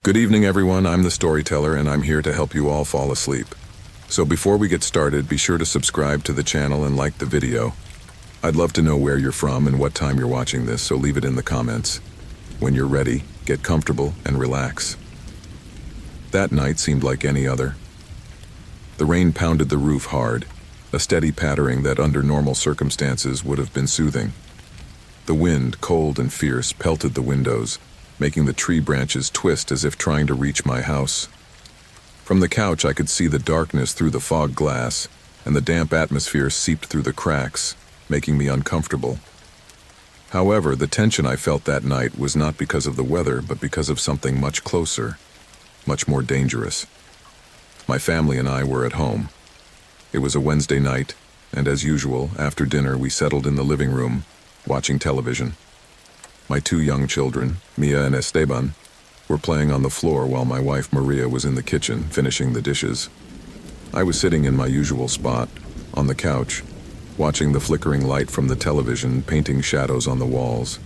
Good evening, everyone. I'm the storyteller, and I'm here to help you all fall asleep. So before we get started, be sure to subscribe to the channel and like the video. I'd love to know where you're from and what time you're watching this, so leave it in the comments. When you're ready, get comfortable and relax. That night seemed like any other. The rain pounded the roof hard, a steady pattering that under normal circumstances would have been soothing. The wind, cold and fierce, pelted the windows, making the tree branches twist as if trying to reach my house. From the couch I could see the darkness through the fog glass, and the damp atmosphere seeped through the cracks, making me uncomfortable. However, the tension I felt that night was not because of the weather, but because of something much closer, much more dangerous. My family and I were at home. It was a Wednesday night, and as usual, after dinner we settled in the living room, watching television. My two young children, Mia and Esteban, were playing on the floor while my wife Maria was in the kitchen finishing the dishes. I was sitting in my usual spot, on the couch, watching the flickering light from the television painting shadows on the walls.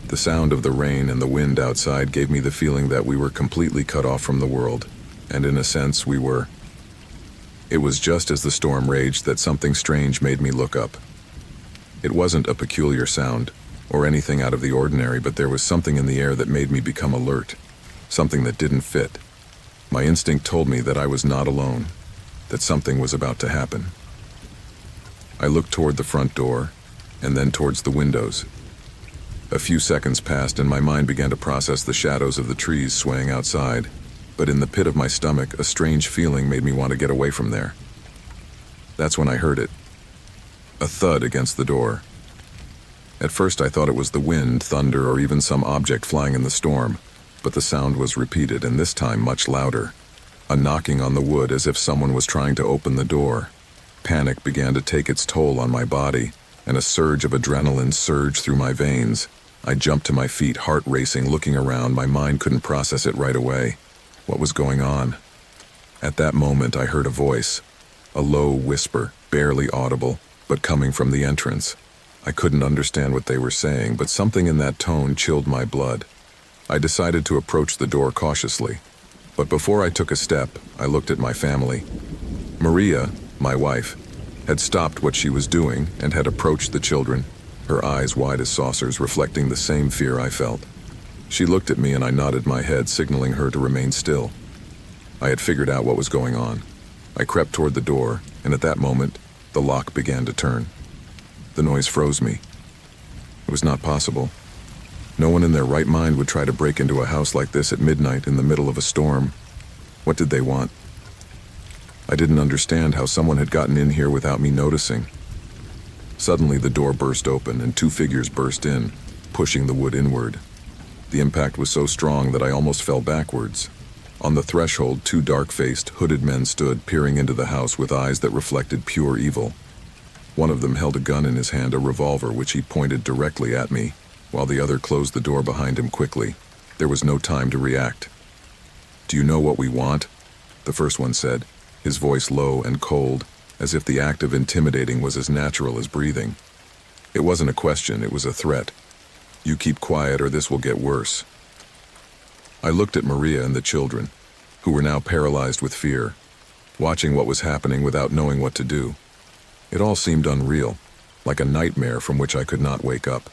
The sound of the rain and the wind outside gave me the feeling that we were completely cut off from the world, and in a sense we were. It was just as the storm raged that something strange made me look up. It wasn't a peculiar sound, or anything out of the ordinary, but there was something in the air that made me become alert, something that didn't fit. My instinct told me that I was not alone, that something was about to happen. I looked toward the front door, and then towards the windows. A few seconds passed and my mind began to process the shadows of the trees swaying outside, but in the pit of my stomach, a strange feeling made me want to get away from there. That's when I heard it. A thud against the door. At first I thought it was the wind, thunder, or even some object flying in the storm, but the sound was repeated, and this time much louder. A knocking on the wood as if someone was trying to open the door. Panic began to take its toll on my body, and a surge of adrenaline surged through my veins. I jumped to my feet, heart racing, looking around. My mind couldn't process it right away. What was going on? At that moment I heard a voice, a low whisper, barely audible, but coming from the entrance. I couldn't understand what they were saying, but something in that tone chilled my blood. I decided to approach the door cautiously. But before I took a step, I looked at my family. Maria, my wife, had stopped what she was doing and had approached the children, her eyes wide as saucers, reflecting the same fear I felt. She looked at me and I nodded my head, signaling her to remain still. I had figured out what was going on. I crept toward the door, and at that moment, the lock began to turn. The noise froze me. It was not possible. No one in their right mind would try to break into a house like this at midnight in the middle of a storm. What did they want? I didn't understand how someone had gotten in here without me noticing. Suddenly the door burst open and two figures burst in, pushing the wood inward. The impact was so strong that I almost fell backwards. On the threshold, two dark-faced, hooded men stood, peering into the house with eyes that reflected pure evil. One of them held a gun in his hand, a revolver, which he pointed directly at me, while the other closed the door behind him quickly. There was no time to react. "Do you know what we want?" the first one said, his voice low and cold, as if the act of intimidating was as natural as breathing. It wasn't a question, it was a threat. "You keep quiet or this will get worse." I looked at Maria and the children, who were now paralyzed with fear, watching what was happening without knowing what to do. It all seemed unreal, like a nightmare from which I could not wake up.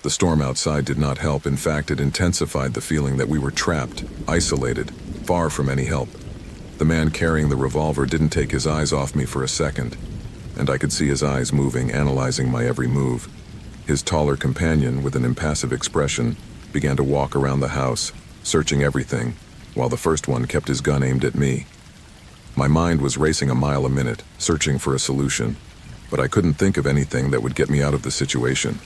The storm outside did not help. In fact, it intensified the feeling that we were trapped, isolated, far from any help. The man carrying the revolver didn't take his eyes off me for a second, and I could see his eyes moving, analyzing my every move. His taller companion, with an impassive expression, began to walk around the house, searching everything, while the first one kept his gun aimed at me. My mind was racing a mile a minute, searching for a solution, but I couldn't think of anything that would get me out of the situation.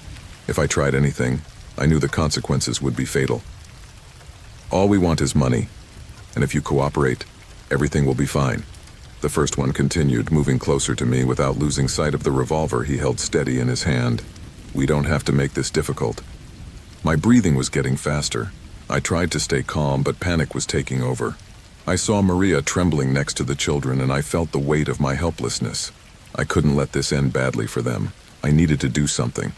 If I tried anything, I knew the consequences would be fatal. "All we want is money, and if you cooperate, everything will be fine," the first one continued, moving closer to me without losing sight of the revolver he held steady in his hand. "We don't have to make this difficult." My breathing was getting faster. I tried to stay calm, but panic was taking over. I saw Maria trembling next to the children, and I felt the weight of my helplessness. I couldn't let this end badly for them. I needed to do something.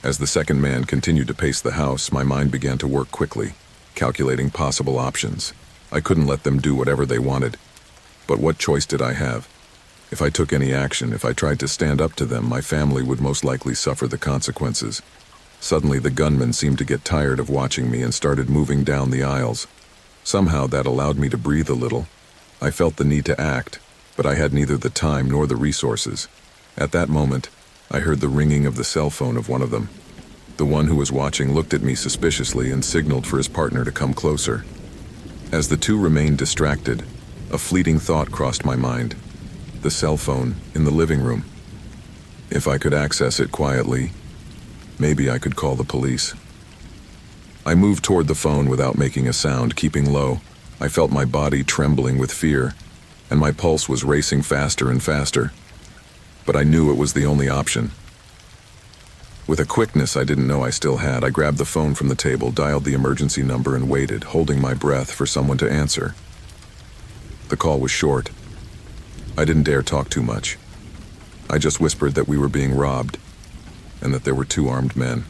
As the second man continued to pace the house, my mind began to work quickly, calculating possible options. I couldn't let them do whatever they wanted. But what choice did I have? If I took any action, if I tried to stand up to them, my family would most likely suffer the consequences. Suddenly, the gunman seemed to get tired of watching me and started moving down the aisles. Somehow that allowed me to breathe a little. I felt the need to act, but I had neither the time nor the resources. At that moment, I heard the ringing of the cell phone of one of them. The one who was watching looked at me suspiciously and signaled for his partner to come closer. As the two remained distracted, a fleeting thought crossed my mind. The cell phone in the living room. If I could access it quietly, maybe I could call the police. I moved toward the phone without making a sound, keeping low. I felt my body trembling with fear, and my pulse was racing faster and faster. But I knew it was the only option. With a quickness I didn't know I still had, I grabbed the phone from the table, dialed the emergency number, and waited, holding my breath for someone to answer. The call was short. I didn't dare talk too much. I just whispered that we were being robbed, and that there were two armed men.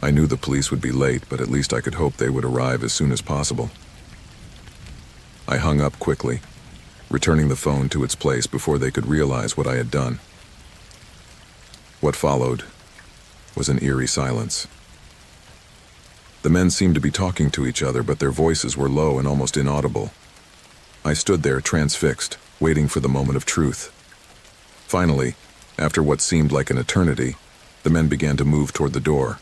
I knew the police would be late, but at least I could hope they would arrive as soon as possible. I hung up quickly, returning the phone to its place before they could realize what I had done. What followed was an eerie silence. The men seemed to be talking to each other, but their voices were low and almost inaudible. I stood there transfixed, waiting for the moment of truth. Finally, after what seemed like an eternity, the men began to move toward the door.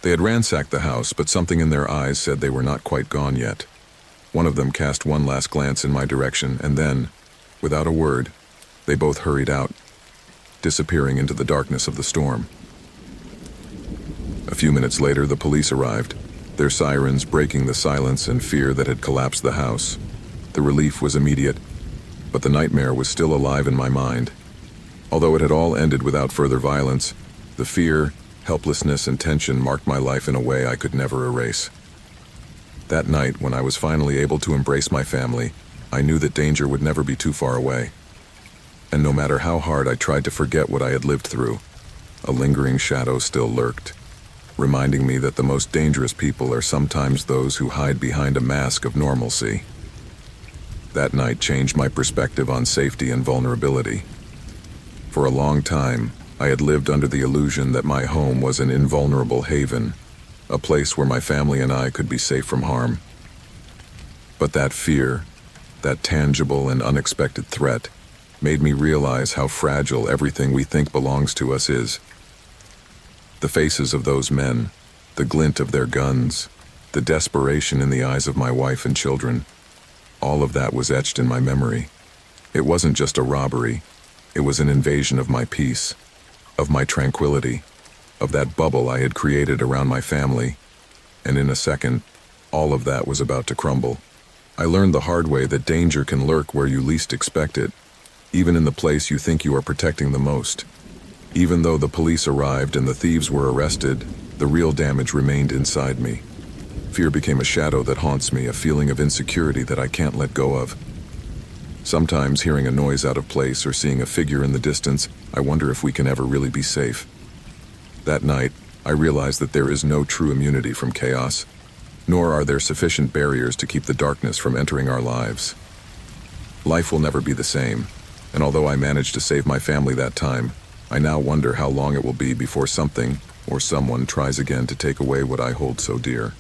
They had ransacked the house, but something in their eyes said they were not quite gone yet. One of them cast one last glance in my direction, and then, without a word, they both hurried out, disappearing into the darkness of the storm. A few minutes later, the police arrived, their sirens breaking the silence and fear that had collapsed the house. The relief was immediate, but the nightmare was still alive in my mind. Although it had all ended without further violence, the fear, helplessness, and tension marked my life in a way I could never erase. That night, when I was finally able to embrace my family, I knew that danger would never be too far away. And no matter how hard I tried to forget what I had lived through, a lingering shadow still lurked, reminding me that the most dangerous people are sometimes those who hide behind a mask of normalcy. That night changed my perspective on safety and vulnerability. For a long time, I had lived under the illusion that my home was an invulnerable haven, a place where my family and I could be safe from harm. But that fear, that tangible and unexpected threat, made me realize how fragile everything we think belongs to us is. The faces of those men, the glint of their guns, the desperation in the eyes of my wife and children, all of that was etched in my memory. It wasn't just a robbery, it was an invasion of my peace, of my tranquility, of that bubble I had created around my family, and in a second, all of that was about to crumble. I learned the hard way that danger can lurk where you least expect it, even in the place you think you are protecting the most. Even though the police arrived and the thieves were arrested, the real damage remained inside me. Fear became a shadow that haunts me, a feeling of insecurity that I can't let go of. Sometimes, hearing a noise out of place or seeing a figure in the distance, I wonder if we can ever really be safe. That night, I realized that there is no true immunity from chaos, nor are there sufficient barriers to keep the darkness from entering our lives. Life will never be the same, and although I managed to save my family that time, I now wonder how long it will be before something or someone tries again to take away what I hold so dear.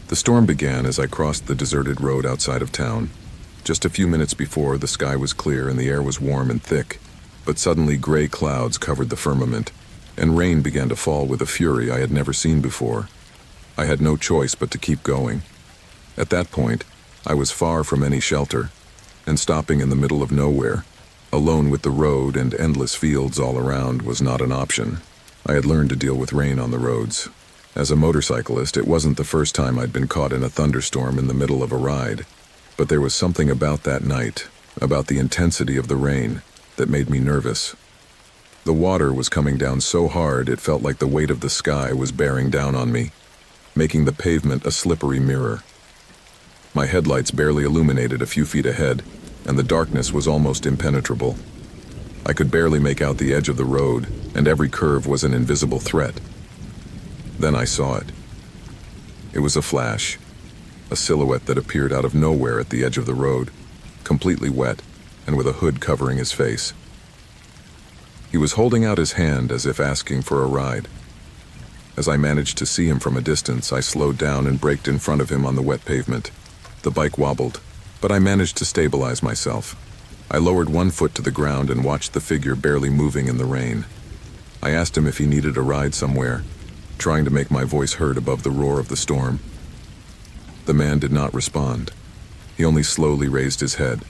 The storm began as I crossed the deserted road outside of town. Just a few minutes before, the sky was clear and the air was warm and thick, but suddenly gray clouds covered the firmament, and rain began to fall with a fury I had never seen before. I had no choice but to keep going. At that point, I was far from any shelter, and stopping in the middle of nowhere, alone with the road and endless fields all around, was not an option. I had learned to deal with rain on the roads. As a motorcyclist, it wasn't the first time I'd been caught in a thunderstorm in the middle of a ride, but there was something about that night, about the intensity of the rain, that made me nervous. The water was coming down so hard it felt like the weight of the sky was bearing down on me, making the pavement a slippery mirror. My headlights barely illuminated a few feet ahead, and the darkness was almost impenetrable. I could barely make out the edge of the road, and every curve was an invisible threat. Then I saw it. It was a flash, a silhouette that appeared out of nowhere at the edge of the road, completely wet and with a hood covering his face. He was holding out his hand as if asking for a ride. As I managed to see him from a distance, I slowed down and braked in front of him on the wet pavement. The bike wobbled, but I managed to stabilize myself. I lowered one foot to the ground and watched the figure barely moving in the rain. I asked him if he needed a ride somewhere, trying to make my voice heard above the roar of the storm. The man did not respond. He only slowly raised his head,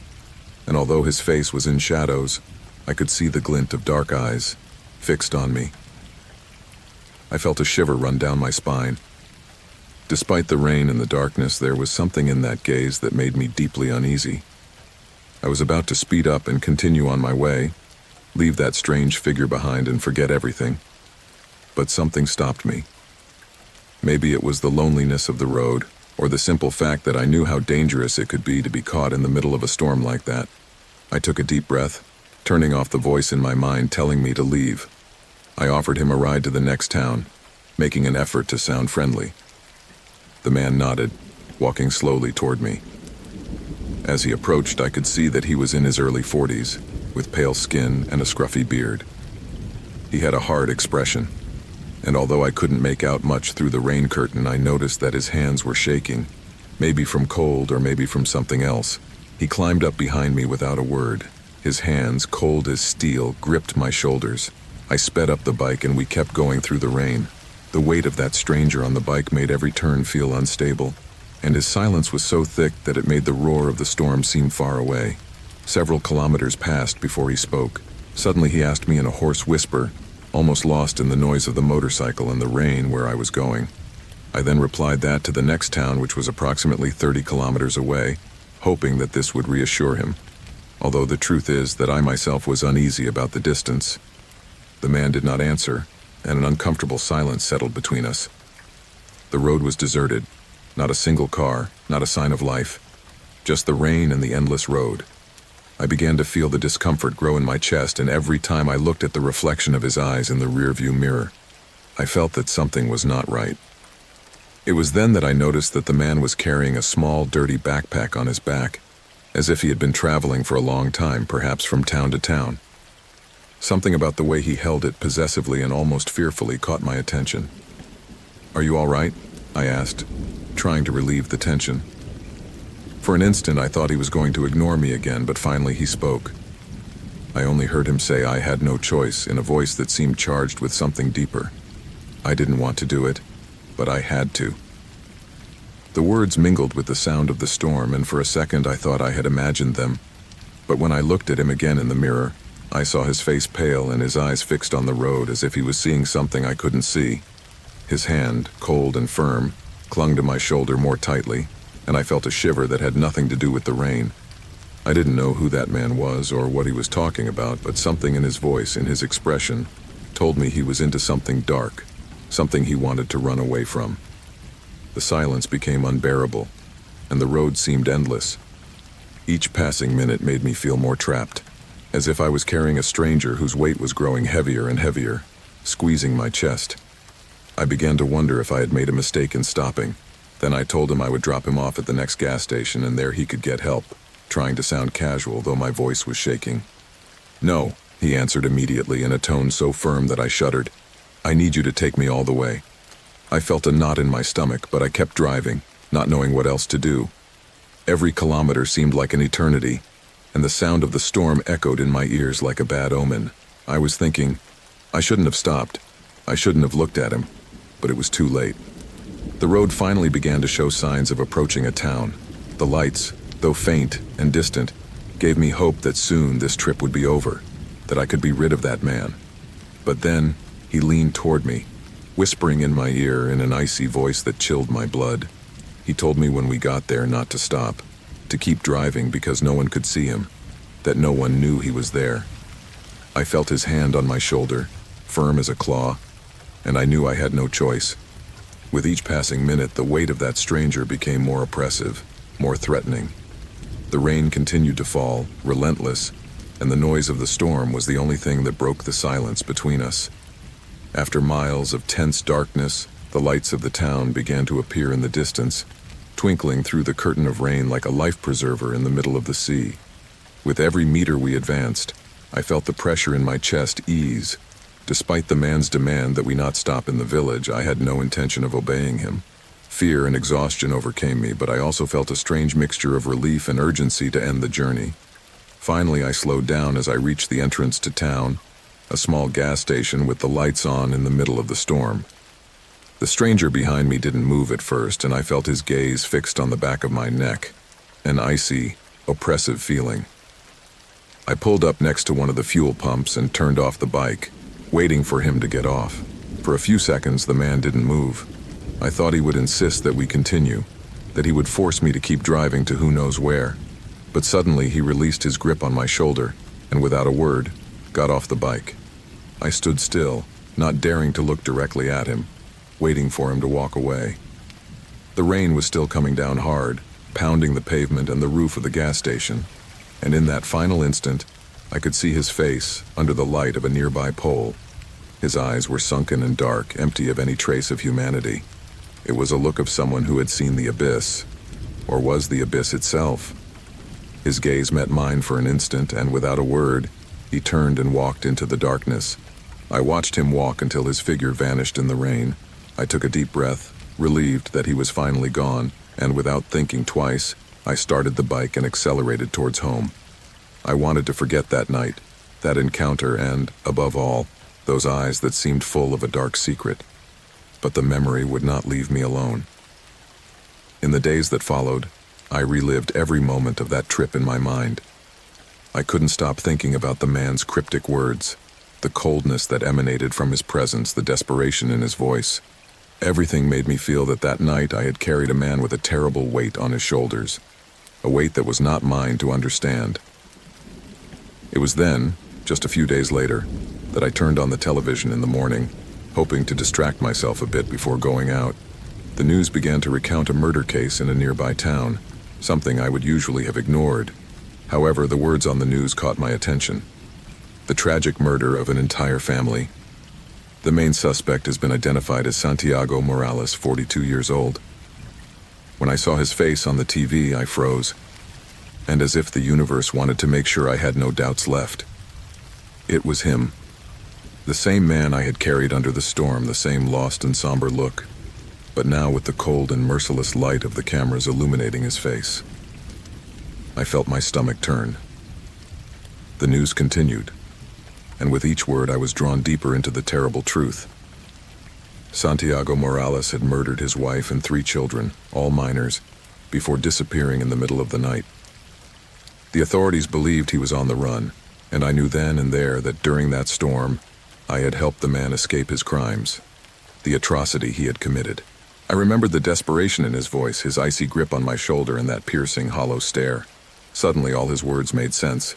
and although his face was in shadows, I could see the glint of dark eyes fixed on me. I felt a shiver run down my spine. Despite the rain and the darkness, there was something in that gaze that made me deeply uneasy. I was about to speed up and continue on my way, leave that strange figure behind and forget everything. But something stopped me. Maybe it was the loneliness of the road, or the simple fact that I knew how dangerous it could be to be caught in the middle of a storm like that. I took a deep breath, turning off the voice in my mind telling me to leave. I offered him a ride to the next town, making an effort to sound friendly. The man nodded, walking slowly toward me. As he approached, I could see that he was in his early 40s, with pale skin and a scruffy beard. He had a hard expression, and although I couldn't make out much through the rain curtain, I noticed that his hands were shaking, maybe from cold or maybe from something else. He climbed up behind me without a word. His hands, cold as steel, gripped my shoulders. I sped up the bike and we kept going through the rain. The weight of that stranger on the bike made every turn feel unstable, and his silence was so thick that it made the roar of the storm seem far away. Several kilometers passed before he spoke. Suddenly he asked me in a hoarse whisper, almost lost in the noise of the motorcycle and the rain, where I was going. I then replied that to the next town, which was approximately 30 kilometers away, hoping that this would reassure him. Although the truth is that I myself was uneasy about the distance. The man did not answer, and an uncomfortable silence settled between us. The road was deserted. Not a single car, not a sign of life. Just the rain and the endless road. I began to feel the discomfort grow in my chest, and every time I looked at the reflection of his eyes in the rearview mirror, I felt that something was not right. It was then that I noticed that the man was carrying a small, dirty backpack on his back, as if he had been traveling for a long time, perhaps from town to town. Something about the way he held it possessively and almost fearfully caught my attention. "Are you all right?" I asked, trying to relieve the tension. For an instant I thought he was going to ignore me again, but finally he spoke. I only heard him say I had no choice, in a voice that seemed charged with something deeper. I didn't want to do it, but I had to. The words mingled with the sound of the storm, and for a second I thought I had imagined them. But when I looked at him again in the mirror, I saw his face pale and his eyes fixed on the road, as if he was seeing something I couldn't see. His hand, cold and firm, clung to my shoulder more tightly, and I felt a shiver that had nothing to do with the rain. I didn't know who that man was or what he was talking about, but something in his voice, in his expression, told me he was into something dark, something he wanted to run away from. The silence became unbearable, and the road seemed endless. Each passing minute made me feel more trapped, as if I was carrying a stranger whose weight was growing heavier and heavier, squeezing my chest. I began to wonder if I had made a mistake in stopping. Then I told him I would drop him off at the next gas station and there he could get help, trying to sound casual, though my voice was shaking. "No," he answered immediately in a tone so firm that I shuddered. "I need you to take me all the way." I felt a knot in my stomach, but I kept driving, not knowing what else to do. Every kilometer seemed like an eternity, and the sound of the storm echoed in my ears like a bad omen. I was thinking, I shouldn't have stopped. I shouldn't have looked at him, but it was too late. The road finally began to show signs of approaching a town. The lights, though faint and distant, gave me hope that soon this trip would be over, that I could be rid of that man. But then, he leaned toward me, whispering in my ear in an icy voice that chilled my blood. He told me when we got there not to stop, to keep driving because no one could see him, that no one knew he was there. I felt his hand on my shoulder, firm as a claw, and I knew I had no choice. With each passing minute, the weight of that stranger became more oppressive, more threatening. The rain continued to fall, relentless, and the noise of the storm was the only thing that broke the silence between us. After miles of tense darkness, The lights of the town began to appear in the distance, twinkling through the curtain of rain like a life preserver in the middle of the sea. With every meter we advanced, I felt the pressure in my chest ease. Despite the man's demand that we not stop in the village, I had no intention of obeying him. Fear and exhaustion overcame me, but I also felt a strange mixture of relief and urgency to end the journey. Finally, I slowed down as I reached the entrance to town, a small gas station with the lights on in the middle of the storm. The stranger behind me didn't move at first, and I felt his gaze fixed on the back of my neck, an icy, oppressive feeling. I pulled up next to one of the fuel pumps and turned off the bike, waiting for him to get off. For a few seconds, the man didn't move. I thought he would insist that we continue, that he would force me to keep driving to who knows where. But suddenly he released his grip on my shoulder, and without a word, got off the bike. I stood still, not daring to look directly at him, waiting for him to walk away. The rain was still coming down hard, pounding the pavement and the roof of the gas station, and in that final instant, I could see his face under the light of a nearby pole. His eyes were sunken and dark, empty of any trace of humanity. It was a look of someone who had seen the abyss, or was the abyss itself. His gaze met mine for an instant, and without a word, he turned and walked into the darkness. I watched him walk until his figure vanished in the rain. I took a deep breath, relieved that he was finally gone, and without thinking twice, I started the bike and accelerated towards home. I wanted to forget that night, that encounter, and, above all, those eyes that seemed full of a dark secret. But the memory would not leave me alone. In the days that followed, I relived every moment of that trip in my mind. I couldn't stop thinking about the man's cryptic words, the coldness that emanated from his presence, the desperation in his voice. Everything made me feel that that night I had carried a man with a terrible weight on his shoulders, a weight that was not mine to understand. It was then, just a few days later, that I turned on the television in the morning, hoping to distract myself a bit before going out. The news began to recount a murder case in a nearby town, something I would usually have ignored. However, the words on the news caught my attention. The tragic murder of an entire family. The main suspect has been identified as Santiago Morales, 42 years old. When I saw his face on the TV, I froze, and as if the universe wanted to make sure I had no doubts left. It was him. The same man I had carried under the storm, the same lost and somber look, but now with the cold and merciless light of the cameras illuminating his face. I felt my stomach turn. The news continued, and with each word I was drawn deeper into the terrible truth. Santiago Morales had murdered his wife and 3 children, all minors, before disappearing in the middle of the night. The authorities believed he was on the run, and I knew then and there that during that storm, I had helped the man escape his crimes, the atrocity he had committed. I remembered the desperation in his voice, his icy grip on my shoulder, and that piercing, hollow stare. Suddenly, all his words made sense.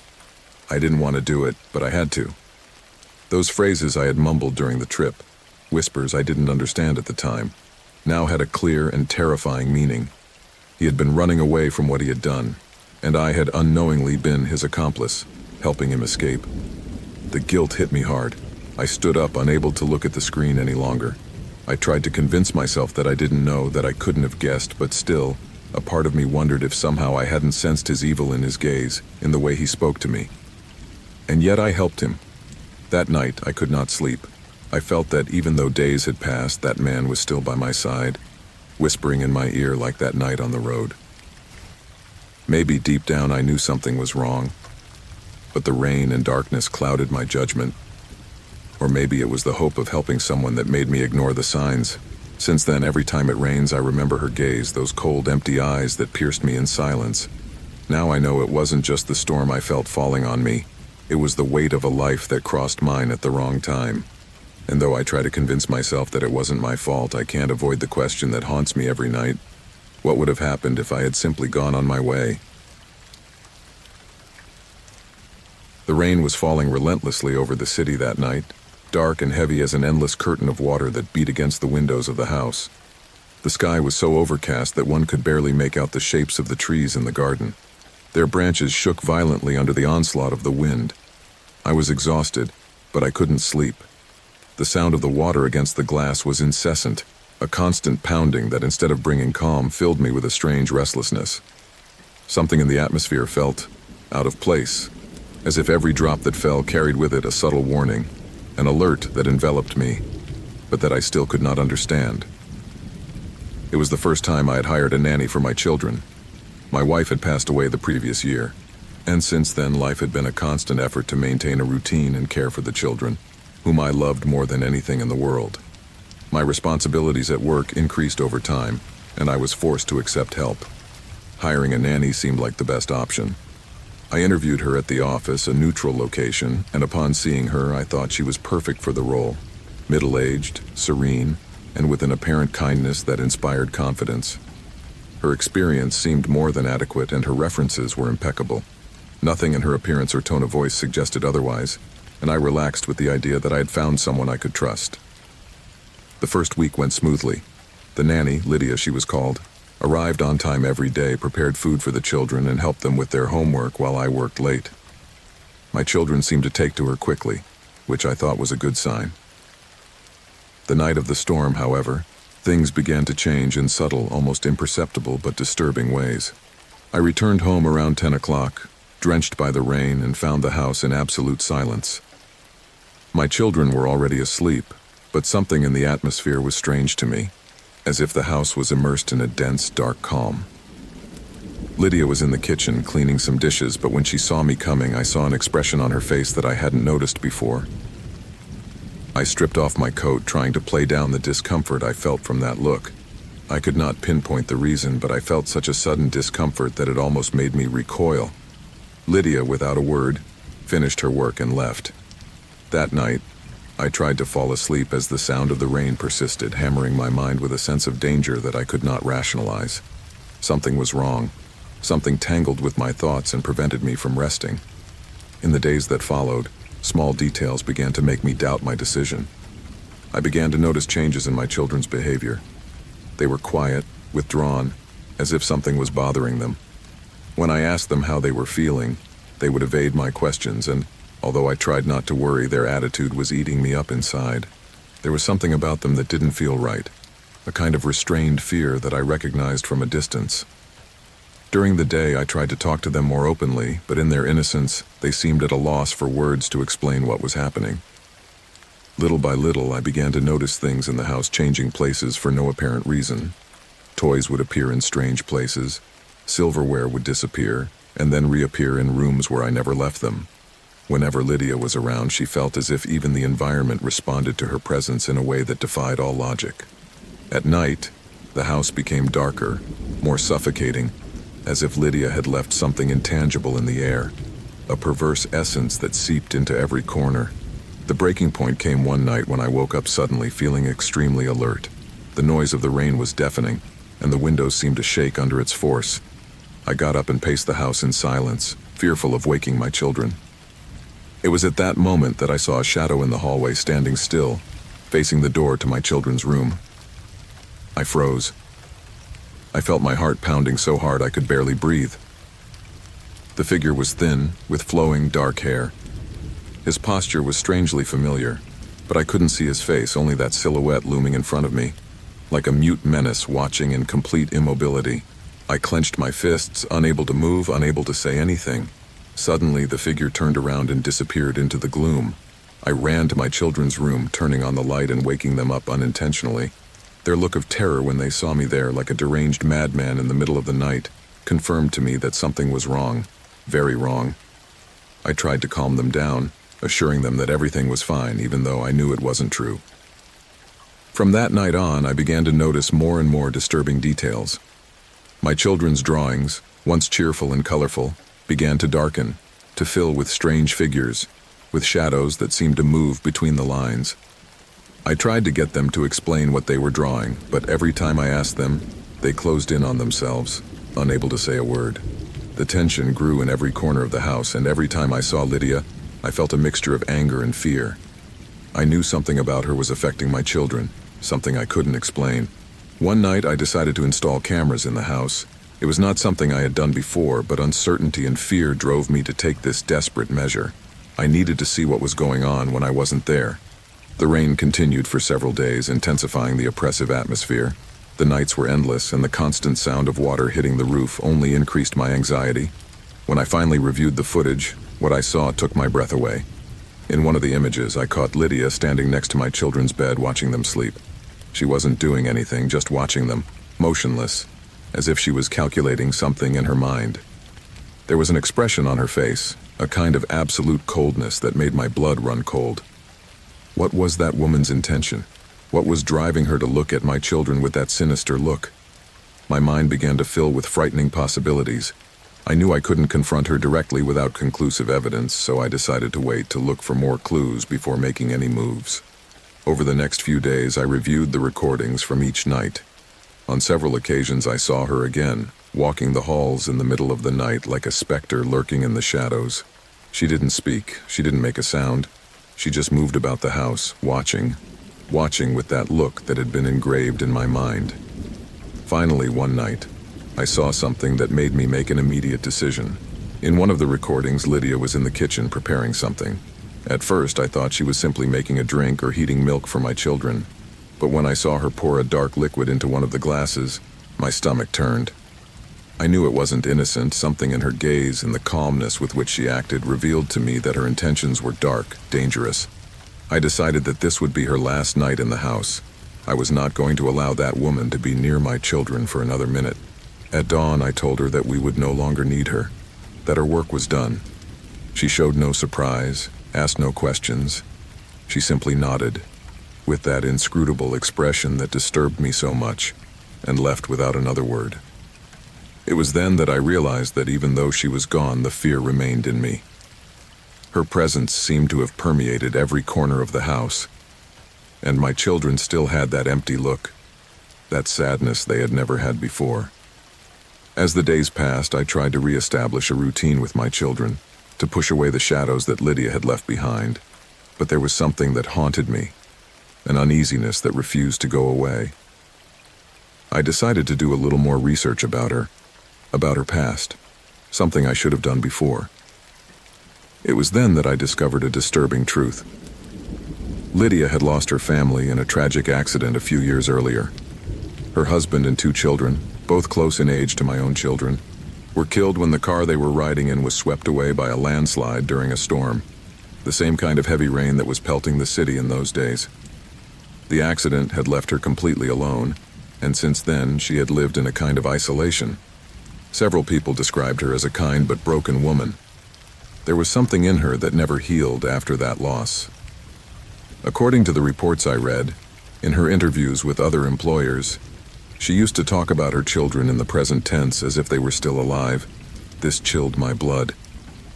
I didn't want to do it, but I had to. Those phrases I had mumbled during the trip, whispers I didn't understand at the time, now had a clear and terrifying meaning. He had been running away from what he had done, and I had unknowingly been his accomplice, helping him escape. The guilt hit me hard. I stood up, unable to look at the screen any longer. I tried to convince myself that I didn't know, that I couldn't have guessed, but still, a part of me wondered if somehow I hadn't sensed his evil in his gaze, in the way he spoke to me. And yet I helped him. That night, I could not sleep. I felt that even though days had passed, that man was still by my side, whispering in my ear like that night on the road. Maybe deep down I knew something was wrong, but the rain and darkness clouded my judgment. Or maybe it was the hope of helping someone that made me ignore the signs. Since then, every time it rains, I remember her gaze, those cold, empty eyes that pierced me in silence. Now I know it wasn't just the storm I felt falling on me. It was the weight of a life that crossed mine at the wrong time. And though I try to convince myself that it wasn't my fault, I can't avoid the question that haunts me every night. What would have happened if I had simply gone on my way? The rain was falling relentlessly over the city that night, dark and heavy as an endless curtain of water that beat against the windows of the house. The sky was so overcast that one could barely make out the shapes of the trees in the garden. Their branches shook violently under the onslaught of the wind. I was exhausted, but I couldn't sleep. The sound of the water against the glass was incessant, A constant pounding that, instead of bringing calm, filled me with a strange restlessness. Something in the atmosphere felt out of place, as if every drop that fell carried with it a subtle warning, an alert that enveloped me, but that I still could not understand. It was the first time I had hired a nanny for my children. My wife had passed away the previous year, and since then life had been a constant effort to maintain a routine and care for the children, whom I loved more than anything in the world. My responsibilities at work increased over time, and I was forced to accept help. Hiring a nanny seemed like the best option. I interviewed her at the office, a neutral location, and upon seeing her, I thought she was perfect for the role. Middle-aged, serene, and with an apparent kindness that inspired confidence. Her experience seemed more than adequate, and her references were impeccable. Nothing in her appearance or tone of voice suggested otherwise, and I relaxed with the idea that I had found someone I could trust. The first week went smoothly. The nanny, Lydia she was called, arrived on time every day, prepared food for the children, and helped them with their homework while I worked late. My children seemed to take to her quickly, which I thought was a good sign. The night of the storm, however, things began to change in subtle, almost imperceptible but disturbing ways. I returned home around 10 o'clock, drenched by the rain, and found the house in absolute silence. My children were already asleep, but something in the atmosphere was strange to me, as if the house was immersed in a dense, dark calm. Lydia was in the kitchen cleaning some dishes, but when she saw me coming, I saw an expression on her face that I hadn't noticed before. I stripped off my coat, trying to play down the discomfort I felt from that look. I could not pinpoint the reason, but I felt such a sudden discomfort that it almost made me recoil. Lydia, without a word, finished her work and left. That night, I tried to fall asleep as the sound of the rain persisted, hammering my mind with a sense of danger that I could not rationalize. Something was wrong. Something tangled with my thoughts and prevented me from resting. In the days that followed, small details began to make me doubt my decision. I began to notice changes in my children's behavior. They were quiet, withdrawn, as if something was bothering them. When I asked them how they were feeling, they would evade my questions, and although I tried not to worry, their attitude was eating me up inside. There was something about them that didn't feel right, a kind of restrained fear that I recognized from a distance. During the day, I tried to talk to them more openly, but in their innocence, they seemed at a loss for words to explain what was happening. Little by little, I began to notice things in the house changing places for no apparent reason. Toys would appear in strange places, silverware would disappear, and then reappear in rooms where I never left them. Whenever Lydia was around, she felt as if even the environment responded to her presence in a way that defied all logic. At night, the house became darker, more suffocating, as if Lydia had left something intangible in the air, a perverse essence that seeped into every corner. The breaking point came one night when I woke up suddenly, feeling extremely alert. The noise of the rain was deafening, and the windows seemed to shake under its force. I got up and paced the house in silence, fearful of waking my children. It was at that moment that I saw a shadow in the hallway standing still, facing the door to my children's room. I froze. I felt my heart pounding so hard I could barely breathe. The figure was thin, with flowing dark hair. His posture was strangely familiar, but I couldn't see his face, only that silhouette looming in front of me, like a mute menace watching in complete immobility. I clenched my fists, unable to move, unable to say anything. Suddenly, the figure turned around and disappeared into the gloom. I ran to my children's room, turning on the light and waking them up unintentionally. Their look of terror when they saw me there, like a deranged madman in the middle of the night, confirmed to me that something was wrong, very wrong. I tried to calm them down, assuring them that everything was fine, even though I knew it wasn't true. From that night on, I began to notice more and more disturbing details. My children's drawings, once cheerful and colorful, began to darken, to fill with strange figures, with shadows that seemed to move between the lines. I tried to get them to explain what they were drawing, but every time I asked them, they closed in on themselves, unable to say a word. The tension grew in every corner of the house, and every time I saw Lydia, I felt a mixture of anger and fear. I knew something about her was affecting my children, something I couldn't explain. One night I decided to install cameras in the house. It was not something I had done before, but uncertainty and fear drove me to take this desperate measure. I needed to see what was going on when I wasn't there. The rain continued for several days, intensifying the oppressive atmosphere. The nights were endless, and the constant sound of water hitting the roof only increased my anxiety. When I finally reviewed the footage, what I saw took my breath away. In one of the images, I caught Lydia standing next to my children's bed watching them sleep. She wasn't doing anything, just watching them, motionless, as if she was calculating something in her mind. There was an expression on her face, a kind of absolute coldness that made my blood run cold. What was that woman's intention? What was driving her to look at my children with that sinister look? My mind began to fill with frightening possibilities. I knew I couldn't confront her directly without conclusive evidence, so I decided to wait to look for more clues before making any moves. Over the next few days, I reviewed the recordings from each night. On several occasions, I saw her again, walking the halls in the middle of the night like a specter lurking in the shadows. She didn't speak, she didn't make a sound. She just moved about the house, watching with that look that had been engraved in my mind. Finally, one night, I saw something that made me make an immediate decision. In one of the recordings, Lydia was in the kitchen preparing something. At first, I thought she was simply making a drink or heating milk for my children. But when I saw her pour a dark liquid into one of the glasses, my stomach turned. I knew it wasn't innocent. Something in her gaze and the calmness with which she acted revealed to me that her intentions were dark, dangerous. I decided that this would be her last night in the house. I was not going to allow that woman to be near my children for another minute. At dawn, I told her that we would no longer need her, that her work was done. She showed no surprise, asked no questions. She simply nodded, with that inscrutable expression that disturbed me so much, and left without another word. It was then that I realized that even though she was gone, the fear remained in me. Her presence seemed to have permeated every corner of the house, and my children still had that empty look, that sadness they had never had before. As the days passed, I tried to reestablish a routine with my children, to push away the shadows that Lydia had left behind, but there was something that haunted me, an uneasiness that refused to go away. I decided to do a little more research about her past, something I should have done before. It was then that I discovered a disturbing truth. Lydia had lost her family in a tragic accident a few years earlier. Her husband and 2 children, both close in age to my own children, were killed when the car they were riding in was swept away by a landslide during a storm, the same kind of heavy rain that was pelting the city in those days. The accident had left her completely alone, and since then she had lived in a kind of isolation. Several people described her as a kind but broken woman. There was something in her that never healed after that loss. According to the reports I read, in her interviews with other employers, she used to talk about her children in the present tense as if they were still alive. This chilled my blood.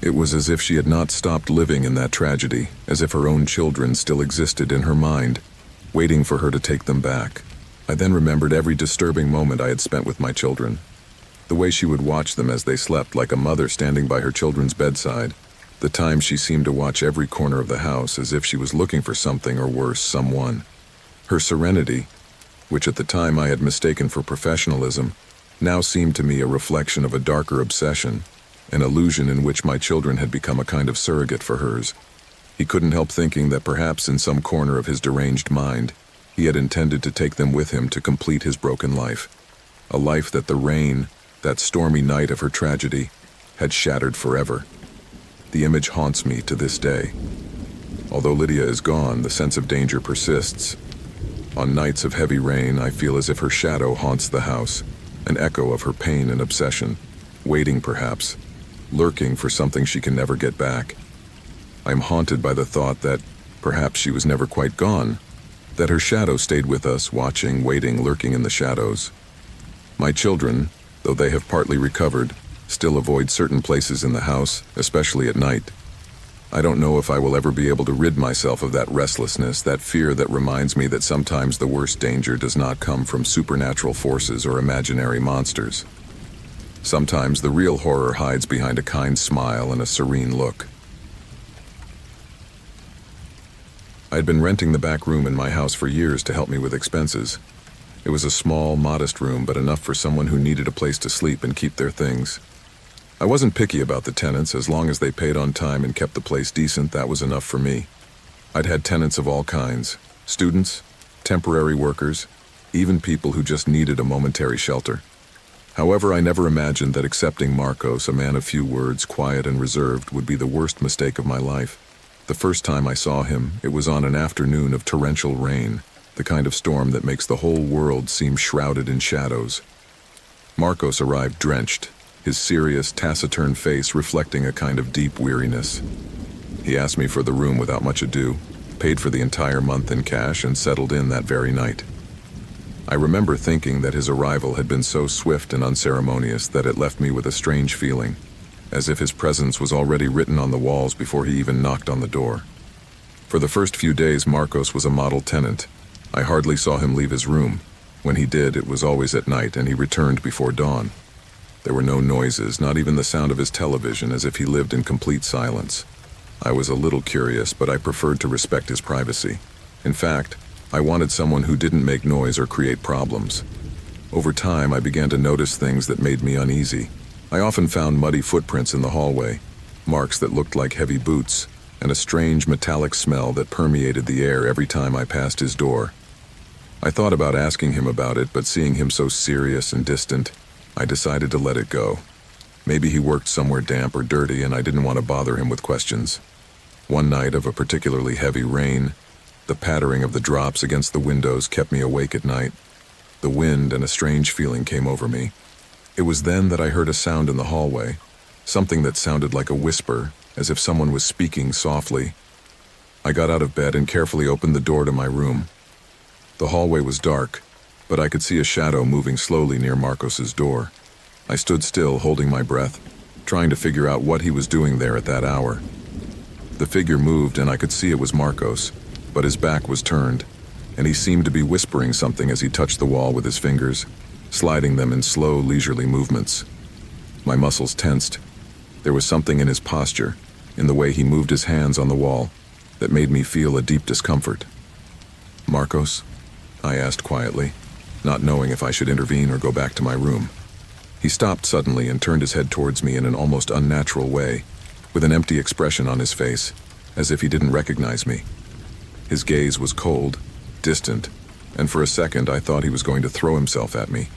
It was as if she had not stopped living in that tragedy, as if her own children still existed in her mind, waiting for her to take them back. I then remembered every disturbing moment I had spent with my children. The way she would watch them as they slept, like a mother standing by her children's bedside. The time she seemed to watch every corner of the house as if she was looking for something, or worse, someone. Her serenity, which at the time I had mistaken for professionalism, now seemed to me a reflection of a darker obsession, an illusion in which my children had become a kind of surrogate for hers. He couldn't help thinking that perhaps in some corner of his deranged mind, he had intended to take them with him to complete his broken life. A life that the rain, that stormy night of her tragedy, had shattered forever. The image haunts me to this day. Although Lydia is gone, the sense of danger persists. On nights of heavy rain, I feel as if her shadow haunts the house, an echo of her pain and obsession, waiting perhaps, lurking for something she can never get back. I am haunted by the thought that perhaps she was never quite gone, that her shadow stayed with us, watching, waiting, lurking in the shadows. My children, though they have partly recovered, still avoid certain places in the house, especially at night. I don't know if I will ever be able to rid myself of that restlessness, that fear that reminds me that sometimes the worst danger does not come from supernatural forces or imaginary monsters. Sometimes the real horror hides behind a kind smile and a serene look. I had been renting the back room in my house for years to help me with expenses. It was a small, modest room, but enough for someone who needed a place to sleep and keep their things. I wasn't picky about the tenants. As long as they paid on time and kept the place decent, that was enough for me. I'd had tenants of all kinds: students, temporary workers, even people who just needed a momentary shelter. However, I never imagined that accepting Marcos, a man of few words, quiet and reserved, would be the worst mistake of my life. The first time I saw him, it was on an afternoon of torrential rain, the kind of storm that makes the whole world seem shrouded in shadows. Marcos arrived drenched, his serious, taciturn face reflecting a kind of deep weariness. He asked me for the room without much ado, paid for the entire month in cash, and settled in that very night. I remember thinking that his arrival had been so swift and unceremonious that it left me with a strange feeling, as if his presence was already written on the walls before he even knocked on the door. For the first few days, Marcos was a model tenant. I hardly saw him leave his room. When he did, it was always at night, and he returned before dawn. There were no noises, not even the sound of his television, as if he lived in complete silence. I was a little curious, but I preferred to respect his privacy. In fact, I wanted someone who didn't make noise or create problems. Over time, I began to notice things that made me uneasy. I often found muddy footprints in the hallway, marks that looked like heavy boots, and a strange metallic smell that permeated the air every time I passed his door. I thought about asking him about it, but seeing him so serious and distant, I decided to let it go. Maybe he worked somewhere damp or dirty, and I didn't want to bother him with questions. One night of a particularly heavy rain, the pattering of the drops against the windows kept me awake at night. The wind and a strange feeling came over me. It was then that I heard a sound in the hallway, something that sounded like a whisper, as if someone was speaking softly. I got out of bed and carefully opened the door to my room. The hallway was dark, but I could see a shadow moving slowly near Marcos's door. I stood still, holding my breath, trying to figure out what he was doing there at that hour. The figure moved, and I could see it was Marcos, but his back was turned, and he seemed to be whispering something as he touched the wall with his fingers, sliding them in slow, leisurely movements. My muscles tensed. There was something in his posture, in the way he moved his hands on the wall, that made me feel a deep discomfort. "Marcos?" I asked quietly, not knowing if I should intervene or go back to my room. He stopped suddenly and turned his head towards me in an almost unnatural way, with an empty expression on his face, as if he didn't recognize me. His gaze was cold, distant, and for a second I thought he was going to throw himself at me.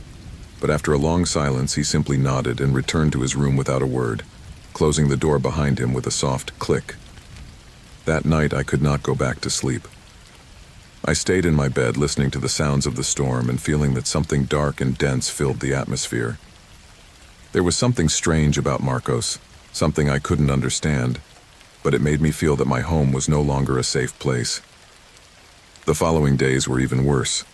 But after a long silence, he simply nodded and returned to his room without a word, closing the door behind him with a soft click. That night I could not go back to sleep. I stayed in my bed listening to the sounds of the storm and feeling that something dark and dense filled the atmosphere. There was something strange about Marcos, something I couldn't understand, but it made me feel that my home was no longer a safe place. The following days were even worse.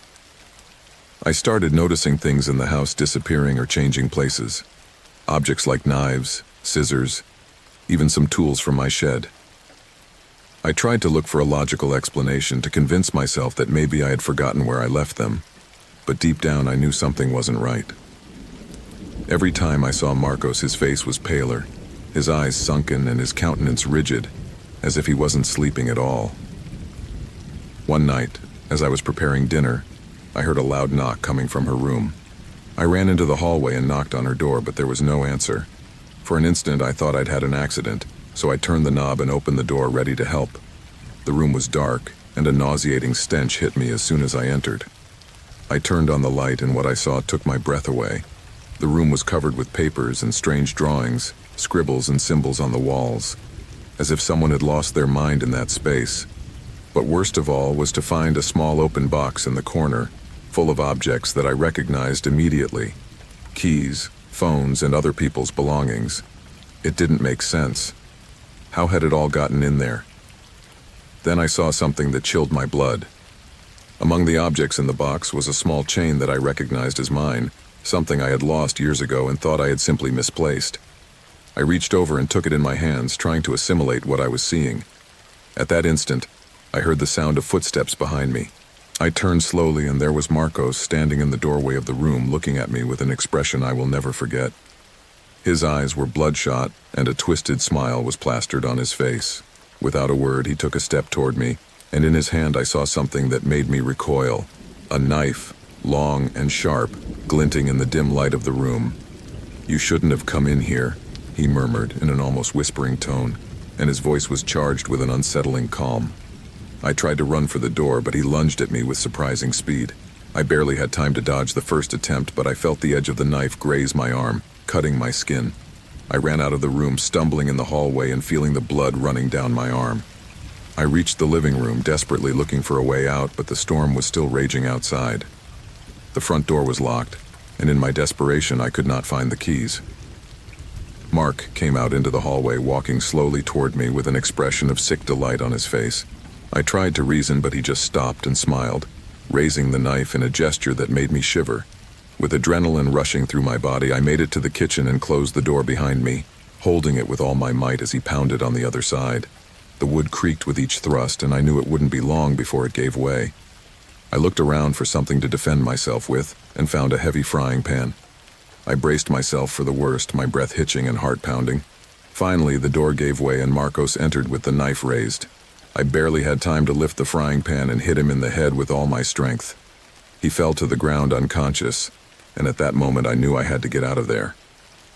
I started noticing things in the house disappearing or changing places. Objects like knives, scissors, even some tools from my shed. I tried to look for a logical explanation to convince myself that maybe I had forgotten where I left them, but deep down I knew something wasn't right. Every time I saw Marcos, his face was paler, his eyes sunken and his countenance rigid, as if he wasn't sleeping at all. One night, as I was preparing dinner, I heard a loud knock coming from her room. I ran into the hallway and knocked on her door, but there was no answer. For an instant, I thought I'd had an accident, so I turned the knob and opened the door, ready to help. The room was dark, and a nauseating stench hit me as soon as I entered. I turned on the light, and what I saw took my breath away. The room was covered with papers and strange drawings, scribbles and symbols on the walls, as if someone had lost their mind in that space. But worst of all was to find a small open box in the corner, full of objects that I recognized immediately. Keys, phones, and other people's belongings. It didn't make sense. How had it all gotten in there? Then I saw something that chilled my blood. Among the objects in the box was a small chain that I recognized as mine, something I had lost years ago and thought I had simply misplaced. I reached over and took it in my hands, trying to assimilate what I was seeing. At that instant, I heard the sound of footsteps behind me. I turned slowly, and there was Marcos standing in the doorway of the room, looking at me with an expression I will never forget. His eyes were bloodshot, and a twisted smile was plastered on his face. Without a word, he took a step toward me, and in his hand I saw something that made me recoil. A knife, long and sharp, glinting in the dim light of the room. "You shouldn't have come in here," he murmured in an almost whispering tone, and his voice was charged with an unsettling calm. I tried to run for the door, but he lunged at me with surprising speed. I barely had time to dodge the first attempt, but I felt the edge of the knife graze my arm, cutting my skin. I ran out of the room, stumbling in the hallway and feeling the blood running down my arm. I reached the living room, desperately looking for a way out, but the storm was still raging outside. The front door was locked, and in my desperation, I could not find the keys. Mark came out into the hallway, walking slowly toward me with an expression of sick delight on his face. I tried to reason, but he just stopped and smiled, raising the knife in a gesture that made me shiver. With adrenaline rushing through my body, I made it to the kitchen and closed the door behind me, holding it with all my might as he pounded on the other side. The wood creaked with each thrust, and I knew it wouldn't be long before it gave way. I looked around for something to defend myself with and found a heavy frying pan. I braced myself for the worst, my breath hitching and heart pounding. Finally, the door gave way and Marcos entered with the knife raised. I barely had time to lift the frying pan and hit him in the head with all my strength. He fell to the ground unconscious, and at that moment I knew I had to get out of there.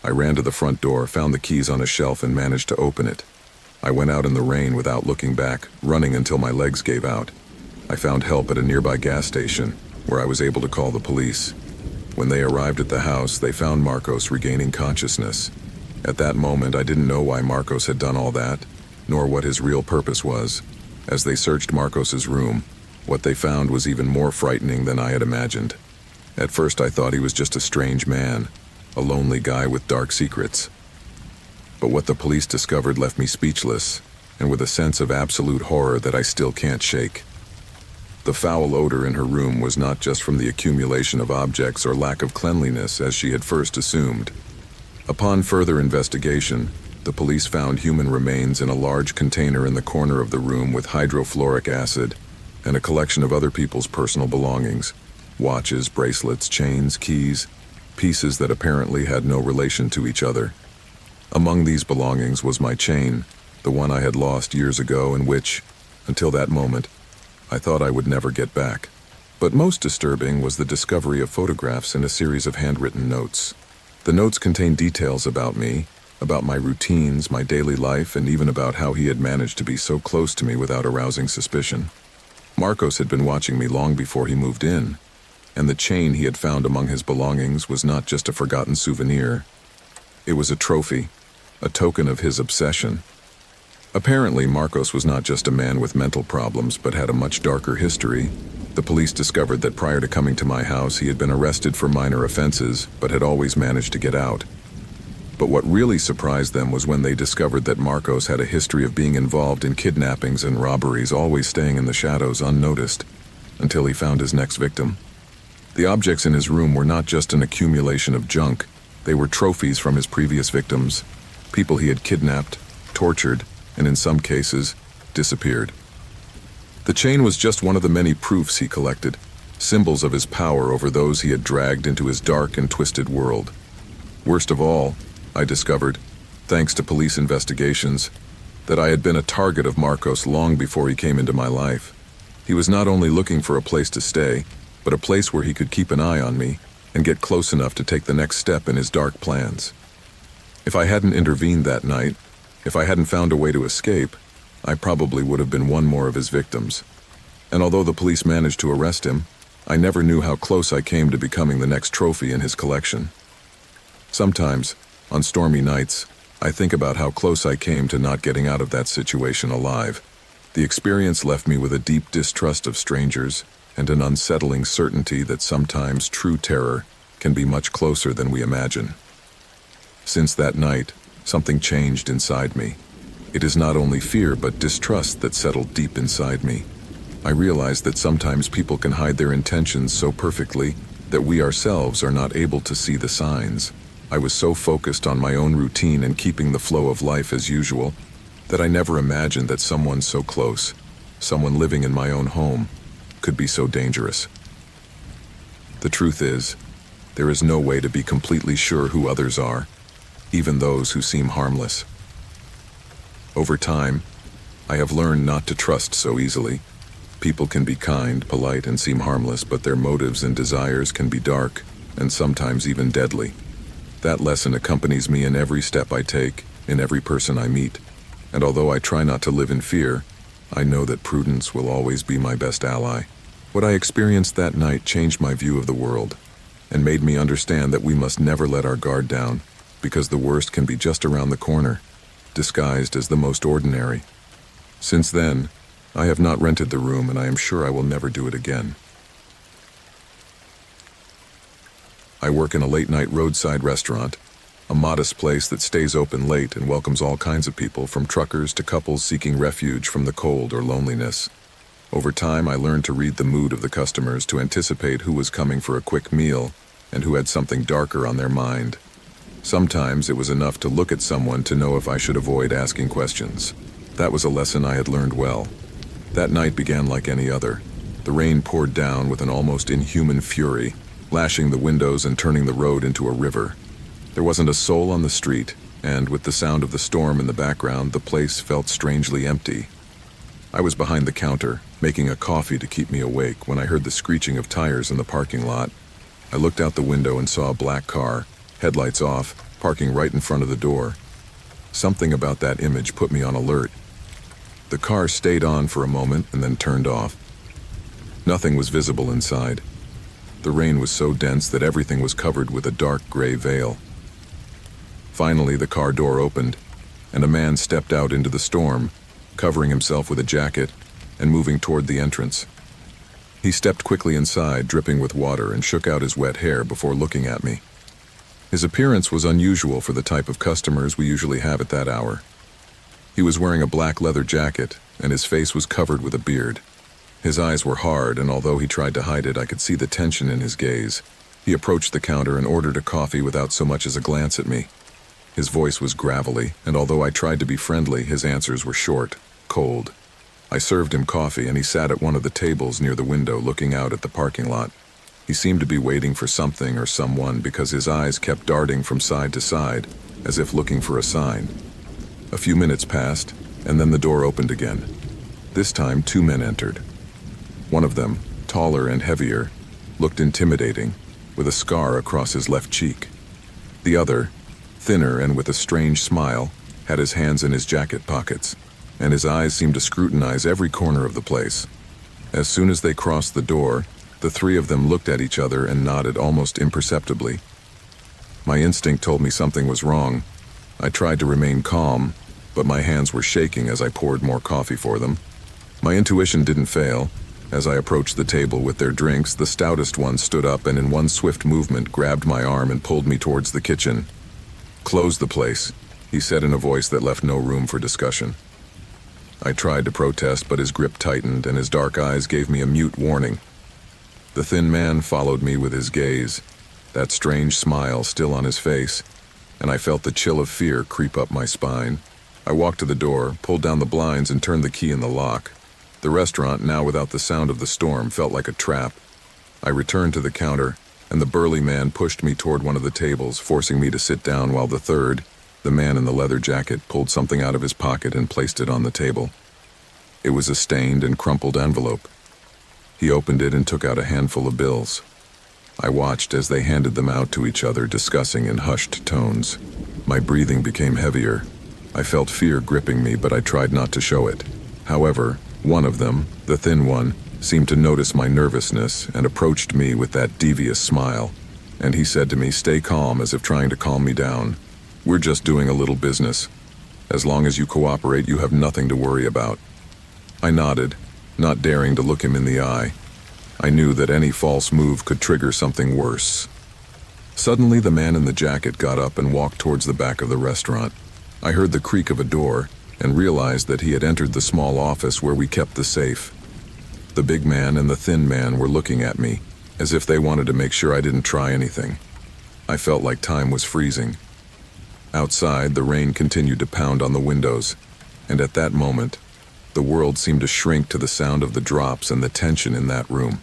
I ran to the front door, found the keys on a shelf, and managed to open it. I went out in the rain without looking back, running until my legs gave out. I found help at a nearby gas station, where I was able to call the police. When they arrived at the house, they found Marcos regaining consciousness. At that moment, I didn't know why Marcos had done all that, nor what his real purpose was. As they searched Marcos's room, what they found was even more frightening than I had imagined. At first, I thought he was just a strange man, a lonely guy with dark secrets. But what the police discovered left me speechless, and with a sense of absolute horror that I still can't shake. The foul odor in her room was not just from the accumulation of objects or lack of cleanliness as she had first assumed. Upon further investigation, the police found human remains in a large container in the corner of the room with hydrofluoric acid and a collection of other people's personal belongings: watches, bracelets, chains, keys, pieces that apparently had no relation to each other. Among these belongings was my chain, the one I had lost years ago and which, until that moment, I thought I would never get back. But most disturbing was the discovery of photographs and a series of handwritten notes. The notes contained details about me, about my routines, my daily life, and even about how he had managed to be so close to me without arousing suspicion. Marcos had been watching me long before he moved in, and the chain he had found among his belongings was not just a forgotten souvenir. It was a trophy, a token of his obsession. Apparently, Marcos was not just a man with mental problems, but had a much darker history. The police discovered that prior to coming to my house, he had been arrested for minor offenses, but had always managed to get out. But what really surprised them was when they discovered that Marcos had a history of being involved in kidnappings and robberies, always staying in the shadows unnoticed, until he found his next victim. The objects in his room were not just an accumulation of junk, they were trophies from his previous victims, people he had kidnapped, tortured, and in some cases, disappeared. The chain was just one of the many proofs he collected, symbols of his power over those he had dragged into his dark and twisted world. Worst of all, I discovered, thanks to police investigations, that I had been a target of Marcos long before he came into my life. He was not only looking for a place to stay, but a place where he could keep an eye on me and get close enough to take the next step in his dark plans. If I hadn't intervened that night, if I hadn't found a way to escape, I probably would have been one more of his victims. And although the police managed to arrest him, I never knew how close I came to becoming the next trophy in his collection. Sometimes, on stormy nights, I think about how close I came to not getting out of that situation alive. The experience left me with a deep distrust of strangers and an unsettling certainty that sometimes true terror can be much closer than we imagine. Since that night, something changed inside me. It is not only fear but distrust that settled deep inside me. I realized that sometimes people can hide their intentions so perfectly that we ourselves are not able to see the signs. I was so focused on my own routine and keeping the flow of life as usual that I never imagined that someone so close, someone living in my own home, could be so dangerous. The truth is, there is no way to be completely sure who others are, even those who seem harmless. Over time, I have learned not to trust so easily. People can be kind, polite, and seem harmless, but their motives and desires can be dark and sometimes even deadly. That lesson accompanies me in every step I take, in every person I meet. And although I try not to live in fear, I know that prudence will always be my best ally. What I experienced that night changed my view of the world and made me understand that we must never let our guard down, because the worst can be just around the corner, disguised as the most ordinary. Since then, I have not rented the room, and I am sure I will never do it again. I work in a late-night roadside restaurant, a modest place that stays open late and welcomes all kinds of people, from truckers to couples seeking refuge from the cold or loneliness. Over time, I learned to read the mood of the customers, to anticipate who was coming for a quick meal and who had something darker on their mind. Sometimes it was enough to look at someone to know if I should avoid asking questions. That was a lesson I had learned well. That night began like any other. The rain poured down with an almost inhuman fury, lashing the windows and turning the road into a river. There wasn't a soul on the street, and with the sound of the storm in the background, the place felt strangely empty. I was behind the counter, making a coffee to keep me awake, when I heard the screeching of tires in the parking lot. I looked out the window and saw a black car, headlights off, parking right in front of the door. Something about that image put me on alert. The car stayed on for a moment and then turned off. Nothing was visible inside. The rain was so dense that everything was covered with a dark gray veil. Finally, the car door opened, and a man stepped out into the storm, covering himself with a jacket and moving toward the entrance. He stepped quickly inside, dripping with water, and shook out his wet hair before looking at me. His appearance was unusual for the type of customers we usually have at that hour. He was wearing a black leather jacket, and his face was covered with a beard. His eyes were hard, and although he tried to hide it, I could see the tension in his gaze. He approached the counter and ordered a coffee without so much as a glance at me. His voice was gravelly, and although I tried to be friendly, his answers were short, cold. I served him coffee, and he sat at one of the tables near the window looking out at the parking lot. He seemed to be waiting for something or someone, because his eyes kept darting from side to side, as if looking for a sign. A few minutes passed, and then the door opened again. This time, 2 men entered. One of them, taller and heavier, looked intimidating, with a scar across his left cheek. The other, thinner and with a strange smile, had his hands in his jacket pockets, and his eyes seemed to scrutinize every corner of the place. As soon as they crossed the door, the three of them looked at each other and nodded almost imperceptibly. My instinct told me something was wrong. I tried to remain calm, but my hands were shaking as I poured more coffee for them. My intuition didn't fail. As I approached the table with their drinks, the stoutest one stood up and in one swift movement grabbed my arm and pulled me towards the kitchen. "Close the place," he said in a voice that left no room for discussion. I tried to protest, but his grip tightened and his dark eyes gave me a mute warning. The thin man followed me with his gaze, that strange smile still on his face, and I felt the chill of fear creep up my spine. I walked to the door, pulled down the blinds, and turned the key in the lock. The restaurant, now without the sound of the storm, felt like a trap. I returned to the counter, and the burly man pushed me toward one of the tables, forcing me to sit down while the third, the man in the leather jacket, pulled something out of his pocket and placed it on the table. It was a stained and crumpled envelope. He opened it and took out a handful of bills. I watched as they handed them out to each other, discussing in hushed tones. My breathing became heavier. I felt fear gripping me, but I tried not to show it. However, one of them, the thin one, seemed to notice my nervousness and approached me with that devious smile. And he said to me, "Stay calm," as if trying to calm me down. "We're just doing a little business. As long as you cooperate, you have nothing to worry about." I nodded, not daring to look him in the eye. I knew that any false move could trigger something worse. Suddenly, the man in the jacket got up and walked towards the back of the restaurant. I heard the creak of a door and realized that he had entered the small office where we kept the safe. The big man and the thin man were looking at me, as if they wanted to make sure I didn't try anything. I felt like time was freezing. Outside, the rain continued to pound on the windows, and at that moment, the world seemed to shrink to the sound of the drops and the tension in that room.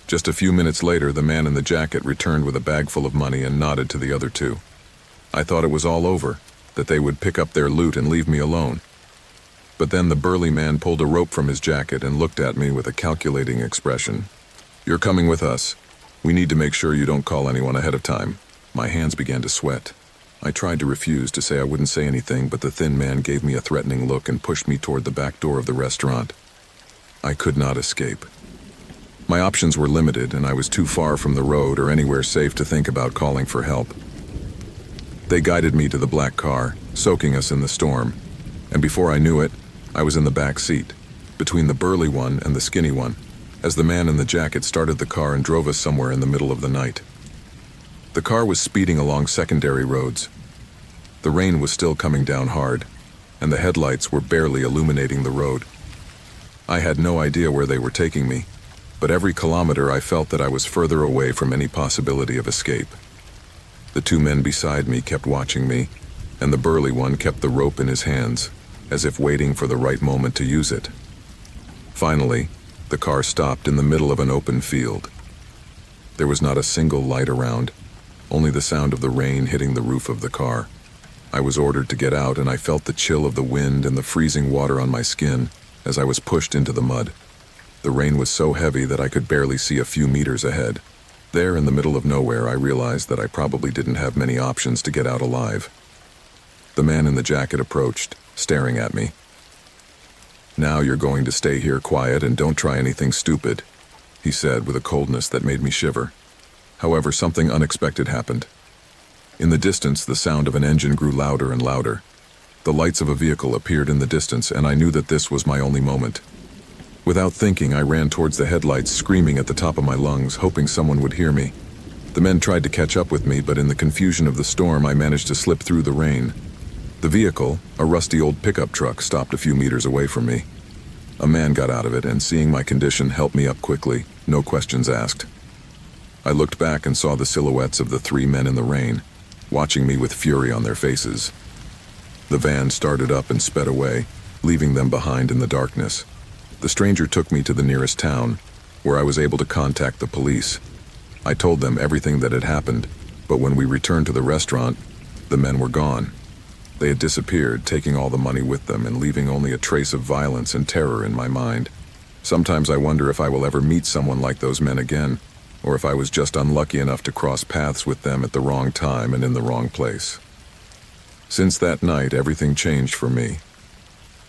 Just a few minutes later, the man in the jacket returned with a bag full of money and nodded to the other two. I thought it was all over, that they would pick up their loot and leave me alone. But then the burly man pulled a rope from his jacket and looked at me with a calculating expression. "You're coming with us. We need to make sure you don't call anyone ahead of time." My hands began to sweat. I tried to refuse, to say I wouldn't say anything, but the thin man gave me a threatening look and pushed me toward the back door of the restaurant. I could not escape. My options were limited, and I was too far from the road or anywhere safe to think about calling for help. They guided me to the black car, soaking us in the storm, and before I knew it, I was in the back seat, between the burly one and the skinny one, as the man in the jacket started the car and drove us somewhere in the middle of the night. The car was speeding along secondary roads. The rain was still coming down hard, and the headlights were barely illuminating the road. I had no idea where they were taking me, but every kilometer I felt that I was further away from any possibility of escape. The two men beside me kept watching me, and the burly one kept the rope in his hands, as if waiting for the right moment to use it. Finally, the car stopped in the middle of an open field. There was not a single light around, only the sound of the rain hitting the roof of the car. I was ordered to get out, and I felt the chill of the wind and the freezing water on my skin as I was pushed into the mud. The rain was so heavy that I could barely see a few meters ahead. There, in the middle of nowhere, I realized that I probably didn't have many options to get out alive. The man in the jacket approached, staring at me. "Now you're going to stay here quiet and don't try anything stupid," he said with a coldness that made me shiver. However, something unexpected happened. In the distance, the sound of an engine grew louder and louder. The lights of a vehicle appeared in the distance, and I knew that this was my only moment. Without thinking, I ran towards the headlights, screaming at the top of my lungs, hoping someone would hear me. The men tried to catch up with me, but in the confusion of the storm, I managed to slip through the rain. The vehicle, a rusty old pickup truck, stopped a few meters away from me. A man got out of it and, seeing my condition, helped me up quickly, no questions asked. I looked back and saw the silhouettes of the three men in the rain, watching me with fury on their faces. The van started up and sped away, leaving them behind in the darkness. The stranger took me to the nearest town, where I was able to contact the police. I told them everything that had happened, but when we returned to the restaurant, the men were gone. They had disappeared, taking all the money with them and leaving only a trace of violence and terror in my mind. Sometimes I wonder if I will ever meet someone like those men again, or if I was just unlucky enough to cross paths with them at the wrong time and in the wrong place. Since that night, everything changed for me.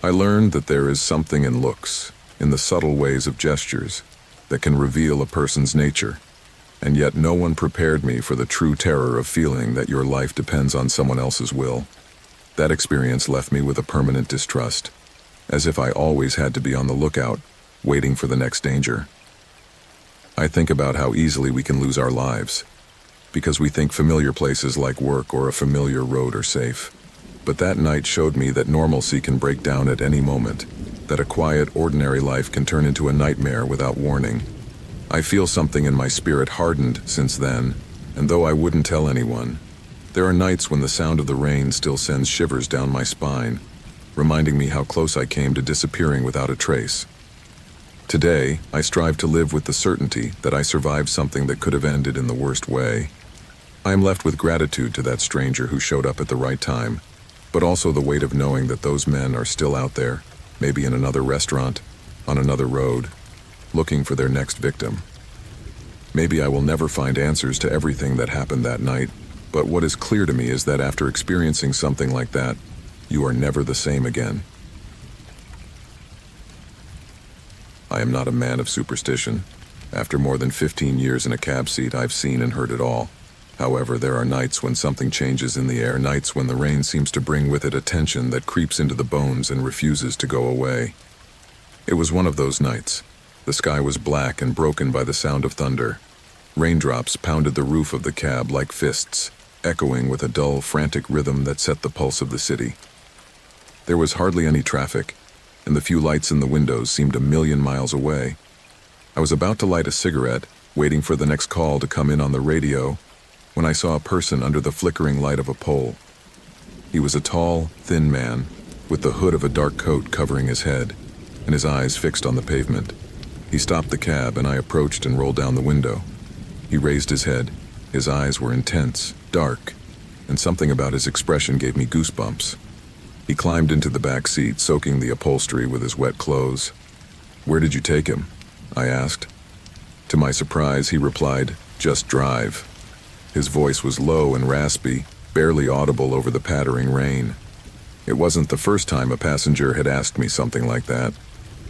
I learned that there is something in looks, in the subtle ways of gestures, that can reveal a person's nature, and yet no one prepared me for the true terror of feeling that your life depends on someone else's will. That experience left me with a permanent distrust, as if I always had to be on the lookout, waiting for the next danger. I think about how easily we can lose our lives, because we think familiar places like work or a familiar road are safe. But that night showed me that normalcy can break down at any moment, that a quiet, ordinary life can turn into a nightmare without warning. I feel something in my spirit hardened since then, and though I wouldn't tell anyone, there are nights when the sound of the rain still sends shivers down my spine, reminding me how close I came to disappearing without a trace. Today, I strive to live with the certainty that I survived something that could have ended in the worst way. I am left with gratitude to that stranger who showed up at the right time, but also the weight of knowing that those men are still out there, maybe in another restaurant, on another road, looking for their next victim. Maybe I will never find answers to everything that happened that night, but what is clear to me is that after experiencing something like that, you are never the same again. I am not a man of superstition. After more than 15 years in a cab seat, I've seen and heard it all. However, there are nights when something changes in the air, nights when the rain seems to bring with it a tension that creeps into the bones and refuses to go away. It was one of those nights. The sky was black and broken by the sound of thunder. Raindrops pounded the roof of the cab like fists, echoing with a dull, frantic rhythm that set the pulse of the city. There was hardly any traffic, and the few lights in the windows seemed a million miles away. I was about to light a cigarette, waiting for the next call to come in on the radio, when I saw a person under the flickering light of a pole. He was a tall, thin man, with the hood of a dark coat covering his head, and his eyes fixed on the pavement. He stopped the cab, and I approached and rolled down the window. He raised his head. His eyes were intense, dark, and something about his expression gave me goosebumps. He climbed into the back seat, soaking the upholstery with his wet clothes. "Where did you take him?" I asked. To my surprise, he replied, "Just drive." His voice was low and raspy, barely audible over the pattering rain. It wasn't the first time a passenger had asked me something like that.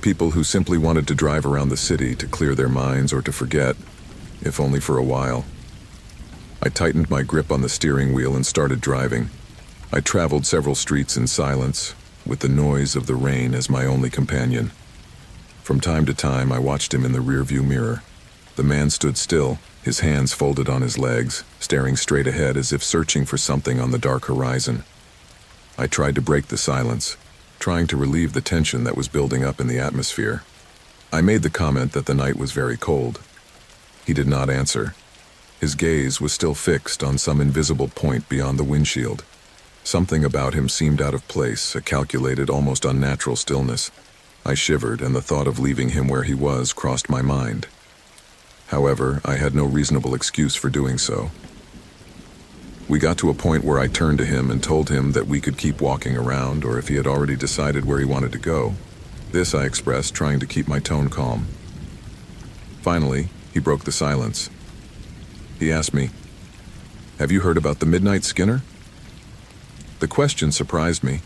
People who simply wanted to drive around the city to clear their minds or to forget, if only for a while. I tightened my grip on the steering wheel and started driving. I traveled several streets in silence, with the noise of the rain as my only companion. From time to time, I watched him in the rearview mirror. The man stood still, his hands folded on his legs, staring straight ahead as if searching for something on the dark horizon. I tried to break the silence, trying to relieve the tension that was building up in the atmosphere. I made the comment that the night was very cold. He did not answer. His gaze was still fixed on some invisible point beyond the windshield. Something about him seemed out of place, a calculated, almost unnatural stillness. I shivered, and the thought of leaving him where he was crossed my mind. However, I had no reasonable excuse for doing so. We got to a point where I turned to him and told him that we could keep walking around, or if he had already decided where he wanted to go. This I expressed, trying to keep my tone calm. Finally, he broke the silence. He asked me, "Have you heard about the Midnight Skinner?" The question surprised me.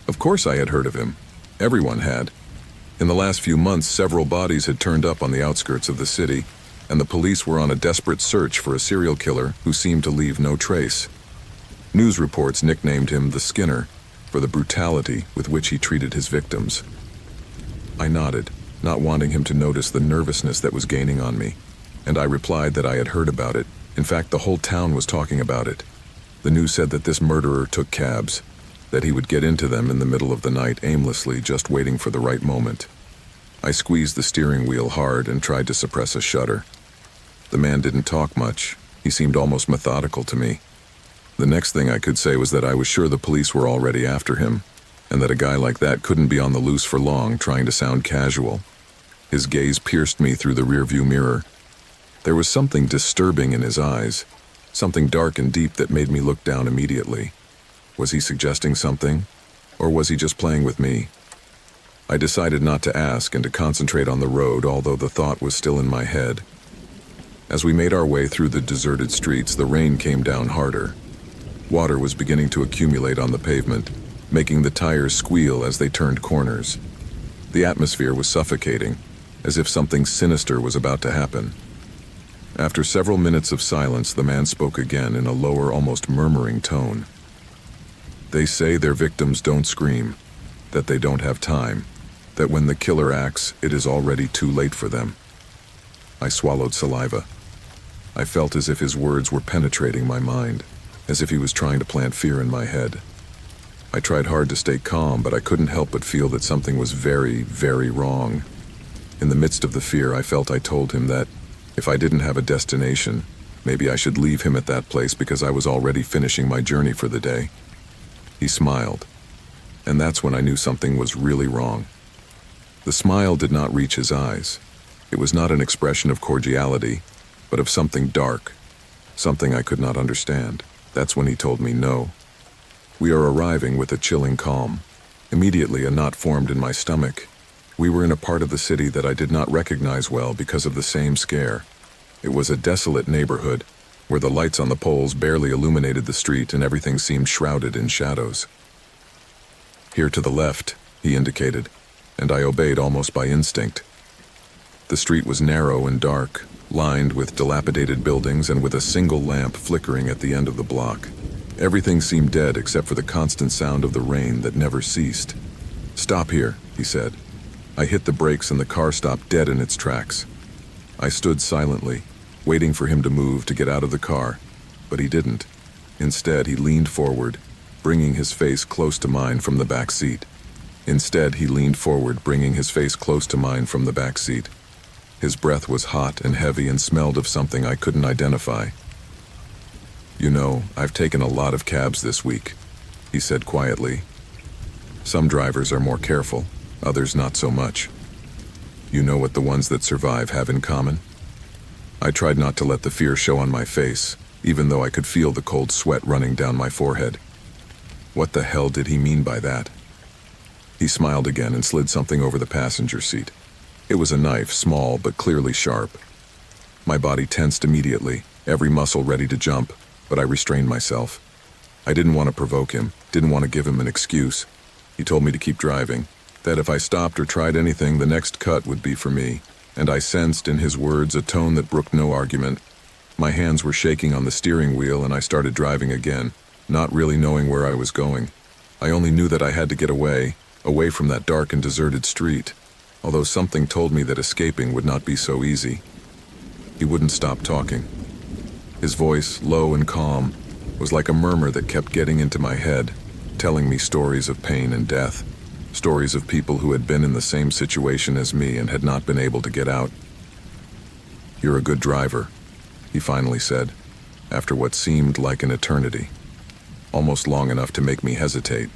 Of course I had heard of him. Everyone had. In the last few months, several bodies had turned up on the outskirts of the city, and the police were on a desperate search for a serial killer who seemed to leave no trace. News reports nicknamed him the Skinner for the brutality with which he treated his victims. I nodded, not wanting him to notice the nervousness that was gaining on me, and I replied that I had heard about it. In fact, the whole town was talking about it. The news said that this murderer took cabs, that he would get into them in the middle of the night aimlessly, just waiting for the right moment. I squeezed the steering wheel hard and tried to suppress a shudder. The man didn't talk much. He seemed almost methodical to me. The next thing I could say was that I was sure the police were already after him, and that a guy like that couldn't be on the loose for long, trying to sound casual. His gaze pierced me through the rearview mirror. There was something disturbing in his eyes, something dark and deep that made me look down immediately. Was he suggesting something, or was he just playing with me? I decided not to ask and to concentrate on the road, although the thought was still in my head. As we made our way through the deserted streets, the rain came down harder. Water was beginning to accumulate on the pavement, making the tires squeal as they turned corners. The atmosphere was suffocating, as if something sinister was about to happen. After several minutes of silence, the man spoke again in a lower, almost murmuring tone. "They say their victims don't scream, that they don't have time, that when the killer acts, it is already too late for them." I swallowed saliva. I felt as if his words were penetrating my mind, as if he was trying to plant fear in my head. I tried hard to stay calm, but I couldn't help but feel that something was very, very wrong. In the midst of the fear, I felt I told him that if I didn't have a destination, maybe I should leave him at that place because I was already finishing my journey for the day. He smiled, and that's when I knew something was really wrong. The smile did not reach his eyes. It was not an expression of cordiality, but of something dark, something I could not understand. That's when he told me no. We are arriving with a chilling calm. Immediately, a knot formed in my stomach. We were in a part of the city that I did not recognize well because of the same scare. It was a desolate neighborhood, where the lights on the poles barely illuminated the street and everything seemed shrouded in shadows. "Here to the left," he indicated, and I obeyed almost by instinct. The street was narrow and dark, lined with dilapidated buildings and with a single lamp flickering at the end of the block. Everything seemed dead except for the constant sound of the rain that never ceased. "Stop here," he said. I hit the brakes and the car stopped dead in its tracks. I stood silently, waiting for him to move to get out of the car, but he didn't. Instead, he leaned forward, bringing his face close to mine from the back seat. His breath was hot and heavy and smelled of something I couldn't identify. "You know, I've taken a lot of cabs this week," he said quietly. "Some drivers are more careful, others not so much. You know what the ones that survive have in common?" I tried not to let the fear show on my face, even though I could feel the cold sweat running down my forehead. What the hell did he mean by that? He smiled again and slid something over the passenger seat. It was a knife, small but clearly sharp. My body tensed immediately, every muscle ready to jump, but I restrained myself. I didn't want to provoke him, didn't want to give him an excuse. He told me to keep driving, that if I stopped or tried anything, the next cut would be for me, and I sensed in his words a tone that brooked no argument. My hands were shaking on the steering wheel and I started driving again, not really knowing where I was going. I only knew that I had to get away from that dark and deserted street, although something told me that escaping would not be so easy. He wouldn't stop talking. His voice, low and calm, was like a murmur that kept getting into my head, telling me stories of pain and death, stories of people who had been in the same situation as me and had not been able to get out. "You're a good driver," he finally said, after what seemed like an eternity, almost long enough to make me hesitate.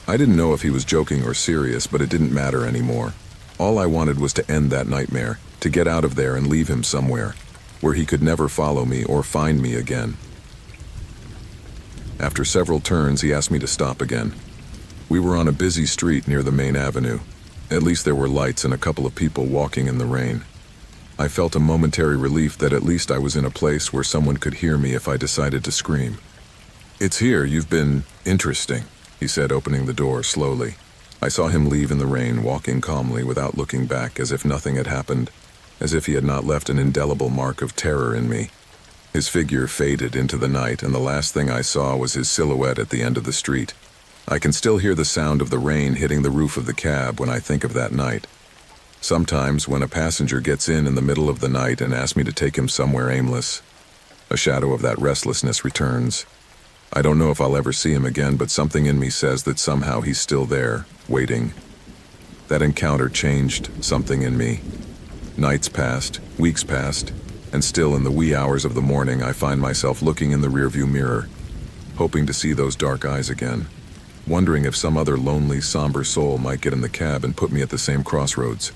I didn't know if he was joking or serious, but it didn't matter anymore. All I wanted was to end that nightmare, to get out of there and leave him somewhere, where he could never follow me or find me again. After several turns, he asked me to stop again. We were on a busy street near the main avenue. At least there were lights and a couple of people walking in the rain. I felt a momentary relief that at least I was in a place where someone could hear me if I decided to scream. "It's here, you've been interesting," he said, opening the door slowly. I saw him leave in the rain, walking calmly without looking back, as if nothing had happened, as if he had not left an indelible mark of terror in me. His figure faded into the night, and the last thing I saw was his silhouette at the end of the street. I can still hear the sound of the rain hitting the roof of the cab when I think of that night. Sometimes, when a passenger gets in the middle of the night and asks me to take him somewhere aimless, a shadow of that restlessness returns. I don't know if I'll ever see him again, but something in me says that somehow he's still there, waiting. That encounter changed something in me. Nights passed, weeks passed, and still in the wee hours of the morning I find myself looking in the rearview mirror, hoping to see those dark eyes again, wondering if some other lonely, somber soul might get in the cab and put me at the same crossroads.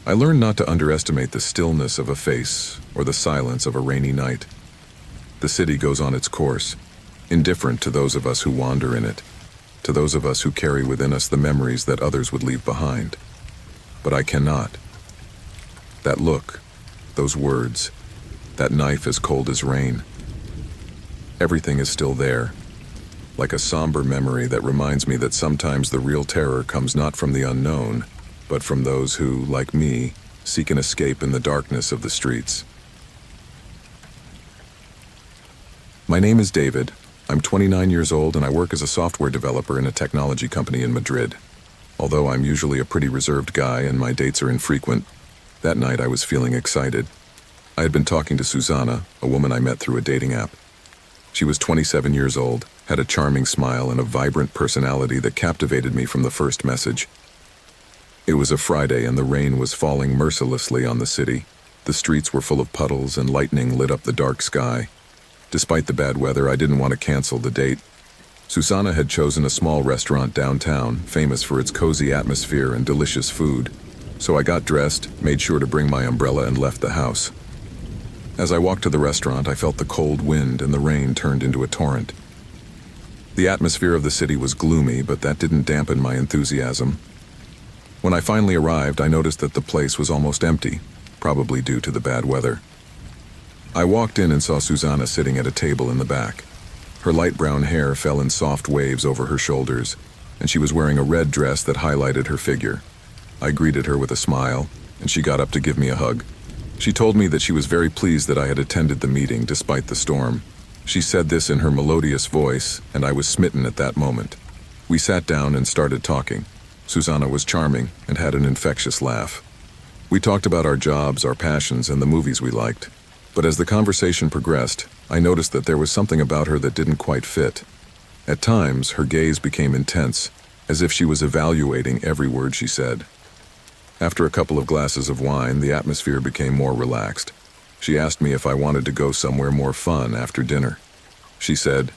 I learned not to underestimate the stillness of a face or the silence of a rainy night. The city goes on its course, indifferent to those of us who wander in it, to those of us who carry within us the memories that others would leave behind. But I cannot. That look, those words, that knife as cold as rain. Everything is still there, like a somber memory that reminds me that sometimes the real terror comes not from the unknown, but from those who, like me, seek an escape in the darkness of the streets. My name is David. I'm 29 years old and I work as a software developer in a technology company in Madrid. Although I'm usually a pretty reserved guy and my dates are infrequent, that night I was feeling excited. I had been talking to Susanna, a woman I met through a dating app. She was 27 years old, had a charming smile and a vibrant personality that captivated me from the first message. It was a Friday and the rain was falling mercilessly on the city. The streets were full of puddles and lightning lit up the dark sky. Despite the bad weather, I didn't want to cancel the date. Susanna had chosen a small restaurant downtown, famous for its cozy atmosphere and delicious food. So I got dressed, made sure to bring my umbrella and left the house. As I walked to the restaurant, I felt the cold wind and the rain turned into a torrent. The atmosphere of the city was gloomy, but that didn't dampen my enthusiasm. When I finally arrived, I noticed that the place was almost empty, probably due to the bad weather. I walked in and saw Susanna sitting at a table in the back. Her light brown hair fell in soft waves over her shoulders, and she was wearing a red dress that highlighted her figure. I greeted her with a smile, and she got up to give me a hug. She told me that she was very pleased that I had attended the meeting despite the storm. She said this in her melodious voice, and I was smitten at that moment. We sat down and started talking. Susanna was charming and had an infectious laugh. We talked about our jobs, our passions, and the movies we liked. But as the conversation progressed, I noticed that there was something about her that didn't quite fit. At times, her gaze became intense, as if she was evaluating every word she said. After a couple of glasses of wine, the atmosphere became more relaxed. She asked me if I wanted to go somewhere more fun after dinner. She said,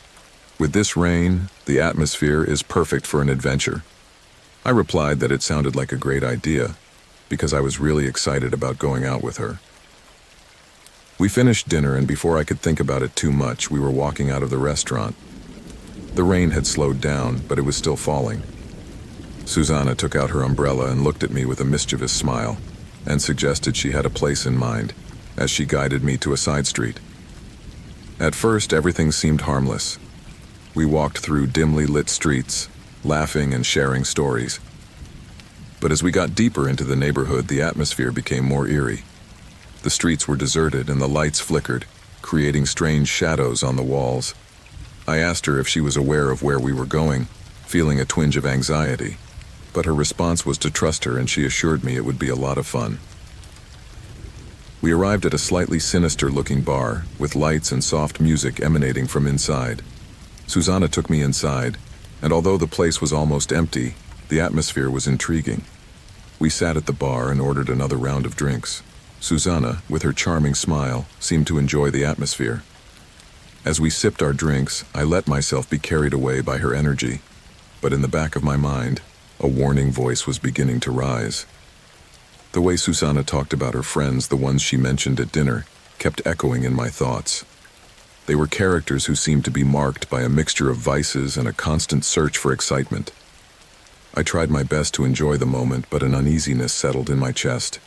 "With this rain, the atmosphere is perfect for an adventure." I replied that it sounded like a great idea, because I was really excited about going out with her. We finished dinner, and before I could think about it too much, we were walking out of the restaurant. The rain had slowed down, but it was still falling. Susanna took out her umbrella and looked at me with a mischievous smile, and suggested she had a place in mind, as she guided me to a side street. At first, everything seemed harmless. We walked through dimly lit streets, laughing and sharing stories. But as we got deeper into the neighborhood, the atmosphere became more eerie. The streets were deserted and the lights flickered, creating strange shadows on the walls. I asked her if she was aware of where we were going, feeling a twinge of anxiety, but her response was to trust her, and she assured me it would be a lot of fun. We arrived at a slightly sinister-looking bar, with lights and soft music emanating from inside. Susanna took me inside, and although the place was almost empty, the atmosphere was intriguing. We sat at the bar and ordered another round of drinks. Susanna, with her charming smile, seemed to enjoy the atmosphere. As we sipped our drinks, I let myself be carried away by her energy, but in the back of my mind, a warning voice was beginning to rise. The way Susanna talked about her friends, the ones she mentioned at dinner, kept echoing in my thoughts. They were characters who seemed to be marked by a mixture of vices and a constant search for excitement. I tried my best to enjoy the moment, but an uneasiness settled in my chest.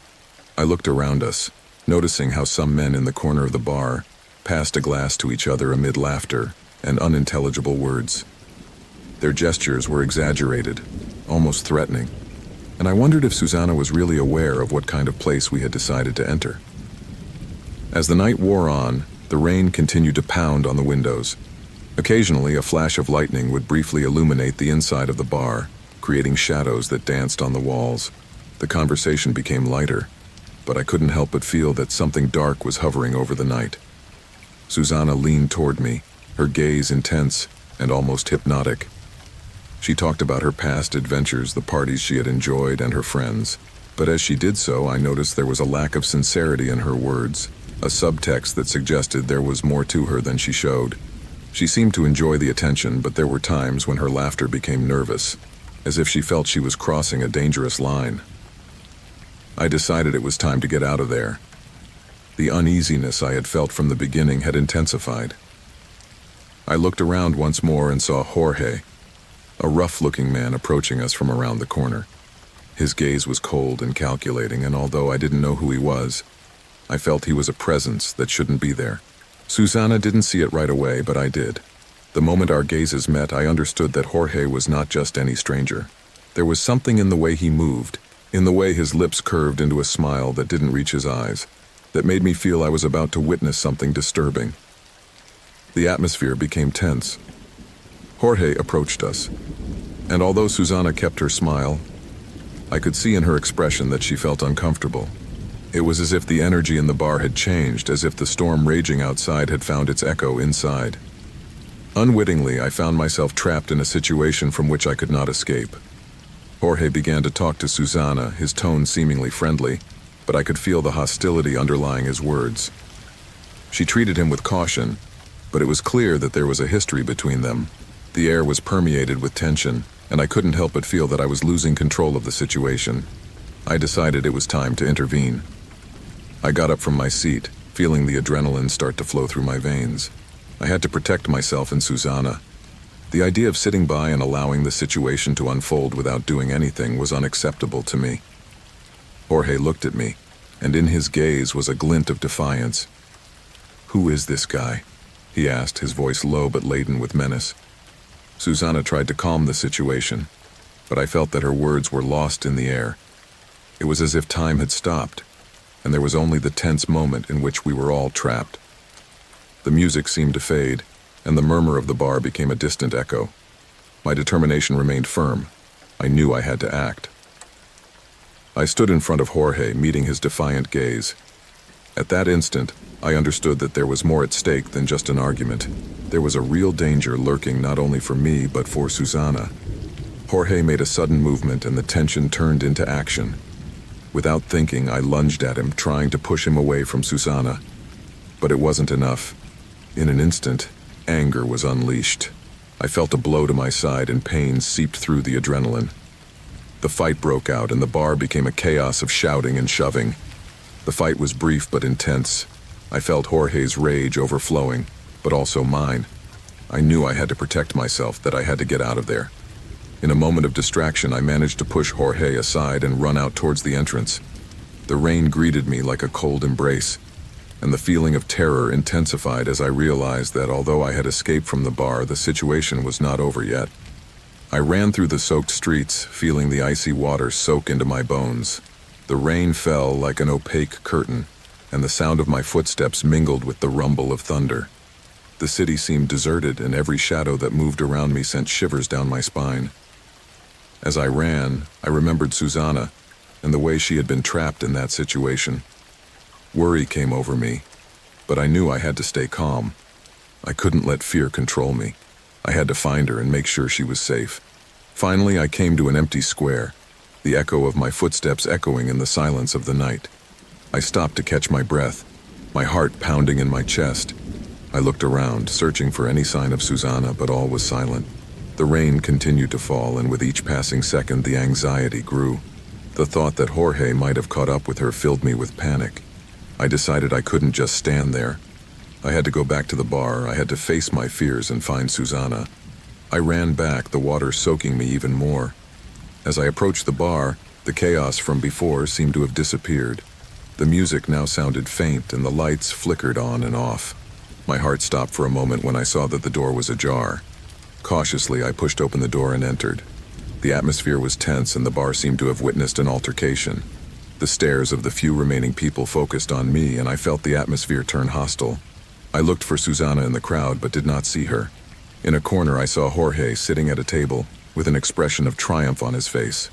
I looked around us, noticing how some men in the corner of the bar passed a glass to each other amid laughter and unintelligible words. Their gestures were exaggerated, almost threatening, and I wondered if Susanna was really aware of what kind of place we had decided to enter. As the night wore on, the rain continued to pound on the windows. Occasionally, a flash of lightning would briefly illuminate the inside of the bar, creating shadows that danced on the walls. The conversation became lighter, but I couldn't help but feel that something dark was hovering over the night. Susanna leaned toward me, her gaze intense and almost hypnotic. She talked about her past adventures, the parties she had enjoyed, and her friends. But as she did so, I noticed there was a lack of sincerity in her words, a subtext that suggested there was more to her than she showed. She seemed to enjoy the attention, but there were times when her laughter became nervous, as if she felt she was crossing a dangerous line. I decided it was time to get out of there. The uneasiness I had felt from the beginning had intensified. I looked around once more and saw Jorge, a rough-looking man approaching us from around the corner. His gaze was cold and calculating, and although I didn't know who he was, I felt he was a presence that shouldn't be there. Susanna didn't see it right away, but I did. The moment our gazes met, I understood that Jorge was not just any stranger. There was something in the way he moved, in the way his lips curved into a smile that didn't reach his eyes, that made me feel I was about to witness something disturbing. The atmosphere became tense. Jorge approached us, and although Susanna kept her smile, I could see in her expression that she felt uncomfortable. It was as if the energy in the bar had changed, as if the storm raging outside had found its echo inside. Unwittingly, I found myself trapped in a situation from which I could not escape. Jorge began to talk to Susanna, his tone seemingly friendly, but I could feel the hostility underlying his words. She treated him with caution, but it was clear that there was a history between them. The air was permeated with tension, and I couldn't help but feel that I was losing control of the situation. I decided it was time to intervene. I got up from my seat, feeling the adrenaline start to flow through my veins. I had to protect myself and Susanna. The idea of sitting by and allowing the situation to unfold without doing anything was unacceptable to me. Jorge looked at me, and in his gaze was a glint of defiance. "Who is this guy?" he asked, his voice low but laden with menace. Susanna tried to calm the situation, but I felt that her words were lost in the air. It was as if time had stopped, and there was only the tense moment in which we were all trapped. The music seemed to fade, and the murmur of the bar became a distant echo. My determination remained firm. I knew I had to act. I stood in front of Jorge, meeting his defiant gaze. At that instant, I understood that there was more at stake than just an argument. There was a real danger lurking not only for me, but for Susanna. Jorge made a sudden movement, and the tension turned into action. Without thinking, I lunged at him, trying to push him away from Susanna. But it wasn't enough. In an instant, anger was unleashed. I felt a blow to my side, and pain seeped through the adrenaline. The fight broke out, and the bar became a chaos of shouting and shoving. The fight was brief but intense. I felt Jorge's rage overflowing, but also mine. I knew I had to protect myself, that I had to get out of there. In a moment of distraction, I managed to push Jorge aside and run out towards the entrance. The rain greeted me like a cold embrace. and the feeling of terror intensified as I realized that although I had escaped from the bar, the situation was not over yet. I ran through the soaked streets, feeling the icy water soak into my bones. The rain fell like an opaque curtain, and the sound of my footsteps mingled with the rumble of thunder. The city seemed deserted, and every shadow that moved around me sent shivers down my spine. As I ran, I remembered Susanna and the way she had been trapped in that situation. Worry came over me, but I knew I had to stay calm. I couldn't let fear control me. I had to find her and make sure she was safe. Finally, I came to an empty square, the echo of my footsteps echoing in the silence of the night. I stopped to catch my breath, my heart pounding in my chest. I looked around, searching for any sign of Susanna, but all was silent. The rain continued to fall, and with each passing second, the anxiety grew. The thought that Jorge might have caught up with her filled me with panic. I decided I couldn't just stand there. I had to go back to the bar. I had to face my fears and find Susanna. I ran back, the water soaking me even more. As I approached the bar, the chaos from before seemed to have disappeared. The music now sounded faint, and the lights flickered on and off. My heart stopped for a moment when I saw that the door was ajar. Cautiously, I pushed open the door and entered. The atmosphere was tense, and the bar seemed to have witnessed an altercation. The stares of the few remaining people focused on me, and I felt the atmosphere turn hostile. I looked for Susanna in the crowd, but did not see her. In a corner, I saw Jorge sitting at a table, with an expression of triumph on his face.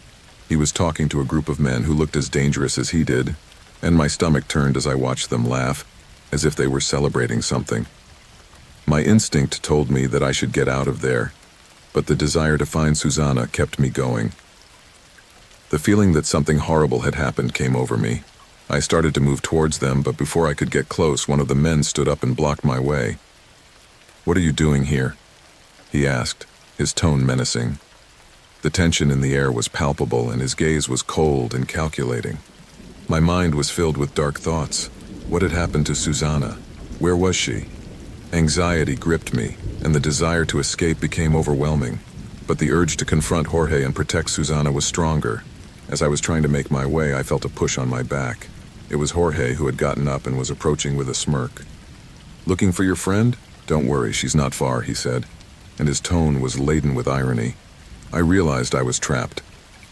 He was talking to a group of men who looked as dangerous as he did, and my stomach turned as I watched them laugh, as if they were celebrating something. My instinct told me that I should get out of there, but the desire to find Susanna kept me going. The feeling that something horrible had happened came over me. I started to move towards them, but before I could get close, one of the men stood up and blocked my way. "What are you doing here?" he asked, his tone menacing. The tension in the air was palpable, and his gaze was cold and calculating. My mind was filled with dark thoughts. What had happened to Susanna? Where was she? Anxiety gripped me, and the desire to escape became overwhelming. But the urge to confront Jorge and protect Susanna was stronger. As I was trying to make my way, I felt a push on my back. It was Jorge, who had gotten up and was approaching with a smirk. "Looking for your friend? Don't worry, she's not far," he said, and his tone was laden with irony. I realized I was trapped.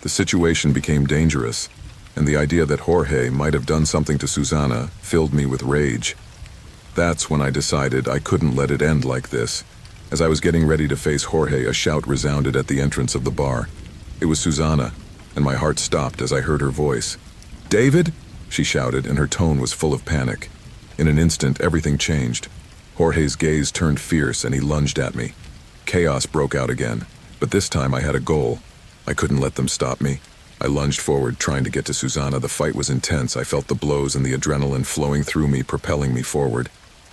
The situation became dangerous, and the idea that Jorge might have done something to Susanna filled me with rage. That's when I decided I couldn't let it end like this. As I was getting ready to face Jorge, a shout resounded at the entrance of the bar. It was Susanna, and my heart stopped as I heard her voice. "David?" she shouted, and her tone was full of panic. In an instant, everything changed. Jorge's gaze turned fierce, and he lunged at me. Chaos broke out again, but this time I had a goal. I couldn't let them stop me. I lunged forward, trying to get to Susanna. The fight was intense. I felt the blows and the adrenaline flowing through me, propelling me forward.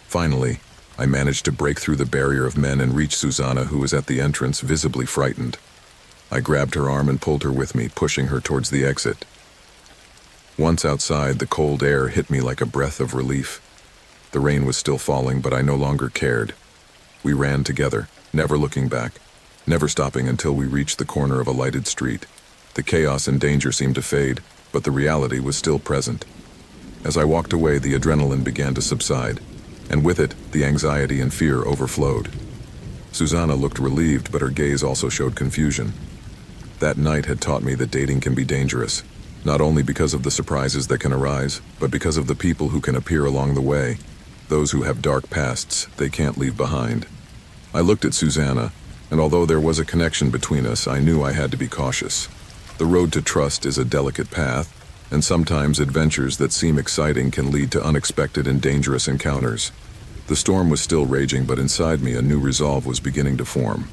Finally, I managed to break through the barrier of men and reach Susanna, who was at the entrance, visibly frightened. I grabbed her arm and pulled her with me, pushing her towards the exit. Once outside, the cold air hit me like a breath of relief. The rain was still falling, but I no longer cared. We ran together, never looking back, never stopping until we reached the corner of a lighted street. The chaos and danger seemed to fade, but the reality was still present. As I walked away, the adrenaline began to subside, and with it, the anxiety and fear overflowed. Susanna looked relieved, but her gaze also showed confusion. That night had taught me that dating can be dangerous, not only because of the surprises that can arise, but because of the people who can appear along the way, those who have dark pasts they can't leave behind. I looked at Susanna, and although there was a connection between us, I knew I had to be cautious. The road to trust is a delicate path, and sometimes adventures that seem exciting can lead to unexpected and dangerous encounters. The storm was still raging, but inside me a new resolve was beginning to form.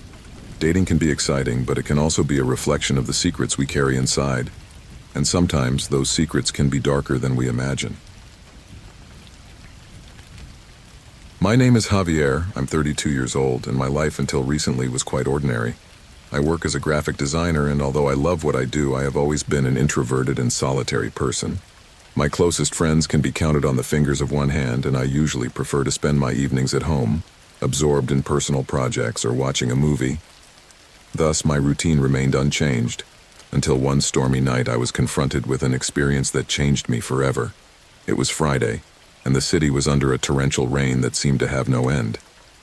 Dating can be exciting, but it can also be a reflection of the secrets we carry inside, and sometimes those secrets can be darker than we imagine. My name is Javier. I'm 32 years old, and my life until recently was quite ordinary. I work as a graphic designer, and although I love what I do, I have always been an introverted and solitary person. My closest friends can be counted on the fingers of one hand, and I usually prefer to spend my evenings at home, absorbed in personal projects or watching a movie. Thus, my routine remained unchanged, until one stormy night I was confronted with an experience that changed me forever. It was Friday, and the city was under a torrential rain that seemed to have no end.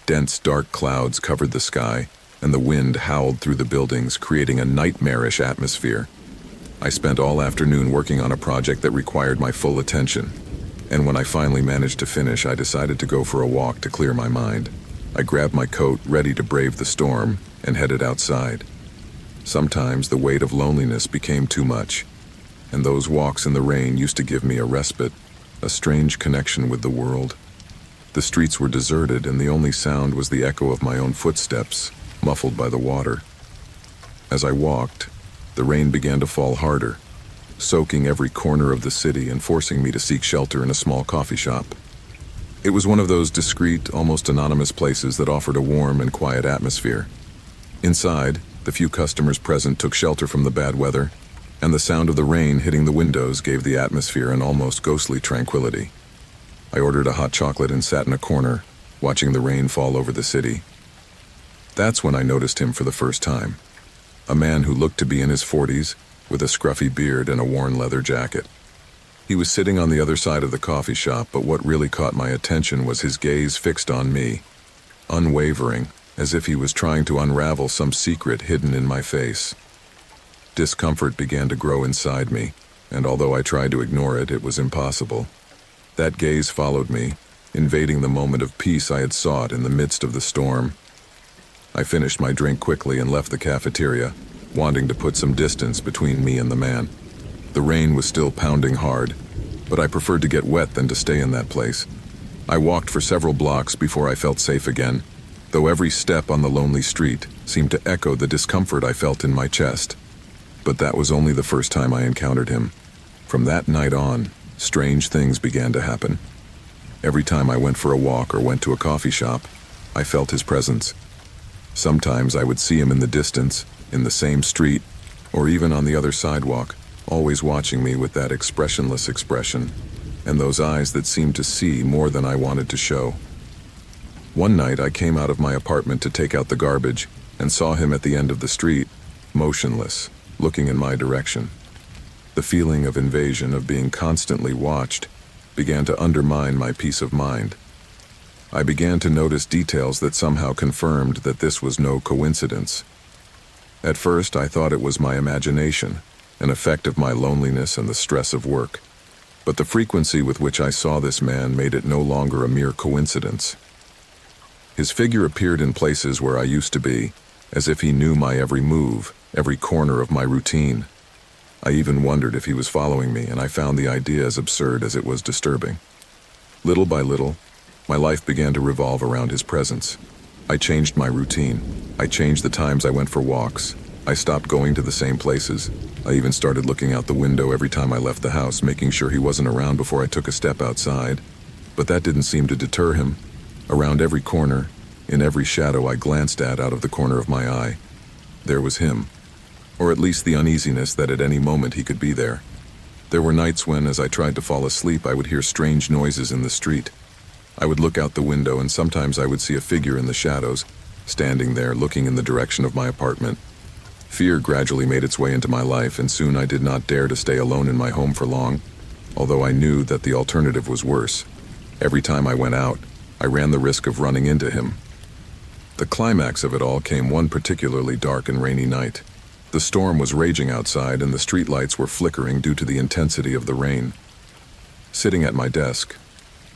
Dense, dark clouds covered the sky, and the wind howled through the buildings, creating a nightmarish atmosphere. I spent all afternoon working on a project that required my full attention, and when I finally managed to finish, I decided to go for a walk to clear my mind. I grabbed my coat, ready to brave the storm, and headed outside. Sometimes the weight of loneliness became too much, and those walks in the rain used to give me a respite, a strange connection with the world. The streets were deserted, and the only sound was the echo of my own footsteps, muffled by the water. As I walked, the rain began to fall harder, soaking every corner of the city and forcing me to seek shelter in a small coffee shop. It was one of those discreet, almost anonymous places that offered a warm and quiet atmosphere. Inside, the few customers present took shelter from the bad weather, and the sound of the rain hitting the windows gave the atmosphere an almost ghostly tranquility. I ordered a hot chocolate and sat in a corner, watching the rain fall over the city. That's when I noticed him for the first time. A man who looked to be in his 40s, with a scruffy beard and a worn leather jacket. He was sitting on the other side of the coffee shop, but what really caught my attention was his gaze fixed on me, unwavering, as if he was trying to unravel some secret hidden in my face. Discomfort began to grow inside me, and although I tried to ignore it, it was impossible. That gaze followed me, invading the moment of peace I had sought in the midst of the storm. I finished my drink quickly and left the cafeteria, wanting to put some distance between me and the man. The rain was still pounding hard, but I preferred to get wet than to stay in that place. I walked for several blocks before I felt safe again, though every step on the lonely street seemed to echo the discomfort I felt in my chest. But that was only the first time I encountered him. From that night on, strange things began to happen. Every time I went for a walk or went to a coffee shop, I felt his presence. Sometimes I would see him in the distance, in the same street, or even on the other sidewalk, always watching me with that expressionless expression, and those eyes that seemed to see more than I wanted to show. One night I came out of my apartment to take out the garbage and saw him at the end of the street, motionless, looking in my direction. The feeling of invasion, of being constantly watched, began to undermine my peace of mind. I began to notice details that somehow confirmed that this was no coincidence. At first, I thought it was my imagination, an effect of my loneliness and the stress of work. But the frequency with which I saw this man made it no longer a mere coincidence. His figure appeared in places where I used to be, as if he knew my every move, every corner of my routine. I even wondered if he was following me, and I found the idea as absurd as it was disturbing. Little by little, my life began to revolve around his presence. I changed my routine. I changed the times I went for walks. I stopped going to the same places. I even started looking out the window every time I left the house, making sure he wasn't around before I took a step outside. But that didn't seem to deter him. Around every corner, in every shadow I glanced at out of the corner of my eye, there was him. Or at least the uneasiness that at any moment he could be there. There were nights when, as I tried to fall asleep, I would hear strange noises in the street. I would look out the window, and sometimes I would see a figure in the shadows, standing there looking in the direction of my apartment. Fear gradually made its way into my life, and soon I did not dare to stay alone in my home for long, although I knew that the alternative was worse. Every time I went out, I ran the risk of running into him. The climax of it all came one particularly dark and rainy night. The storm was raging outside, and the streetlights were flickering due to the intensity of the rain. Sitting at my desk,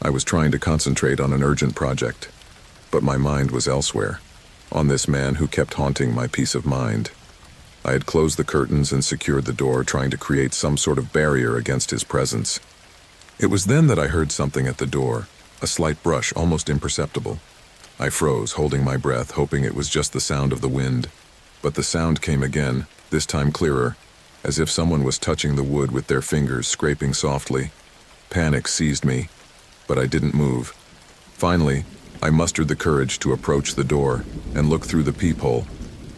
I was trying to concentrate on an urgent project, but my mind was elsewhere, on this man who kept haunting my peace of mind. I had closed the curtains and secured the door, trying to create some sort of barrier against his presence. It was then that I heard something at the door, a slight brush, almost imperceptible. I froze, holding my breath, hoping it was just the sound of the wind. But the sound came again, this time clearer, as if someone was touching the wood with their fingers, scraping softly. Panic seized me, but I didn't move. Finally, I mustered the courage to approach the door and look through the peephole.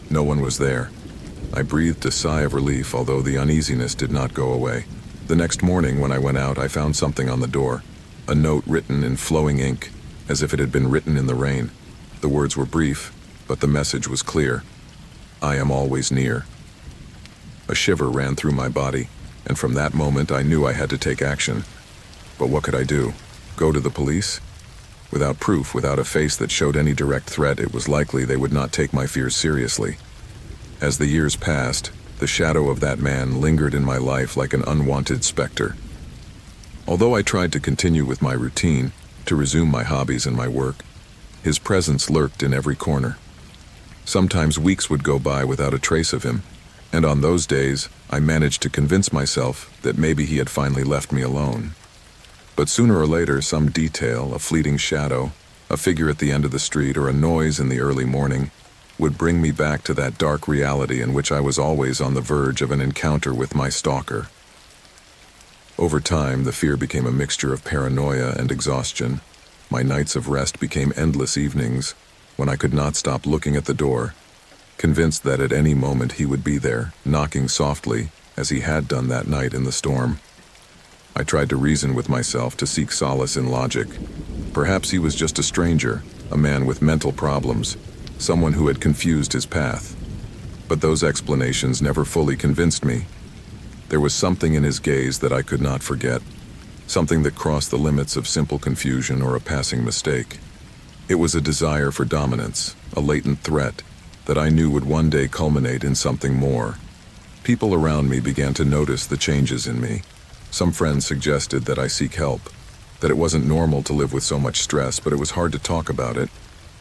No one was there. I breathed a sigh of relief, although the uneasiness did not go away. The next morning, when I went out, I found something on the door, a note written in flowing ink, as if it had been written in the rain. The words were brief, but the message was clear. I am always near. A shiver ran through my body, and from that moment I knew I had to take action. But what could I do? Go to the police? Without proof, without a face that showed any direct threat, it was likely they would not take my fears seriously. As the years passed, the shadow of that man lingered in my life like an unwanted specter. Although I tried to continue with my routine, to resume my hobbies and my work, his presence lurked in every corner. Sometimes weeks would go by without a trace of him, and on those days, I managed to convince myself that maybe he had finally left me alone. But sooner or later, some detail, a fleeting shadow, a figure at the end of the street, or a noise in the early morning would bring me back to that dark reality in which I was always on the verge of an encounter with my stalker. Over time, the fear became a mixture of paranoia and exhaustion. My nights of rest became endless evenings when I could not stop looking at the door, convinced that at any moment he would be there, knocking softly, as he had done that night in the storm. I tried to reason with myself, to seek solace in logic. Perhaps he was just a stranger, a man with mental problems, someone who had confused his path. But those explanations never fully convinced me. There was something in his gaze that I could not forget, something that crossed the limits of simple confusion or a passing mistake. It was a desire for dominance, a latent threat that I knew would one day culminate in something more. People around me began to notice the changes in me. Some friends suggested that I seek help, that it wasn't normal to live with so much stress, but it was hard to talk about it,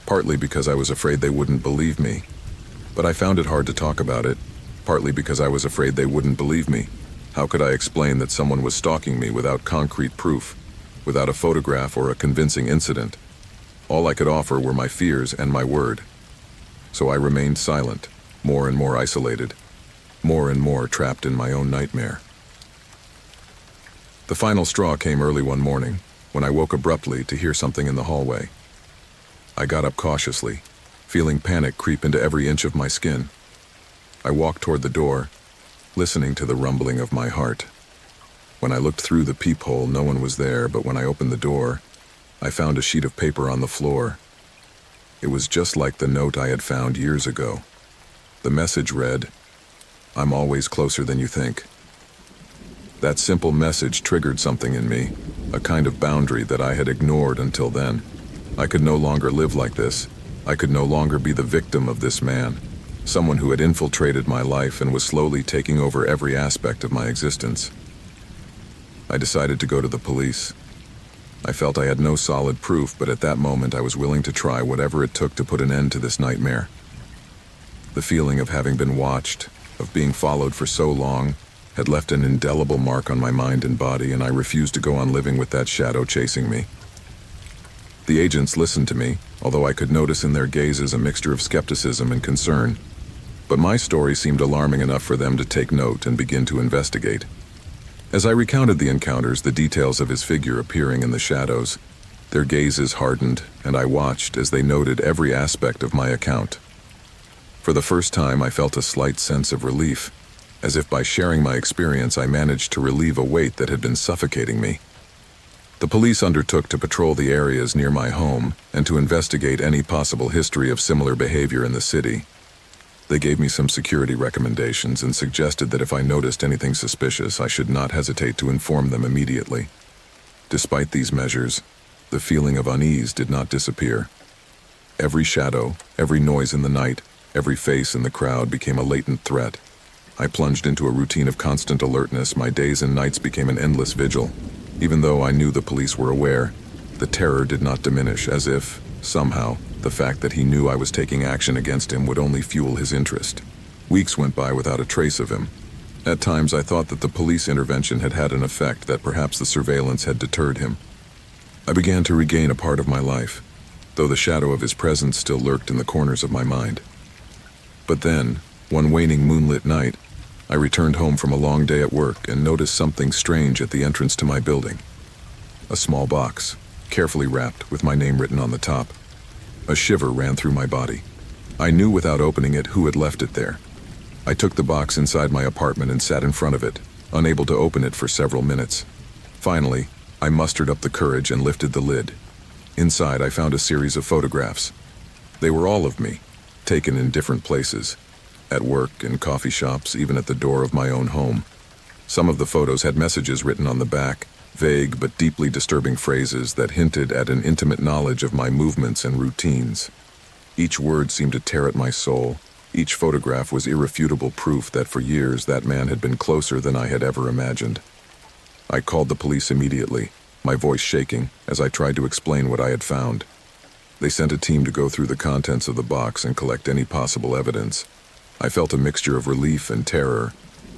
partly because I was afraid they wouldn't believe me. But I found it hard to talk about it, partly because I was afraid they wouldn't believe me. How could I explain that someone was stalking me without concrete proof, without a photograph or a convincing incident? All I could offer were my fears and my word. So I remained silent, more and more isolated, more and more trapped in my own nightmare. The final straw came early one morning, when I woke abruptly to hear something in the hallway. I got up cautiously, feeling panic creep into every inch of my skin. I walked toward the door, listening to the rumbling of my heart. When I looked through the peephole, no one was there, but when I opened the door, I found a sheet of paper on the floor. It was just like the note I had found years ago. The message read, "I'm always closer than you think." That simple message triggered something in me, a kind of boundary that I had ignored until then. I could no longer live like this. I could no longer be the victim of this man, someone who had infiltrated my life and was slowly taking over every aspect of my existence. I decided to go to the police. I felt I had no solid proof, but at that moment I was willing to try whatever it took to put an end to this nightmare. The feeling of having been watched, of being followed for so long, had left an indelible mark on my mind and body, and I refused to go on living with that shadow chasing me. The agents listened to me, although I could notice in their gazes a mixture of skepticism and concern. But my story seemed alarming enough for them to take note and begin to investigate. As I recounted the encounters, the details of his figure appearing in the shadows, their gazes hardened, and I watched as they noted every aspect of my account. For the first time, I felt a slight sense of relief, as if by sharing my experience I managed to relieve a weight that had been suffocating me. The police undertook to patrol the areas near my home and to investigate any possible history of similar behavior in the city. They gave me some security recommendations and suggested that if I noticed anything suspicious, I should not hesitate to inform them immediately. Despite these measures, the feeling of unease did not disappear. Every shadow, every noise in the night, every face in the crowd became a latent threat. I plunged into a routine of constant alertness. My days and nights became an endless vigil. Even though I knew the police were aware, the terror did not diminish, as if, somehow, the fact that he knew I was taking action against him would only fuel his interest. Weeks went by without a trace of him. At times I thought that the police intervention had had an effect, that perhaps the surveillance had deterred him. I began to regain a part of my life, though the shadow of his presence still lurked in the corners of my mind. But then, one waning moonlit night, I returned home from a long day at work and noticed something strange at the entrance to my building. A small box, carefully wrapped, with my name written on the top. A shiver ran through my body. I knew without opening it who had left it there. I took the box inside my apartment and sat in front of it, unable to open it for several minutes. Finally, I mustered up the courage and lifted the lid. Inside, I found a series of photographs. They were all of me, taken in different places. At work, in coffee shops, even at the door of my own home. Some of the photos had messages written on the back, vague but deeply disturbing phrases that hinted at an intimate knowledge of my movements and routines. Each word seemed to tear at my soul. Each photograph was irrefutable proof that for years that man had been closer than I had ever imagined. I called the police immediately, my voice shaking as I tried to explain what I had found. They sent a team to go through the contents of the box and collect any possible evidence. I felt a mixture of relief and terror.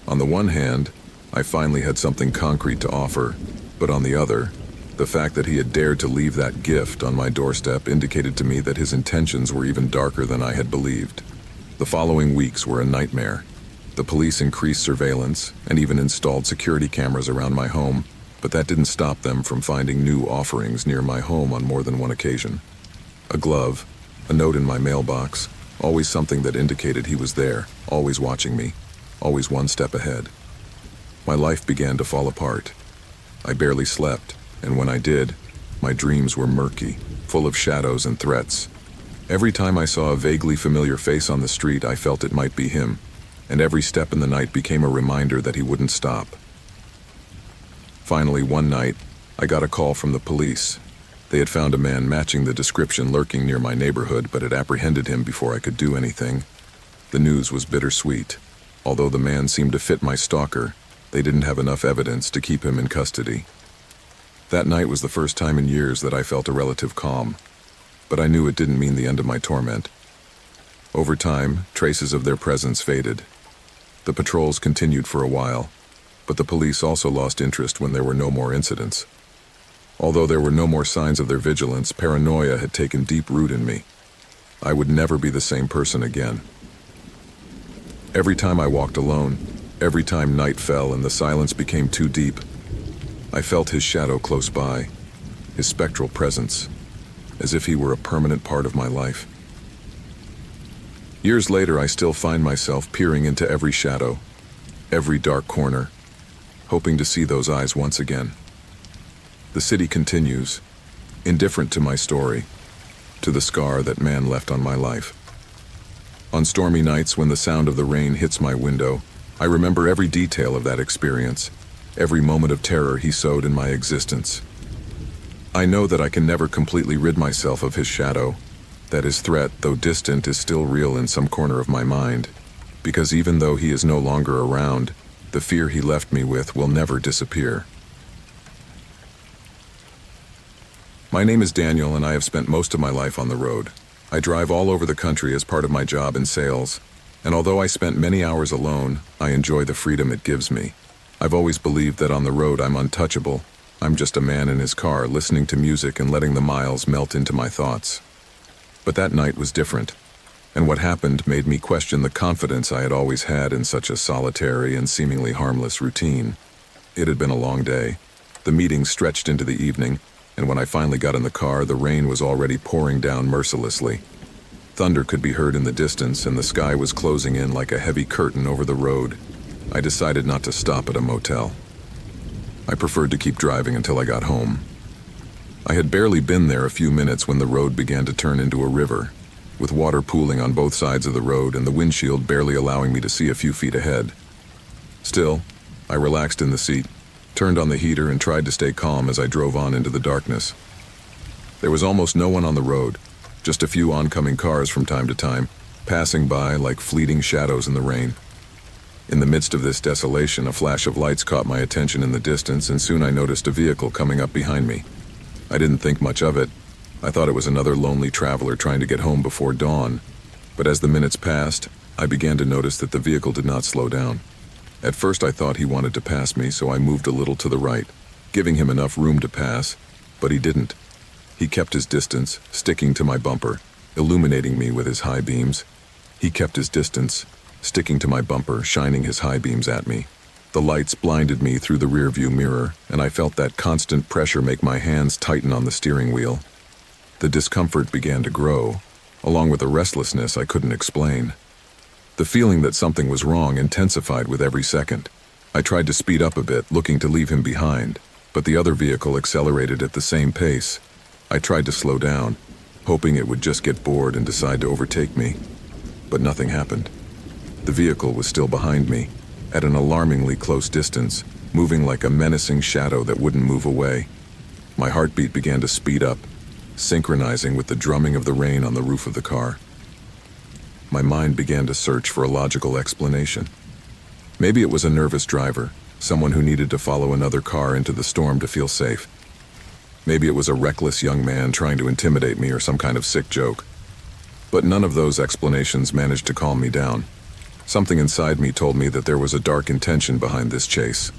On the one hand, I finally had something concrete to offer, but on the other, the fact that he had dared to leave that gift on my doorstep indicated to me that his intentions were even darker than I had believed. The following weeks were a nightmare. The police increased surveillance and even installed security cameras around my home, but that didn't stop them from finding new offerings near my home on more than one occasion. A glove, a note in my mailbox, always something that indicated he was there, always watching me, always one step ahead. My life began to fall apart. I barely slept, and when I did, my dreams were murky, full of shadows and threats. Every time I saw a vaguely familiar face on the street, I felt it might be him, and every step in the night became a reminder that he wouldn't stop. Finally, one night, I got a call from the police. They had found a man matching the description lurking near my neighborhood, but had apprehended him before I could do anything. The news was bittersweet. Although the man seemed to fit my stalker, they didn't have enough evidence to keep him in custody. That night was the first time in years that I felt a relative calm, but I knew it didn't mean the end of my torment. Over time, traces of their presence faded. The patrols continued for a while, but the police also lost interest when there were no more incidents. Although there were no more signs of their vigilance, paranoia had taken deep root in me. I would never be the same person again. Every time I walked alone, every time night fell and the silence became too deep, I felt his shadow close by, his spectral presence, as if he were a permanent part of my life. Years later, I still find myself peering into every shadow, every dark corner, hoping to see those eyes once again. The city continues, indifferent to my story, to the scar that man left on my life. On stormy nights when the sound of the rain hits my window, I remember every detail of that experience, every moment of terror he sowed in my existence. I know that I can never completely rid myself of his shadow, that his threat, though distant, is still real in some corner of my mind, because even though he is no longer around, the fear he left me with will never disappear. My name is Daniel, and I have spent most of my life on the road. I drive all over the country as part of my job in sales, and although I spent many hours alone, I enjoy the freedom it gives me. I've always believed that on the road I'm untouchable. I'm just a man in his car listening to music and letting the miles melt into my thoughts. But that night was different, and what happened made me question the confidence I had always had in such a solitary and seemingly harmless routine. It had been a long day. The meeting stretched into the evening, and when I finally got in the car, the rain was already pouring down mercilessly. Thunder could be heard in the distance, and the sky was closing in like a heavy curtain over the road. I decided not to stop at a motel. I preferred to keep driving until I got home. I had barely been there a few minutes when the road began to turn into a river, with water pooling on both sides of the road and the windshield barely allowing me to see a few feet ahead. Still, I relaxed in the seat, turned on the heater, and tried to stay calm as I drove on into the darkness. There was almost no one on the road, just a few oncoming cars from time to time, passing by like fleeting shadows in the rain. In the midst of this desolation, a flash of lights caught my attention in the distance, and soon I noticed a vehicle coming up behind me. I didn't think much of it. I thought it was another lonely traveler trying to get home before dawn. But as the minutes passed, I began to notice that the vehicle did not slow down. At first I thought he wanted to pass me, so I moved a little to the right, giving him enough room to pass, but he didn't. He kept his distance, sticking to my bumper, illuminating me with his high beams. He kept his distance, sticking to my bumper, shining his high beams at me. The lights blinded me through the rearview mirror, and I felt that constant pressure make my hands tighten on the steering wheel. The discomfort began to grow, along with a restlessness I couldn't explain. The feeling that something was wrong intensified with every second. I tried to speed up a bit, looking to leave him behind, but the other vehicle accelerated at the same pace. I tried to slow down, hoping it would just get bored and decide to overtake me, but nothing happened. The vehicle was still behind me, at an alarmingly close distance, moving like a menacing shadow that wouldn't move away. My heartbeat began to speed up, synchronizing with the drumming of the rain on the roof of the car. My mind began to search for a logical explanation. Maybe it was a nervous driver, someone who needed to follow another car into the storm to feel safe. Maybe it was a reckless young man trying to intimidate me or some kind of sick joke. But none of those explanations managed to calm me down. Something inside me told me that there was a dark intention behind this chase.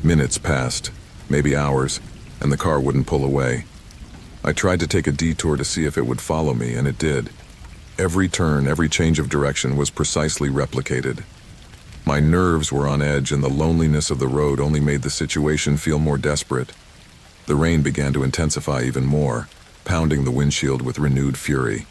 Minutes passed, maybe hours, and the car wouldn't pull away. I tried to take a detour to see if it would follow me, and it did. Every turn, every change of direction was precisely replicated. My nerves were on edge, and the loneliness of the road only made the situation feel more desperate. The rain began to intensify even more, pounding the windshield with renewed fury.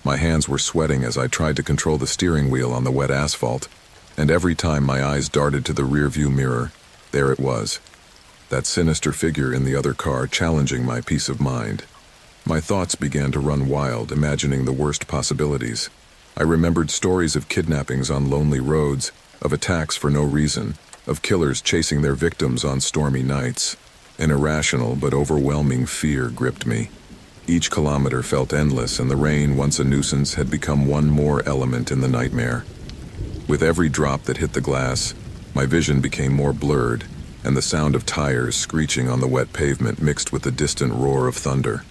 My hands were sweating as I tried to control the steering wheel on the wet asphalt, and every time my eyes darted to the rearview mirror, there it was, that sinister figure in the other car challenging my peace of mind. My thoughts began to run wild, imagining the worst possibilities. I remembered stories of kidnappings on lonely roads, of attacks for no reason, of killers chasing their victims on stormy nights. An irrational but overwhelming fear gripped me. Each kilometer felt endless, and the rain, once a nuisance, had become one more element in the nightmare. With every drop that hit the glass, my vision became more blurred, and the sound of tires screeching on the wet pavement mixed with the distant roar of thunder.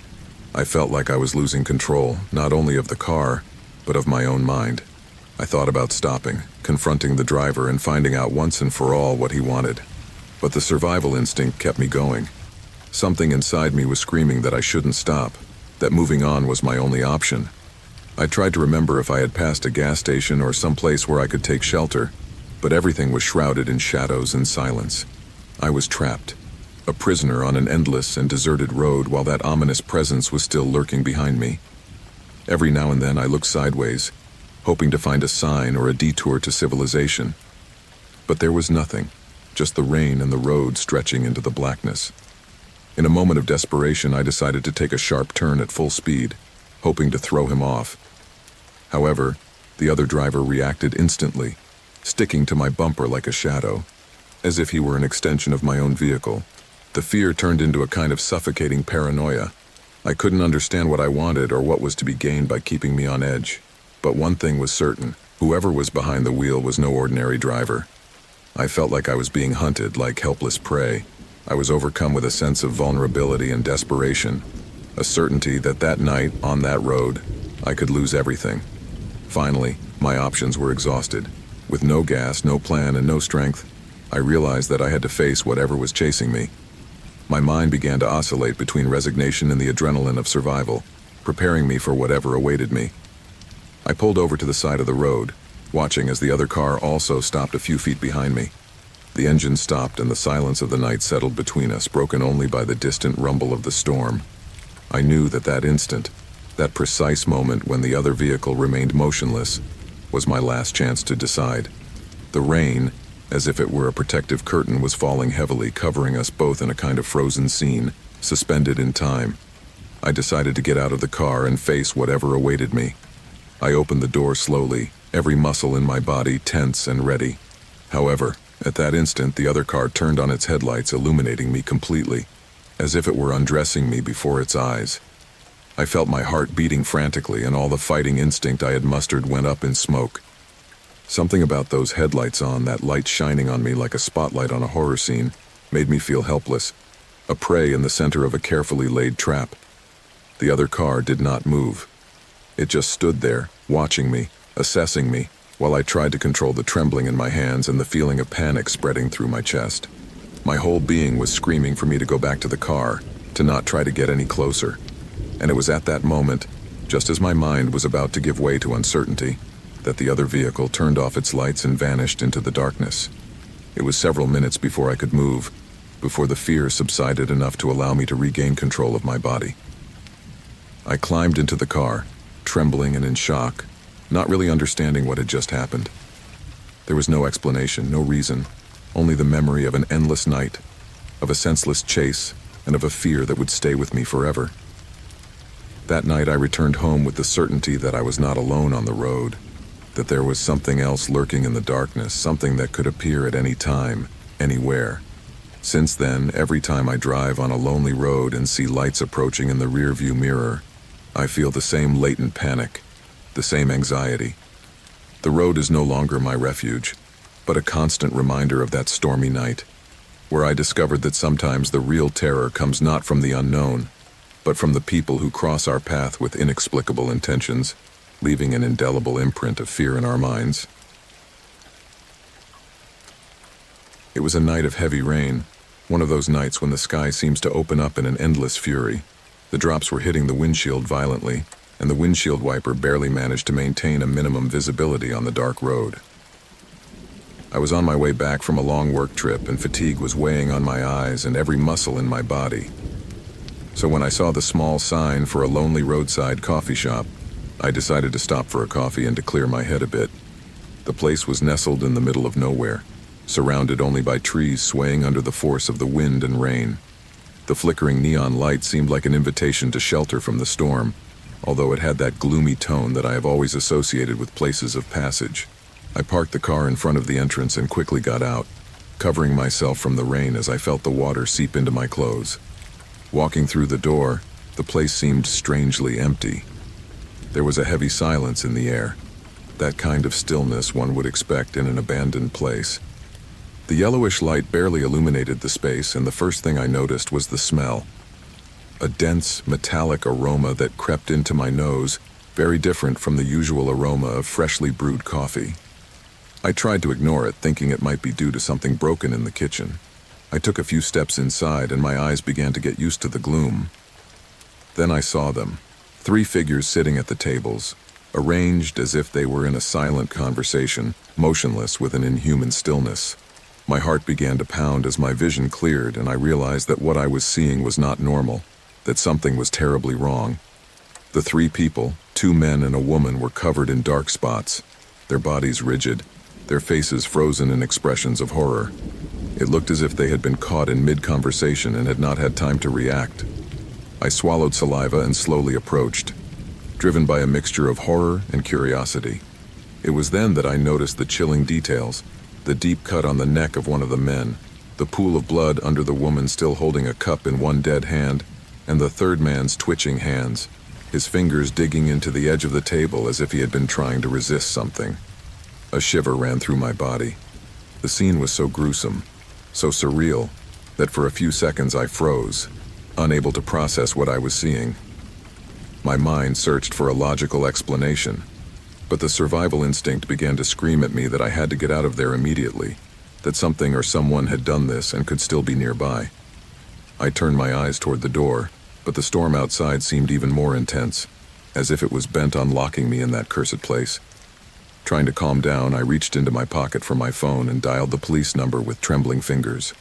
I felt like I was losing control, not only of the car, but of my own mind. I thought about stopping, confronting the driver, and finding out once and for all what he wanted. But the survival instinct kept me going. Something inside me was screaming that I shouldn't stop, that moving on was my only option. I tried to remember if I had passed a gas station or some place where I could take shelter, but everything was shrouded in shadows and silence. I was trapped, a prisoner on an endless and deserted road while that ominous presence was still lurking behind me. Every now and then I looked sideways, hoping to find a sign or a detour to civilization. But there was nothing, just the rain and the road stretching into the blackness. In a moment of desperation, I decided to take a sharp turn at full speed, hoping to throw him off. However, the other driver reacted instantly, sticking to my bumper like a shadow, as if he were an extension of my own vehicle. The fear turned into a kind of suffocating paranoia. I couldn't understand what I wanted or what was to be gained by keeping me on edge. But one thing was certain: whoever was behind the wheel was no ordinary driver. I felt like I was being hunted, like helpless prey. I was overcome with a sense of vulnerability and desperation, a certainty that that night, on that road, I could lose everything. Finally, my options were exhausted. With no gas, no plan, and no strength, I realized that I had to face whatever was chasing me. My mind began to oscillate between resignation and the adrenaline of survival, preparing me for whatever awaited me. I pulled over to the side of the road, watching as the other car also stopped a few feet behind me. The engine stopped, and the silence of the night settled between us, broken only by the distant rumble of the storm. I knew that that instant, that precise moment when the other vehicle remained motionless, was my last chance to decide. The rain, as if it were a protective curtain, was falling heavily, covering us both in a kind of frozen scene, suspended in time. I decided to get out of the car and face whatever awaited me. I opened the door slowly, every muscle in my body tense and ready. However, at that instant, the other car turned on its headlights, illuminating me completely, as if it were undressing me before its eyes. I felt my heart beating frantically, and all the fighting instinct I had mustered went up in smoke. Something about those headlights on, that light shining on me like a spotlight on a horror scene, made me feel helpless, a prey in the center of a carefully laid trap. The other car did not move. It just stood there, watching me, assessing me, while I tried to control the trembling in my hands and the feeling of panic spreading through my chest. My whole being was screaming for me to go back to the car, to not try to get any closer. And it was at that moment, just as my mind was about to give way to uncertainty, that the other vehicle turned off its lights and vanished into the darkness. It was several minutes before I could move, before the fear subsided enough to allow me to regain control of my body. I climbed into the car, trembling and in shock, not really understanding what had just happened. There was no explanation, no reason, only the memory of an endless night, of a senseless chase, and of a fear that would stay with me forever. That night I returned home with the certainty that I was not alone on the road, that there was something else lurking in the darkness, something that could appear at any time, anywhere. Since then, every time I drive on a lonely road and see lights approaching in the rearview mirror, I feel the same latent panic, the same anxiety. The road is no longer my refuge, but a constant reminder of that stormy night, where I discovered that sometimes the real terror comes not from the unknown, but from the people who cross our path with inexplicable intentions, leaving an indelible imprint of fear in our minds. It was a night of heavy rain, one of those nights when the sky seems to open up in an endless fury. The drops were hitting the windshield violently, and the windshield wiper barely managed to maintain a minimum visibility on the dark road. I was on my way back from a long work trip, and fatigue was weighing on my eyes and every muscle in my body. So when I saw the small sign for a lonely roadside coffee shop, I decided to stop for a coffee and to clear my head a bit. The place was nestled in the middle of nowhere, surrounded only by trees swaying under the force of the wind and rain. The flickering neon light seemed like an invitation to shelter from the storm, although it had that gloomy tone that I have always associated with places of passage. I parked the car in front of the entrance and quickly got out, covering myself from the rain as I felt the water seep into my clothes. Walking through the door, the place seemed strangely empty. There was a heavy silence in the air, that kind of stillness one would expect in an abandoned place. The yellowish light barely illuminated the space, and the first thing I noticed was the smell. A dense, metallic aroma that crept into my nose, very different from the usual aroma of freshly brewed coffee. I tried to ignore it, thinking it might be due to something broken in the kitchen. I took a few steps inside, and my eyes began to get used to the gloom. Then I saw them, 3 figures sitting at the tables, arranged as if they were in a silent conversation, motionless with an inhuman stillness. My heart began to pound as my vision cleared, and I realized that what I was seeing was not normal, that something was terribly wrong. The 3 people, 2 men and a woman, were covered in dark spots, their bodies rigid, their faces frozen in expressions of horror. It looked as if they had been caught in mid-conversation and had not had time to react. I swallowed saliva and slowly approached, driven by a mixture of horror and curiosity. It was then that I noticed the chilling details, the deep cut on the neck of one of the men, the pool of blood under the woman still holding a cup in one dead hand, and the third man's twitching hands, his fingers digging into the edge of the table as if he had been trying to resist something. A shiver ran through my body. The scene was so gruesome, so surreal, that for a few seconds I froze, unable to process what I was seeing. My mind searched for a logical explanation, but the survival instinct began to scream at me that I had to get out of there immediately, that something or someone had done this and could still be nearby. I turned my eyes toward the door, but the storm outside seemed even more intense, as if it was bent on locking me in that cursed place. Trying to calm down, I reached into my pocket for my phone and dialed the police number with trembling fingers.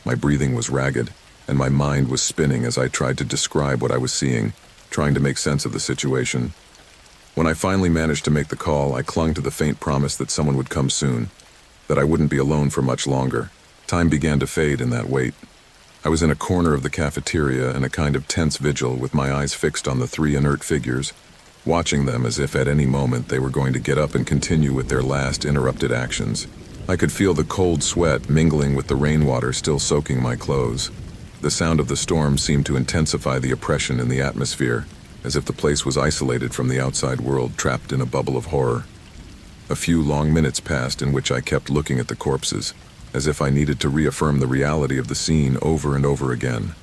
My breathing was ragged, and my mind was spinning as I tried to describe what I was seeing, trying to make sense of the situation. When I finally managed to make the call, I clung to the faint promise that someone would come soon, that I wouldn't be alone for much longer. Time began to fade in that wait. I was in a corner of the cafeteria in a kind of tense vigil, with my eyes fixed on the 3 inert figures, watching them as if at any moment they were going to get up and continue with their last interrupted actions. I could feel the cold sweat mingling with the rainwater still soaking my clothes. The sound of the storm seemed to intensify the oppression in the atmosphere, as if the place was isolated from the outside world, trapped in a bubble of horror. A few long minutes passed in which I kept looking at the corpses, as if I needed to reaffirm the reality of the scene over and over again.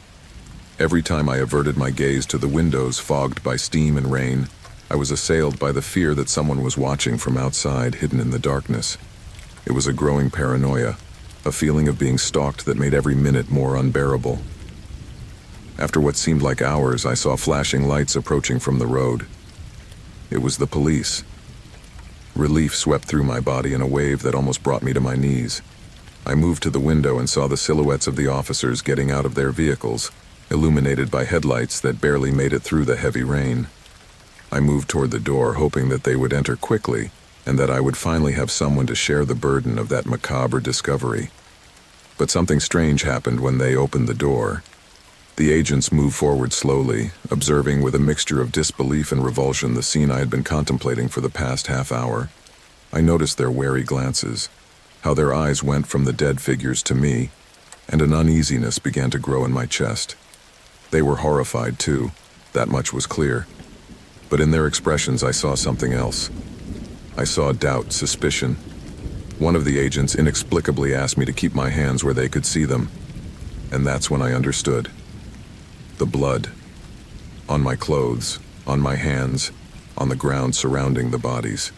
Every time I averted my gaze to the windows fogged by steam and rain, I was assailed by the fear that someone was watching from outside, hidden in the darkness. It was a growing paranoia, a feeling of being stalked that made every minute more unbearable. After what seemed like hours, I saw flashing lights approaching from the road. It was the police. Relief swept through my body in a wave that almost brought me to my knees. I moved to the window and saw the silhouettes of the officers getting out of their vehicles, illuminated by headlights that barely made it through the heavy rain. I moved toward the door, hoping that they would enter quickly, and that I would finally have someone to share the burden of that macabre discovery. But something strange happened when they opened the door. The agents moved forward slowly, observing with a mixture of disbelief and revulsion the scene I had been contemplating for the past half hour. I noticed their wary glances, how their eyes went from the dead figures to me, and an uneasiness began to grow in my chest. They were horrified too, that much was clear. But in their expressions I saw something else. I saw doubt, suspicion. One of the agents inexplicably asked me to keep my hands where they could see them, and that's when I understood. The blood. On my clothes, on my hands, on the ground surrounding the bodies.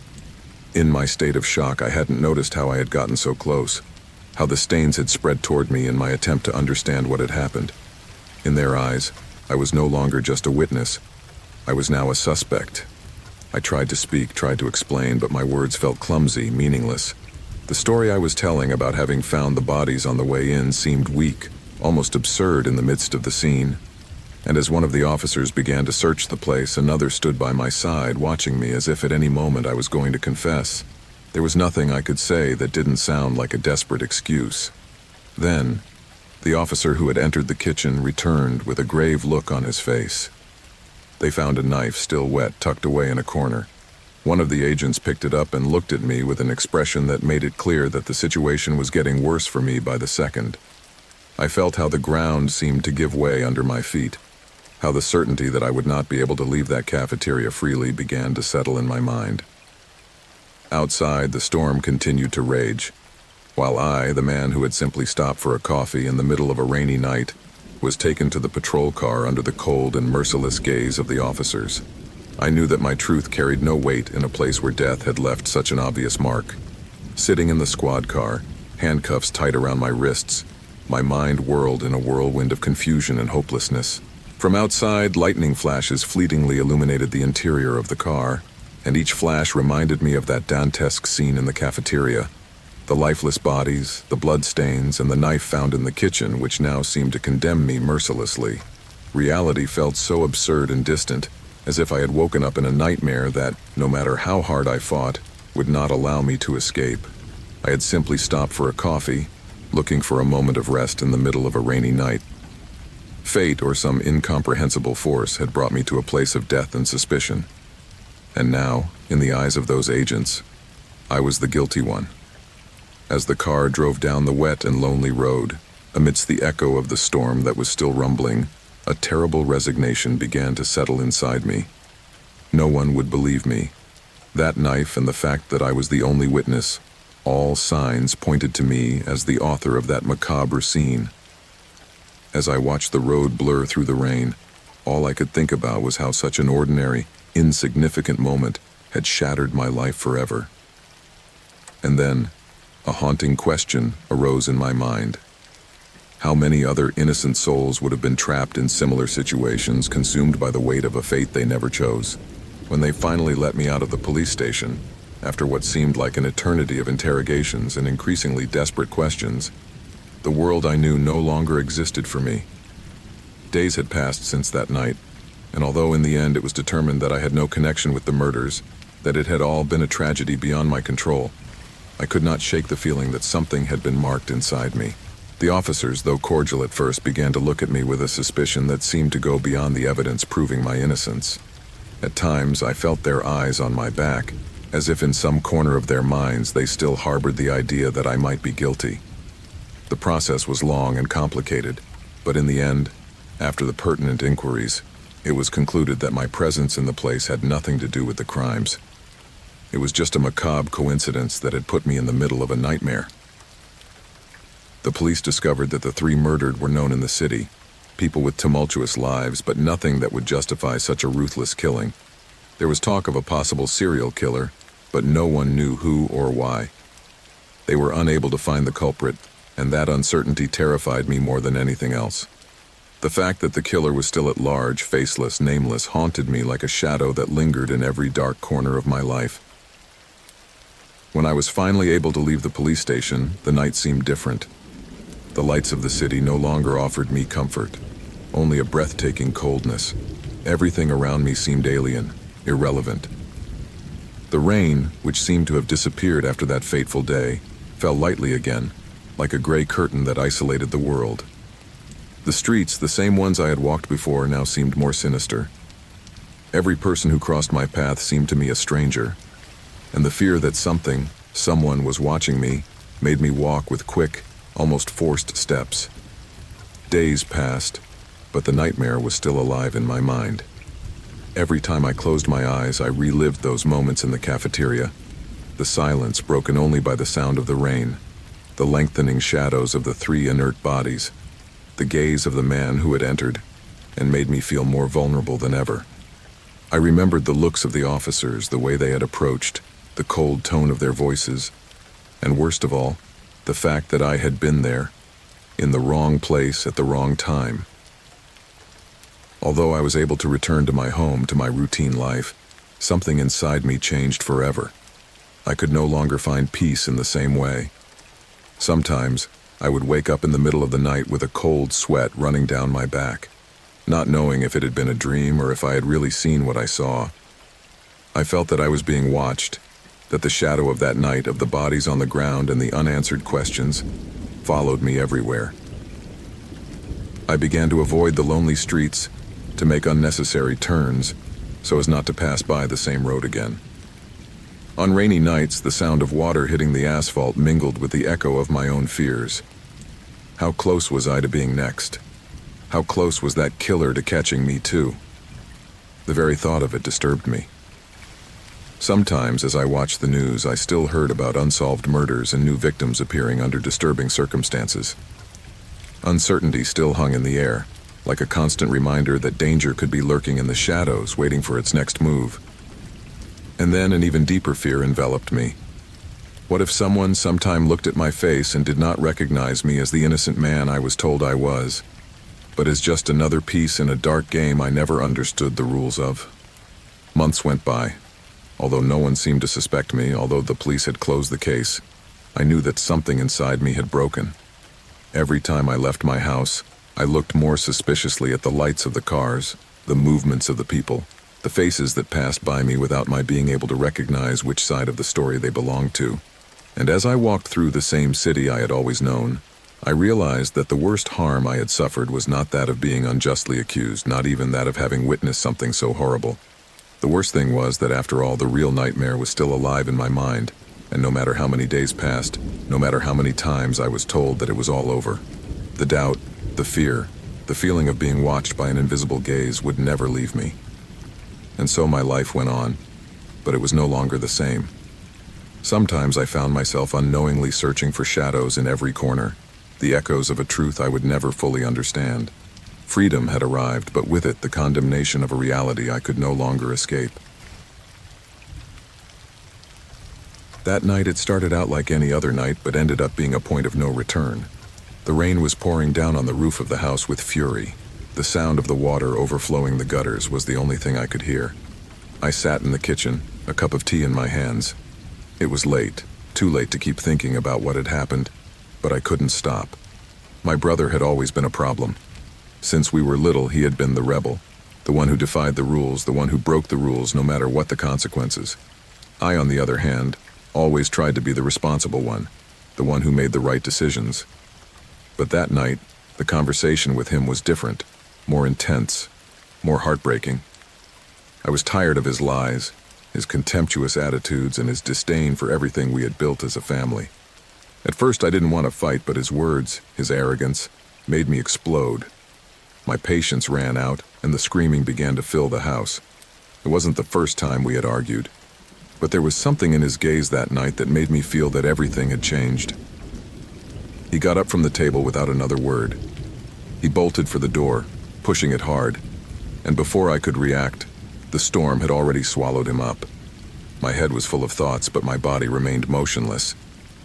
In my state of shock, I hadn't noticed how I had gotten so close, how the stains had spread toward me in my attempt to understand what had happened. In their eyes, I was no longer just a witness. I was now a suspect. I tried to speak, tried to explain, but my words felt clumsy, meaningless. The story I was telling about having found the bodies on the way in seemed weak, almost absurd in the midst of the scene. And as one of the officers began to search the place, another stood by my side, watching me as if at any moment I was going to confess. There was nothing I could say that didn't sound like a desperate excuse. Then, the officer who had entered the kitchen returned with a grave look on his face. They found a knife, still wet, tucked away in a corner. One of the agents picked it up and looked at me with an expression that made it clear that the situation was getting worse for me by the second. I felt how the ground seemed to give way under my feet, how the certainty that I would not be able to leave that cafeteria freely began to settle in my mind. Outside, the storm continued to rage, while I, the man who had simply stopped for a coffee in the middle of a rainy night, was taken to the patrol car under the cold and merciless gaze of the officers. I knew that my truth carried no weight in a place where death had left such an obvious mark. Sitting in the squad car, handcuffs tight around my wrists, my mind whirled in a whirlwind of confusion and hopelessness. From outside, lightning flashes fleetingly illuminated the interior of the car, and each flash reminded me of that Dantesque scene in the cafeteria. The lifeless bodies, the bloodstains, and the knife found in the kitchen, which now seemed to condemn me mercilessly. Reality felt so absurd and distant, as if I had woken up in a nightmare that, no matter how hard I fought, would not allow me to escape. I had simply stopped for a coffee, looking for a moment of rest in the middle of a rainy night. Fate, or some incomprehensible force, had brought me to a place of death and suspicion. And now, in the eyes of those agents, I was the guilty one. As the car drove down the wet and lonely road, amidst the echo of the storm that was still rumbling, a terrible resignation began to settle inside me. No one would believe me. That knife and the fact that I was the only witness, all signs pointed to me as the author of that macabre scene. As I watched the road blur through the rain, all I could think about was how such an ordinary, insignificant moment had shattered my life forever. And then, a haunting question arose in my mind. How many other innocent souls would have been trapped in similar situations, consumed by the weight of a fate they never chose? When they finally let me out of the police station, after what seemed like an eternity of interrogations and increasingly desperate questions, the world I knew no longer existed for me. Days had passed since that night, and although in the end it was determined that I had no connection with the murders, that it had all been a tragedy beyond my control, I could not shake the feeling that something had been marked inside me. The officers, though cordial at first, began to look at me with a suspicion that seemed to go beyond the evidence proving my innocence. At times, I felt their eyes on my back, as if in some corner of their minds they still harbored the idea that I might be guilty. The process was long and complicated, but in the end, after the pertinent inquiries, it was concluded that my presence in the place had nothing to do with the crimes. It was just a macabre coincidence that had put me in the middle of a nightmare. The police discovered that the 3 murdered were known in the city, people with tumultuous lives, but nothing that would justify such a ruthless killing. There was talk of a possible serial killer, but no one knew who or why. They were unable to find the culprit, and that uncertainty terrified me more than anything else. The fact that the killer was still at large, faceless, nameless, haunted me like a shadow that lingered in every dark corner of my life. When I was finally able to leave the police station, the night seemed different. The lights of the city no longer offered me comfort, only a breathtaking coldness. Everything around me seemed alien, irrelevant. The rain, which seemed to have disappeared after that fateful day, fell lightly again, like a gray curtain that isolated the world. The streets, the same ones I had walked before, now seemed more sinister. Every person who crossed my path seemed to me a stranger, and the fear that someone was watching me made me walk with quick, almost forced steps. Days passed, but the nightmare was still alive in my mind. Every time I closed my eyes, I relived those moments in the cafeteria, the silence broken only by the sound of the rain, the lengthening shadows of the three inert bodies, the gaze of the man who had entered, and made me feel more vulnerable than ever. I remembered the looks of the officers, the way they had approached, the cold tone of their voices, and worst of all, the fact that I had been there, in the wrong place at the wrong time. Although I was able to return to my home, to my routine life, something inside me changed forever. I could no longer find peace in the same way. Sometimes, I would wake up in the middle of the night with a cold sweat running down my back, not knowing if it had been a dream or if I had really seen what I saw. I felt that I was being watched, that the shadow of that night, of the bodies on the ground and the unanswered questions, followed me everywhere. I began to avoid the lonely streets, to make unnecessary turns, so as not to pass by the same road again. On rainy nights, the sound of water hitting the asphalt mingled with the echo of my own fears. How close was I to being next? How close was that killer to catching me too? The very thought of it disturbed me. Sometimes, as I watched the news, I still heard about unsolved murders and new victims appearing under disturbing circumstances. Uncertainty still hung in the air, like a constant reminder that danger could be lurking in the shadows, waiting for its next move. And then an even deeper fear enveloped me. What if someone sometime looked at my face and did not recognize me as the innocent man I was told I was, but as just another piece in a dark game I never understood the rules of? Months went by. Although no one seemed to suspect me, although the police had closed the case, I knew that something inside me had broken. Every time I left my house, I looked more suspiciously at the lights of the cars, the movements of the people, the faces that passed by me without my being able to recognize which side of the story they belonged to. And as I walked through the same city I had always known, I realized that the worst harm I had suffered was not that of being unjustly accused, not even that of having witnessed something so horrible. The worst thing was that after all, the real nightmare was still alive in my mind, and no matter how many days passed, no matter how many times I was told that it was all over, the doubt, the fear, the feeling of being watched by an invisible gaze would never leave me. And so my life went on, but it was no longer the same. Sometimes I found myself unknowingly searching for shadows in every corner, the echoes of a truth I would never fully understand. Freedom had arrived, but with it the condemnation of a reality I could no longer escape. That night it started out like any other night, but ended up being a point of no return. The rain was pouring down on the roof of the house with fury. The sound of the water overflowing the gutters was the only thing I could hear. I sat in the kitchen, a cup of tea in my hands. It was late, too late to keep thinking about what had happened, but I couldn't stop. My brother had always been a problem. Since we were little, he had been the rebel, the one who defied the rules, the one who broke the rules no matter what the consequences. I, on the other hand, always tried to be the responsible one, the one who made the right decisions. But that night, the conversation with him was different, more intense, more heartbreaking. I was tired of his lies, his contemptuous attitudes, and his disdain for everything we had built as a family. At first I didn't want to fight, but his words, his arrogance, made me explode. My patience ran out, and the screaming began to fill the house. It wasn't the first time we had argued, but there was something in his gaze that night that made me feel that everything had changed. He got up from the table without another word. He bolted for the door, pushing it hard, and before I could react, the storm had already swallowed him up. My head was full of thoughts, but my body remained motionless.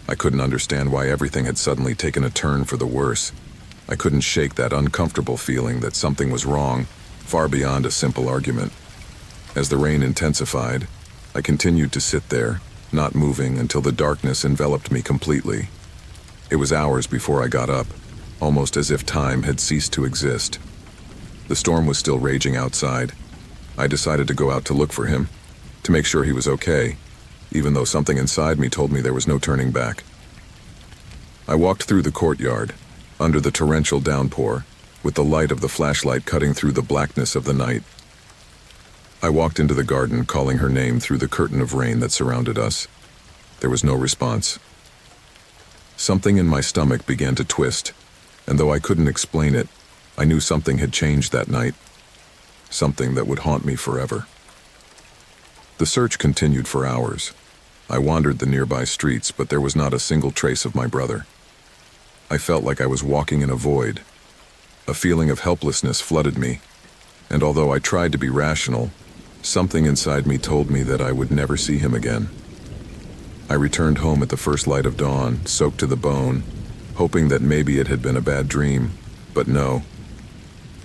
I couldn't understand why everything had suddenly taken a turn for the worse. I couldn't shake that uncomfortable feeling that something was wrong, far beyond a simple argument. As the rain intensified, I continued to sit there, not moving, until the darkness enveloped me completely. It was hours before I got up, almost as if time had ceased to exist. The storm was still raging outside. I decided to go out to look for him, to make sure he was okay, even though something inside me told me there was no turning back. I walked through the courtyard, under the torrential downpour, with the light of the flashlight cutting through the blackness of the night. I walked into the garden, calling her name through the curtain of rain that surrounded us. There was no response. Something in my stomach began to twist, and though I couldn't explain it, I knew something had changed that night, something that would haunt me forever. The search continued for hours. I wandered the nearby streets, but there was not a single trace of my brother. I felt like I was walking in a void. A feeling of helplessness flooded me, and although I tried to be rational, something inside me told me that I would never see him again. I returned home at the first light of dawn, soaked to the bone, hoping that maybe it had been a bad dream, but no.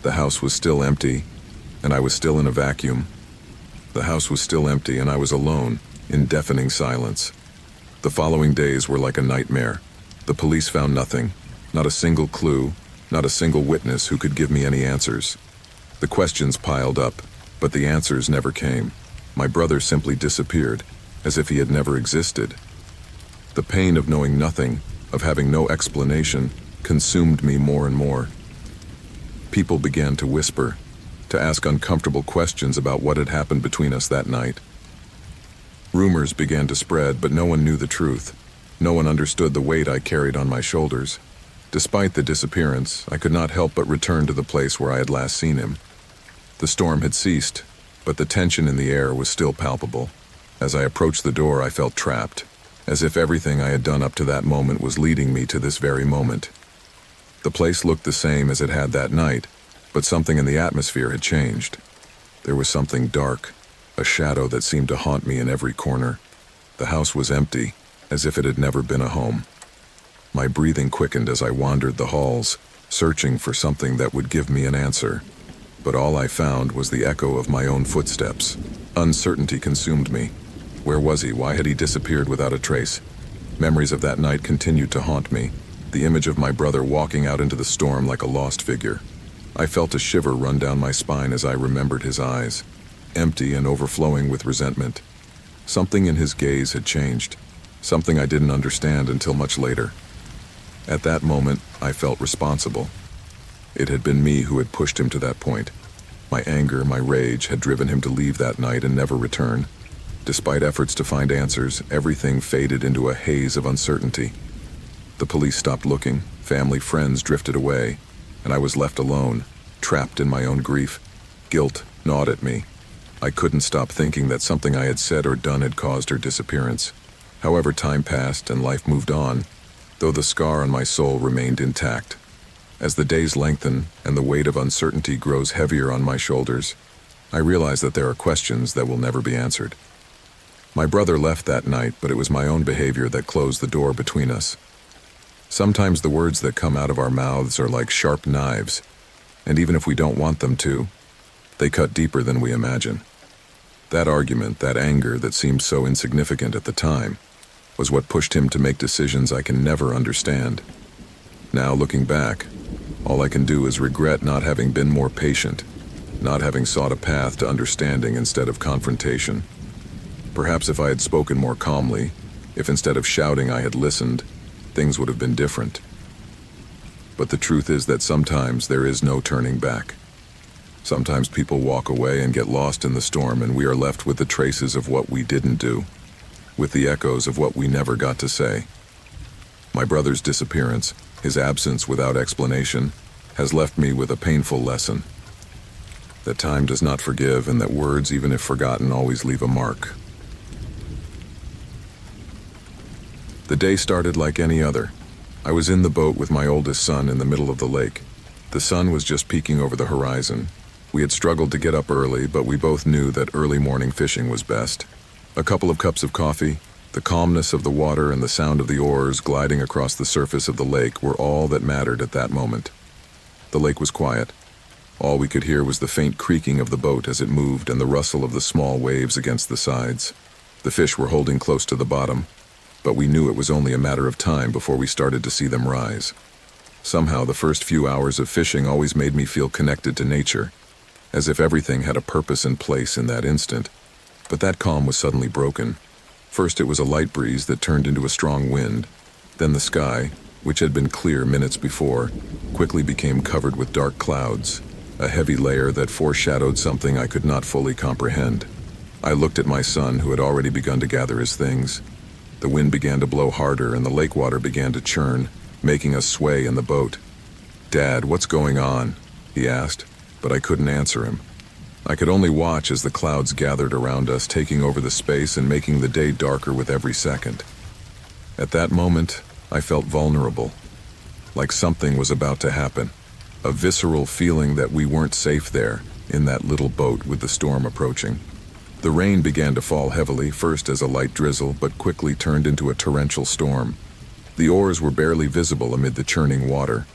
The house was still empty, and I was still in a vacuum. The house was still empty, and I was alone, in deafening silence. The following days were like a nightmare. The police found nothing, not a single clue, not a single witness who could give me any answers. The questions piled up, but the answers never came. My brother simply disappeared, as if he had never existed. The pain of knowing nothing, of having no explanation, consumed me more and more. People began to whisper, to ask uncomfortable questions about what had happened between us that night. Rumors began to spread, but no one knew the truth. No one understood the weight I carried on my shoulders. Despite the disappearance, I could not help but return to the place where I had last seen him. The storm had ceased, but the tension in the air was still palpable. As I approached the door, I felt trapped, as if everything I had done up to that moment was leading me to this very moment. The place looked the same as it had that night, but something in the atmosphere had changed. There was something dark, a shadow that seemed to haunt me in every corner. The house was empty, as if it had never been a home. My breathing quickened as I wandered the halls, searching for something that would give me an answer. But all I found was the echo of my own footsteps. Uncertainty consumed me. Where was he? Why had he disappeared without a trace? Memories of that night continued to haunt me, the image of my brother walking out into the storm like a lost figure. I felt a shiver run down my spine as I remembered his eyes, empty and overflowing with resentment. Something in his gaze had changed, something I didn't understand until much later. At that moment, I felt responsible. It had been me who had pushed him to that point. My anger, my rage, had driven him to leave that night and never return. Despite efforts to find answers, everything faded into a haze of uncertainty. The police stopped looking, family, friends drifted away, and I was left alone, trapped in my own grief. Guilt gnawed at me. I couldn't stop thinking that something I had said or done had caused her disappearance. However, time passed and life moved on, though the scar on my soul remained intact. As the days lengthen and the weight of uncertainty grows heavier on my shoulders, I realize that there are questions that will never be answered. My brother left that night, but it was my own behavior that closed the door between us. Sometimes the words that come out of our mouths are like sharp knives, and even if we don't want them to, they cut deeper than we imagine. That argument, that anger that seemed so insignificant at the time, was what pushed him to make decisions I can never understand. Now, looking back, all I can do is regret not having been more patient, not having sought a path to understanding instead of confrontation. Perhaps if I had spoken more calmly, if instead of shouting I had listened, things would have been different. But the truth is that sometimes there is no turning back. Sometimes people walk away and get lost in the storm, and we are left with the traces of what we didn't do, with the echoes of what we never got to say. My brother's disappearance, his absence without explanation, has left me with a painful lesson. That time does not forgive, and that words, even if forgotten, always leave a mark. The day started like any other. I was in the boat with my oldest son in the middle of the lake. The sun was just peeking over the horizon. We had struggled to get up early, but we both knew that early morning fishing was best. A couple of cups of coffee, the calmness of the water and the sound of the oars gliding across the surface of the lake were all that mattered at that moment. The lake was quiet. All we could hear was the faint creaking of the boat as it moved and the rustle of the small waves against the sides. The fish were holding close to the bottom, but we knew it was only a matter of time before we started to see them rise. Somehow, the first few hours of fishing always made me feel connected to nature, as if everything had a purpose and place in that instant. But that calm was suddenly broken. First, it was a light breeze that turned into a strong wind. Then the sky, which had been clear minutes before, quickly became covered with dark clouds, a heavy layer that foreshadowed something I could not fully comprehend. I looked at my son, who had already begun to gather his things. The wind began to blow harder and the lake water began to churn, making us sway in the boat. "Dad, what's going on?" he asked, but I couldn't answer him. I could only watch as the clouds gathered around us, taking over the space and making the day darker with every second. At that moment, I felt vulnerable, like something was about to happen. A visceral feeling that we weren't safe there, in that little boat with the storm approaching. The rain began to fall heavily, first as a light drizzle, but quickly turned into a torrential storm. The oars were barely visible amid the churning water.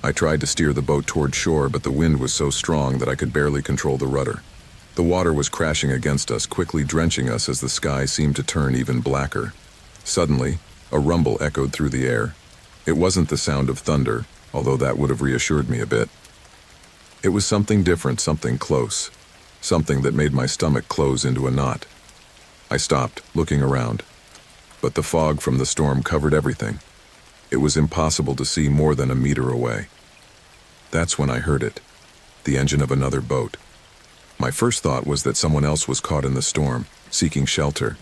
I tried to steer the boat toward shore, but the wind was so strong that I could barely control the rudder. The water was crashing against us, quickly drenching us as the sky seemed to turn even blacker. Suddenly, a rumble echoed through the air. It wasn't the sound of thunder, although that would have reassured me a bit. It was something different, something close, something that made my stomach close into a knot. I stopped, looking around, but the fog from the storm covered everything. It was impossible to see more than a meter away. That's when I heard it, the engine of another boat. My first thought was that someone else was caught in the storm, seeking shelter.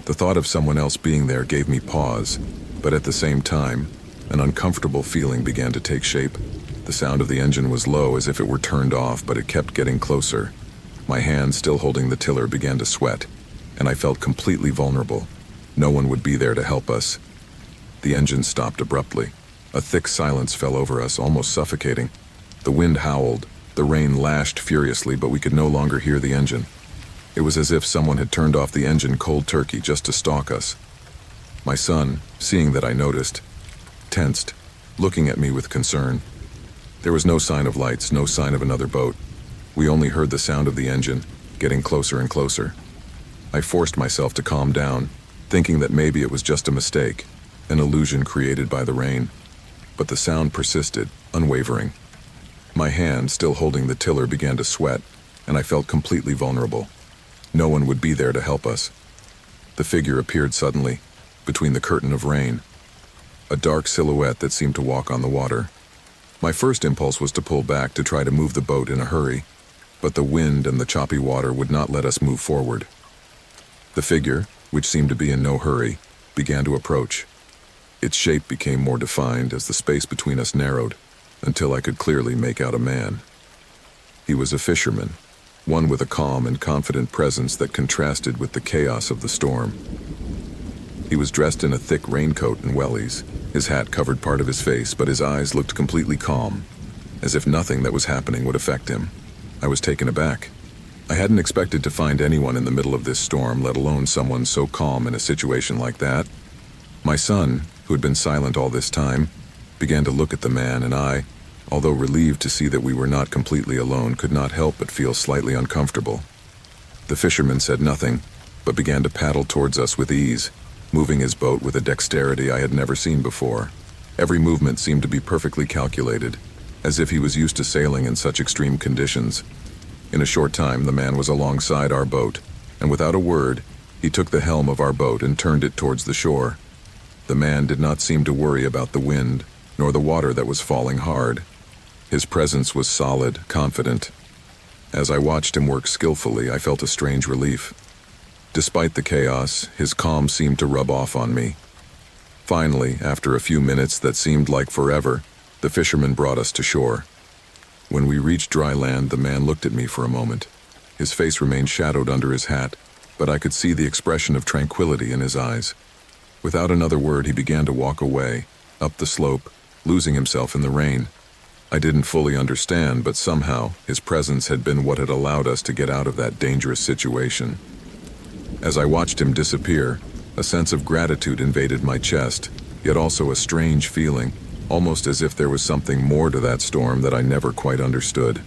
The thought of someone else being there gave me pause, but at the same time, an uncomfortable feeling began to take shape. The sound of the engine was low, as if it were turned off, but it kept getting closer. My hand, still holding the tiller, began to sweat, and I felt completely vulnerable. No one would be there to help us. The engine stopped abruptly. A thick silence fell over us, almost suffocating. The wind howled, the rain lashed furiously, but we could no longer hear the engine. It was as if someone had turned off the engine cold turkey just to stalk us. My son, seeing that I noticed, tensed, looking at me with concern. There was no sign of lights, no sign of another boat. We only heard the sound of the engine, getting closer and closer. I forced myself to calm down, thinking that maybe it was just a mistake, an illusion created by the rain. But the sound persisted, unwavering. My hand, still holding the tiller, began to sweat, and I felt completely vulnerable. No one would be there to help us. The figure appeared suddenly, between the curtain of rain, a dark silhouette that seemed to walk on the water. My first impulse was to pull back to try to move the boat in a hurry, but the wind and the choppy water would not let us move forward. The figure, which seemed to be in no hurry, began to approach. Its shape became more defined as the space between us narrowed, until I could clearly make out a man. He was a fisherman, one with a calm and confident presence that contrasted with the chaos of the storm. He was dressed in a thick raincoat and wellies. His hat covered part of his face, but his eyes looked completely calm, as if nothing that was happening would affect him. I was taken aback. I hadn't expected to find anyone in the middle of this storm, let alone someone so calm in a situation like that. My son, who had been silent all this time, began to look at the man, and I, although relieved to see that we were not completely alone, could not help but feel slightly uncomfortable. The fisherman said nothing, but began to paddle towards us with ease, moving his boat with a dexterity I had never seen before. Every movement seemed to be perfectly calculated, as if he was used to sailing in such extreme conditions. In a short time, the man was alongside our boat, and without a word, he took the helm of our boat and turned it towards the shore. The man did not seem to worry about the wind, nor the water that was falling hard. His presence was solid, confident. As I watched him work skillfully, I felt a strange relief. Despite the chaos, his calm seemed to rub off on me. Finally, after a few minutes that seemed like forever, the fisherman brought us to shore. When we reached dry land, the man looked at me for a moment. His face remained shadowed under his hat, but I could see the expression of tranquility in his eyes. Without another word, he began to walk away, up the slope, losing himself in the rain. I didn't fully understand, but somehow his presence had been what had allowed us to get out of that dangerous situation. As I watched him disappear, a sense of gratitude invaded my chest, yet also a strange feeling, almost as if there was something more to that storm that I never quite understood.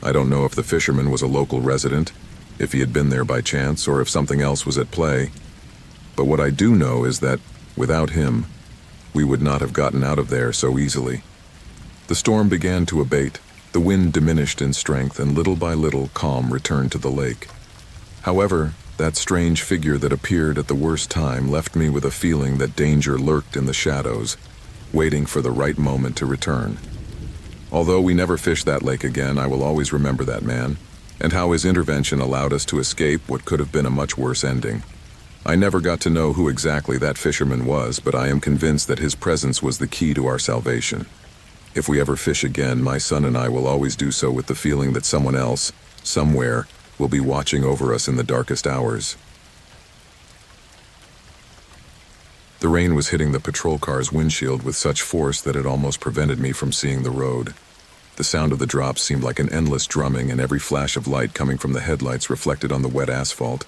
I don't know if the fisherman was a local resident, if he had been there by chance, or if something else was at play. But what I do know is that, without him, we would not have gotten out of there so easily. The storm began to abate, the wind diminished in strength, and little by little calm returned to the lake. However, that strange figure that appeared at the worst time left me with a feeling that danger lurked in the shadows, waiting for the right moment to return. Although we never fished that lake again, I will always remember that man, and how his intervention allowed us to escape what could have been a much worse ending. I never got to know who exactly that fisherman was, but I am convinced that his presence was the key to our salvation. If we ever fish again, my son and I will always do so with the feeling that someone else, somewhere, will be watching over us in the darkest hours. The rain was hitting the patrol car's windshield with such force that it almost prevented me from seeing the road. The sound of the drops seemed like an endless drumming, and every flash of light coming from the headlights reflected on the wet asphalt,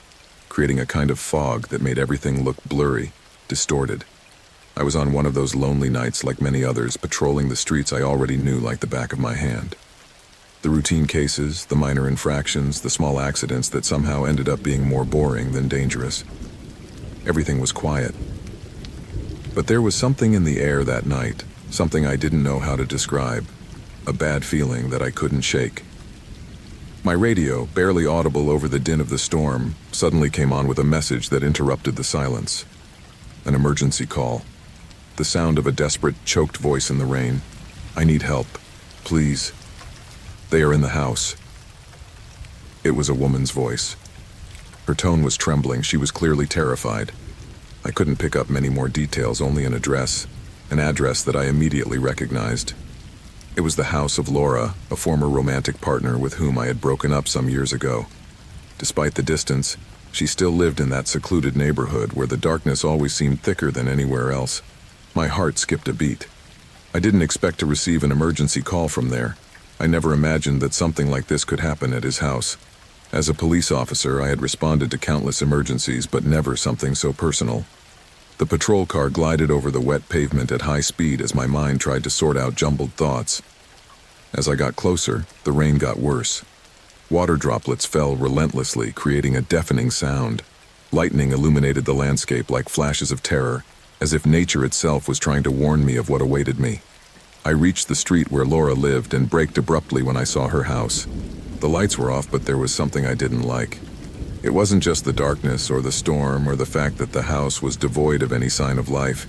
creating a kind of fog that made everything look blurry, distorted. I was on one of those lonely nights, like many others, patrolling the streets I already knew like the back of my hand. The routine cases, the minor infractions, the small accidents that somehow ended up being more boring than dangerous. Everything was quiet. But there was something in the air that night, something I didn't know how to describe, a bad feeling that I couldn't shake. My radio, barely audible over the din of the storm, suddenly came on with a message that interrupted the silence. An emergency call. The sound of a desperate, choked voice in the rain. "I need help. Please. They are in the house." It was a woman's voice. Her tone was trembling. She was clearly terrified. I couldn't pick up many more details, only an address that I immediately recognized. It was the house of Laura, a former romantic partner with whom I had broken up some years ago. Despite the distance, she still lived in that secluded neighborhood where the darkness always seemed thicker than anywhere else. My heart skipped a beat. I didn't expect to receive an emergency call from there. I never imagined that something like this could happen at his house. As a police officer, I had responded to countless emergencies, but never something so personal. The patrol car glided over the wet pavement at high speed as my mind tried to sort out jumbled thoughts. As I got closer, the rain got worse. Water droplets fell relentlessly, creating a deafening sound. Lightning illuminated the landscape like flashes of terror, as if nature itself was trying to warn me of what awaited me. I reached the street where Laura lived and braked abruptly when I saw her house. The lights were off, but there was something I didn't like. It wasn't just the darkness or the storm or the fact that the house was devoid of any sign of life.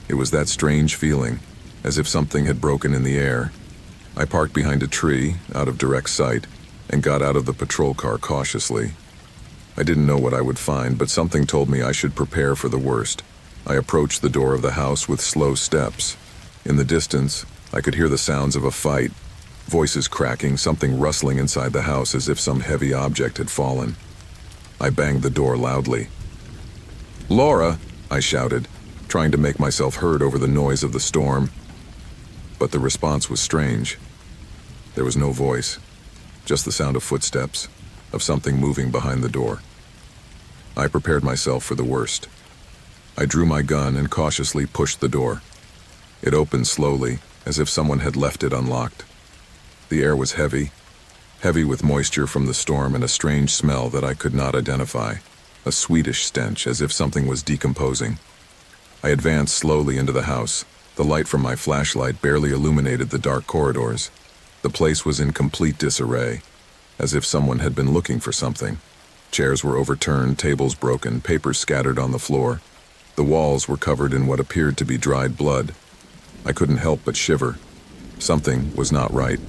It was that strange feeling, as if something had broken in the air. I parked behind a tree, out of direct sight, and got out of the patrol car cautiously. I didn't know what I would find, but something told me I should prepare for the worst. I approached the door of the house with slow steps. In the distance, I could hear the sounds of a fight, voices cracking, something rustling inside the house as if some heavy object had fallen. I banged the door loudly. "Laura!" I shouted, trying to make myself heard over the noise of the storm. But the response was strange. There was no voice, just the sound of footsteps, of something moving behind the door. I prepared myself for the worst. I drew my gun and cautiously pushed the door. It opened slowly, as if someone had left it unlocked. The air was heavy with moisture from the storm and a strange smell that I could not identify, a sweetish stench as if something was decomposing. I advanced slowly into the house. The light from my flashlight barely illuminated the dark corridors. The place was in complete disarray, as if someone had been looking for something. Chairs were overturned, tables broken, papers scattered on the floor. The walls were covered in what appeared to be dried blood. I couldn't help but shiver. Something was not right.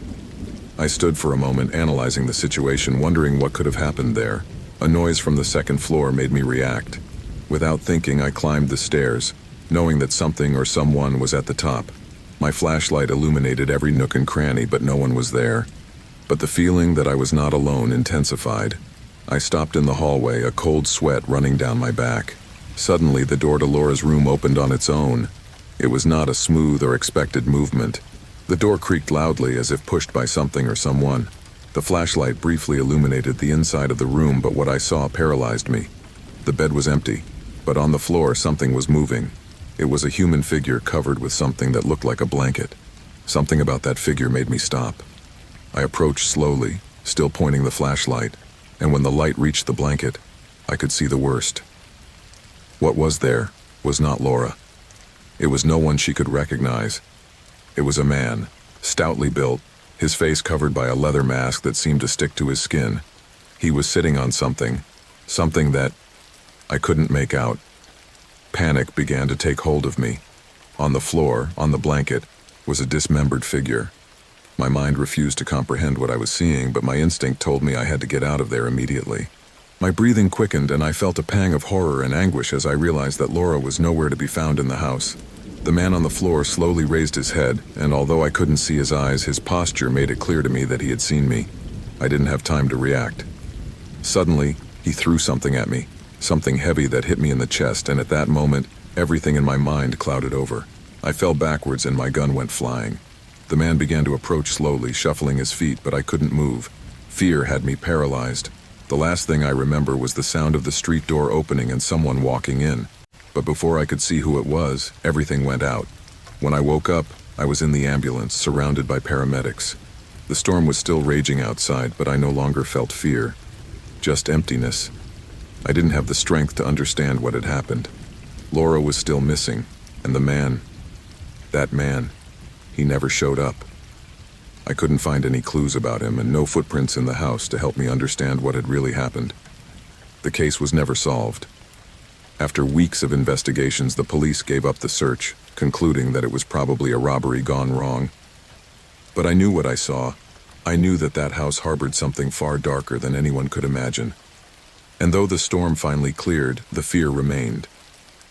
I stood for a moment, analyzing the situation, wondering what could have happened there. A noise from the second floor made me react. Without thinking, I climbed the stairs, knowing that something or someone was at the top. My flashlight illuminated every nook and cranny, but no one was there. But the feeling that I was not alone intensified. I stopped in the hallway, a cold sweat running down my back. Suddenly, the door to Laura's room opened on its own. It was not a smooth or expected movement. The door creaked loudly as if pushed by something or someone. The flashlight briefly illuminated the inside of the room, but what I saw paralyzed me. The bed was empty, but on the floor something was moving. It was a human figure covered with something that looked like a blanket. Something about that figure made me stop. I approached slowly, still pointing the flashlight, and when the light reached the blanket, I could see the worst. What was there was not Laura. It was no one she could recognize. It was a man, stoutly built, his face covered by a leather mask that seemed to stick to his skin. He was sitting on something that I couldn't make out. Panic began to take hold of me. On the floor, on the blanket, was a dismembered figure. My mind refused to comprehend what I was seeing, but my instinct told me I had to get out of there immediately. My breathing quickened and I felt a pang of horror and anguish as I realized that Laura was nowhere to be found in the house. The man on the floor slowly raised his head, and although I couldn't see his eyes, his posture made it clear to me that he had seen me. I didn't have time to react. Suddenly, he threw something at me, something heavy that hit me in the chest, and at that moment, everything in my mind clouded over. I fell backwards and my gun went flying. The man began to approach slowly, shuffling his feet, but I couldn't move. Fear had me paralyzed. The last thing I remember was the sound of the street door opening and someone walking in. But before I could see who it was, everything went out. When I woke up, I was in the ambulance, surrounded by paramedics. The storm was still raging outside, but I no longer felt fear. Just emptiness. I didn't have the strength to understand what had happened. Laura was still missing, and that man, he never showed up. I couldn't find any clues about him and no footprints in the house to help me understand what had really happened. The case was never solved. After weeks of investigations, the police gave up the search, concluding that it was probably a robbery gone wrong. But I knew what I saw. I knew that that house harbored something far darker than anyone could imagine. And though the storm finally cleared, the fear remained.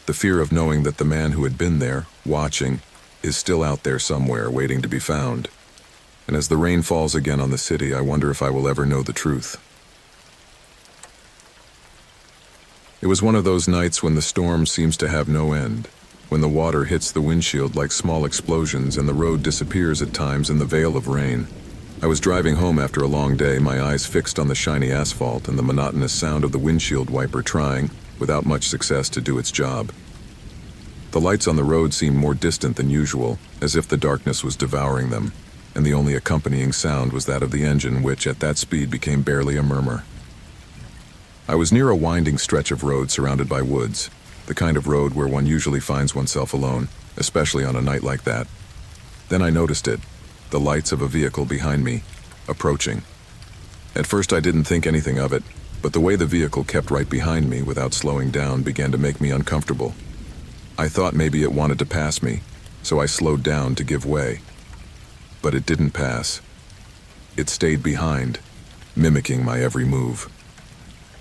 The fear of knowing that the man who had been there, watching, is still out there somewhere waiting to be found. And as the rain falls again on the city, I wonder if I will ever know the truth. It was one of those nights when the storm seems to have no end, when the water hits the windshield like small explosions and the road disappears at times in the veil of rain. I was driving home after a long day, my eyes fixed on the shiny asphalt and the monotonous sound of the windshield wiper trying, without much success, to do its job. The lights on the road seemed more distant than usual, as if the darkness was devouring them, and the only accompanying sound was that of the engine, which at that speed became barely a murmur. I was near a winding stretch of road surrounded by woods, the kind of road where one usually finds oneself alone, especially on a night like that. Then I noticed it, the lights of a vehicle behind me, approaching. At first I didn't think anything of it, but the way the vehicle kept right behind me without slowing down began to make me uncomfortable. I thought maybe it wanted to pass me, so I slowed down to give way. But it didn't pass. It stayed behind, mimicking my every move.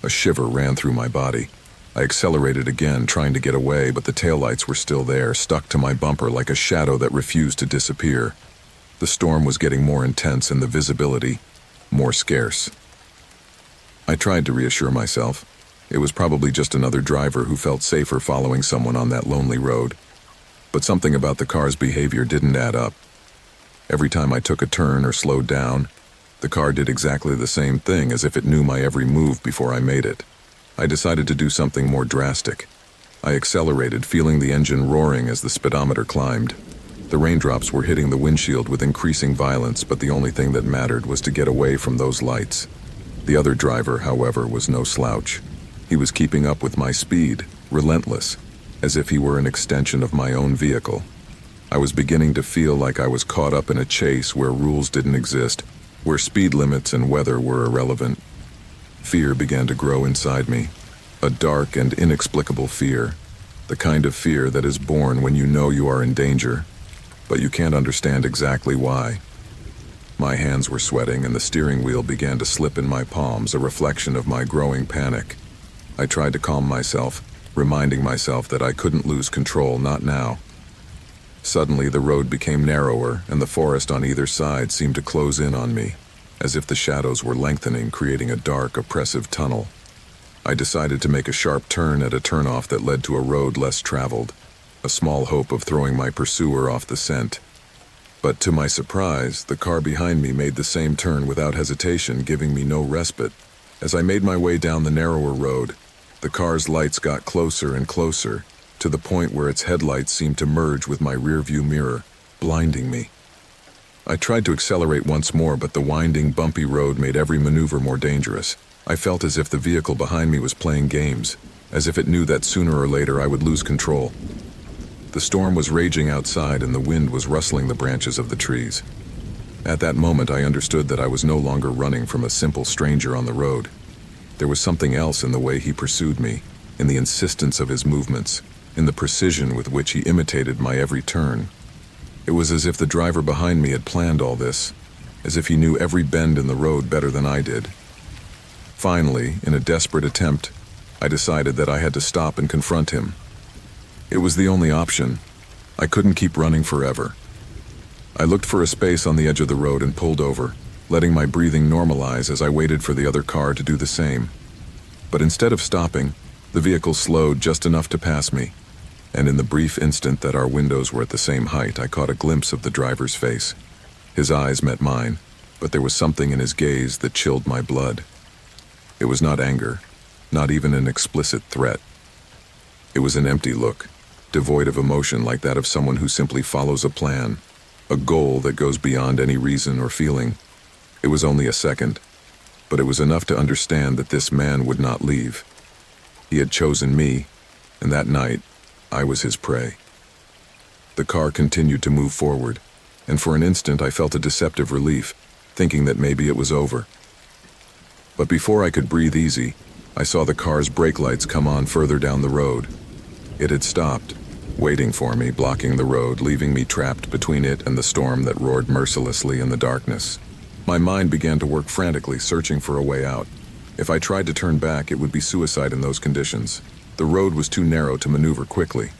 A shiver ran through my body. I accelerated again, trying to get away, but the taillights were still there, stuck to my bumper like a shadow that refused to disappear. The storm was getting more intense and the visibility more scarce. I tried to reassure myself. It was probably just another driver who felt safer following someone on that lonely road. But something about the car's behavior didn't add up. Every time I took a turn or slowed down, the car did exactly the same thing, as if it knew my every move before I made it. I decided to do something more drastic. I accelerated, feeling the engine roaring as the speedometer climbed. The raindrops were hitting the windshield with increasing violence, but the only thing that mattered was to get away from those lights. The other driver, however, was no slouch. He was keeping up with my speed, relentless, as if he were an extension of my own vehicle. I was beginning to feel like I was caught up in a chase where rules didn't exist, where speed limits and weather were irrelevant. Fear began to grow inside me, a dark and inexplicable fear, the kind of fear that is born when you know you are in danger, but you can't understand exactly why. My hands were sweating and the steering wheel began to slip in my palms, a reflection of my growing panic. I tried to calm myself, reminding myself that I couldn't lose control, not now. Suddenly the road became narrower and the forest on either side seemed to close in on me, as if the shadows were lengthening, creating a dark, oppressive tunnel. I decided to make a sharp turn at a turnoff that led to a road less traveled, a small hope of throwing my pursuer off the scent. But to my surprise, the car behind me made the same turn without hesitation, giving me no respite. As I made my way down the narrower road, the car's lights got closer and closer, to the point where its headlights seemed to merge with my rearview mirror, blinding me. I tried to accelerate once more, but the winding, bumpy road made every maneuver more dangerous. I felt as if the vehicle behind me was playing games, as if it knew that sooner or later I would lose control. The storm was raging outside and the wind was rustling the branches of the trees. At that moment, I understood that I was no longer running from a simple stranger on the road. There was something else in the way he pursued me, in the insistence of his movements, in the precision with which he imitated my every turn. It was as if the driver behind me had planned all this, as if he knew every bend in the road better than I did. Finally, in a desperate attempt, I decided that I had to stop and confront him. It was the only option. I couldn't keep running forever. I looked for a space on the edge of the road and pulled over, letting my breathing normalize as I waited for the other car to do the same. But instead of stopping, the vehicle slowed just enough to pass me, and in the brief instant that our windows were at the same height, I caught a glimpse of the driver's face. His eyes met mine, but there was something in his gaze that chilled my blood. It was not anger, not even an explicit threat. It was an empty look, devoid of emotion like that of someone who simply follows a plan, a goal that goes beyond any reason or feeling. It was only a second, but it was enough to understand that this man would not leave. He had chosen me, and that night, I was his prey. The car continued to move forward, and for an instant I felt a deceptive relief, thinking that maybe it was over. But before I could breathe easy, I saw the car's brake lights come on further down the road. It had stopped, waiting for me, blocking the road, leaving me trapped between it and the storm that roared mercilessly in the darkness. My mind began to work frantically, searching for a way out. If I tried to turn back, it would be suicide in those conditions. The road was too narrow to maneuver quickly.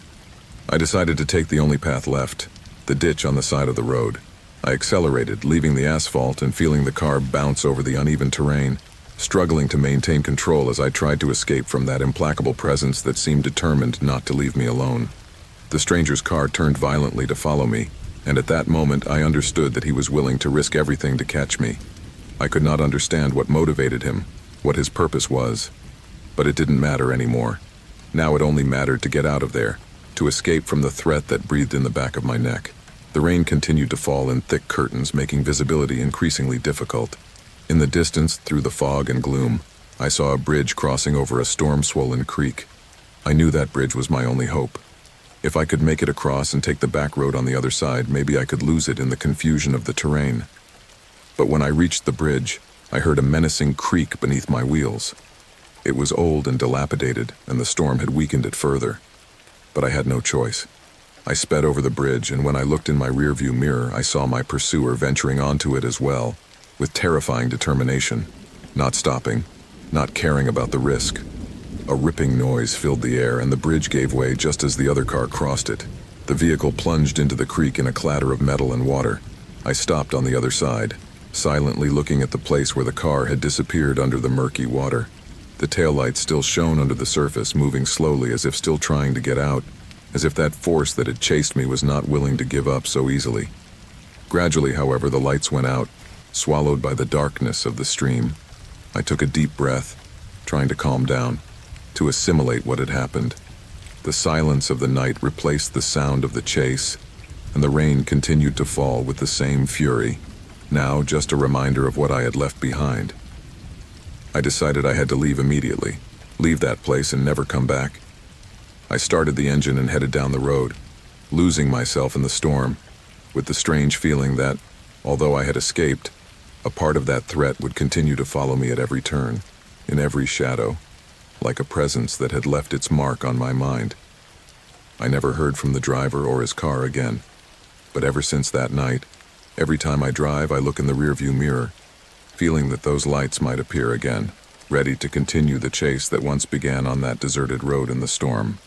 I decided to take the only path left, the ditch on the side of the road. I accelerated, leaving the asphalt and feeling the car bounce over the uneven terrain, struggling to maintain control as I tried to escape from that implacable presence that seemed determined not to leave me alone. The stranger's car turned violently to follow me, and at that moment I understood that he was willing to risk everything to catch me. I could not understand what motivated him, what his purpose was, but it didn't matter anymore. Now it only mattered to get out of there, to escape from the threat that breathed in the back of my neck. The rain continued to fall in thick curtains, making visibility increasingly difficult. In the distance, through the fog and gloom, I saw a bridge crossing over a storm-swollen creek. I knew that bridge was my only hope. If I could make it across and take the back road on the other side, maybe I could lose it in the confusion of the terrain. But when I reached the bridge, I heard a menacing creak beneath my wheels. It was old and dilapidated, and the storm had weakened it further. But I had no choice. I sped over the bridge, and when I looked in my rearview mirror, I saw my pursuer venturing onto it as well, with terrifying determination, not stopping, not caring about the risk. A ripping noise filled the air, and the bridge gave way just as the other car crossed it. The vehicle plunged into the creek in a clatter of metal and water. I stopped on the other side, silently looking at the place where the car had disappeared under the murky water. The taillights still shone under the surface, moving slowly as if still trying to get out, as if that force that had chased me was not willing to give up so easily. Gradually, however, the lights went out, swallowed by the darkness of the stream. I took a deep breath, trying to calm down, to assimilate what had happened. The silence of the night replaced the sound of the chase, and the rain continued to fall with the same fury, now just a reminder of what I had left behind. I decided I had to leave immediately, leave that place and never come back. I started the engine and headed down the road, losing myself in the storm, with the strange feeling that, although I had escaped, a part of that threat would continue to follow me at every turn, in every shadow, like a presence that had left its mark on my mind. I never heard from the driver or his car again, but ever since that night, every time I drive, I look in the rearview mirror, feeling that those lights might appear again, ready to continue the chase that once began on that deserted road in the storm.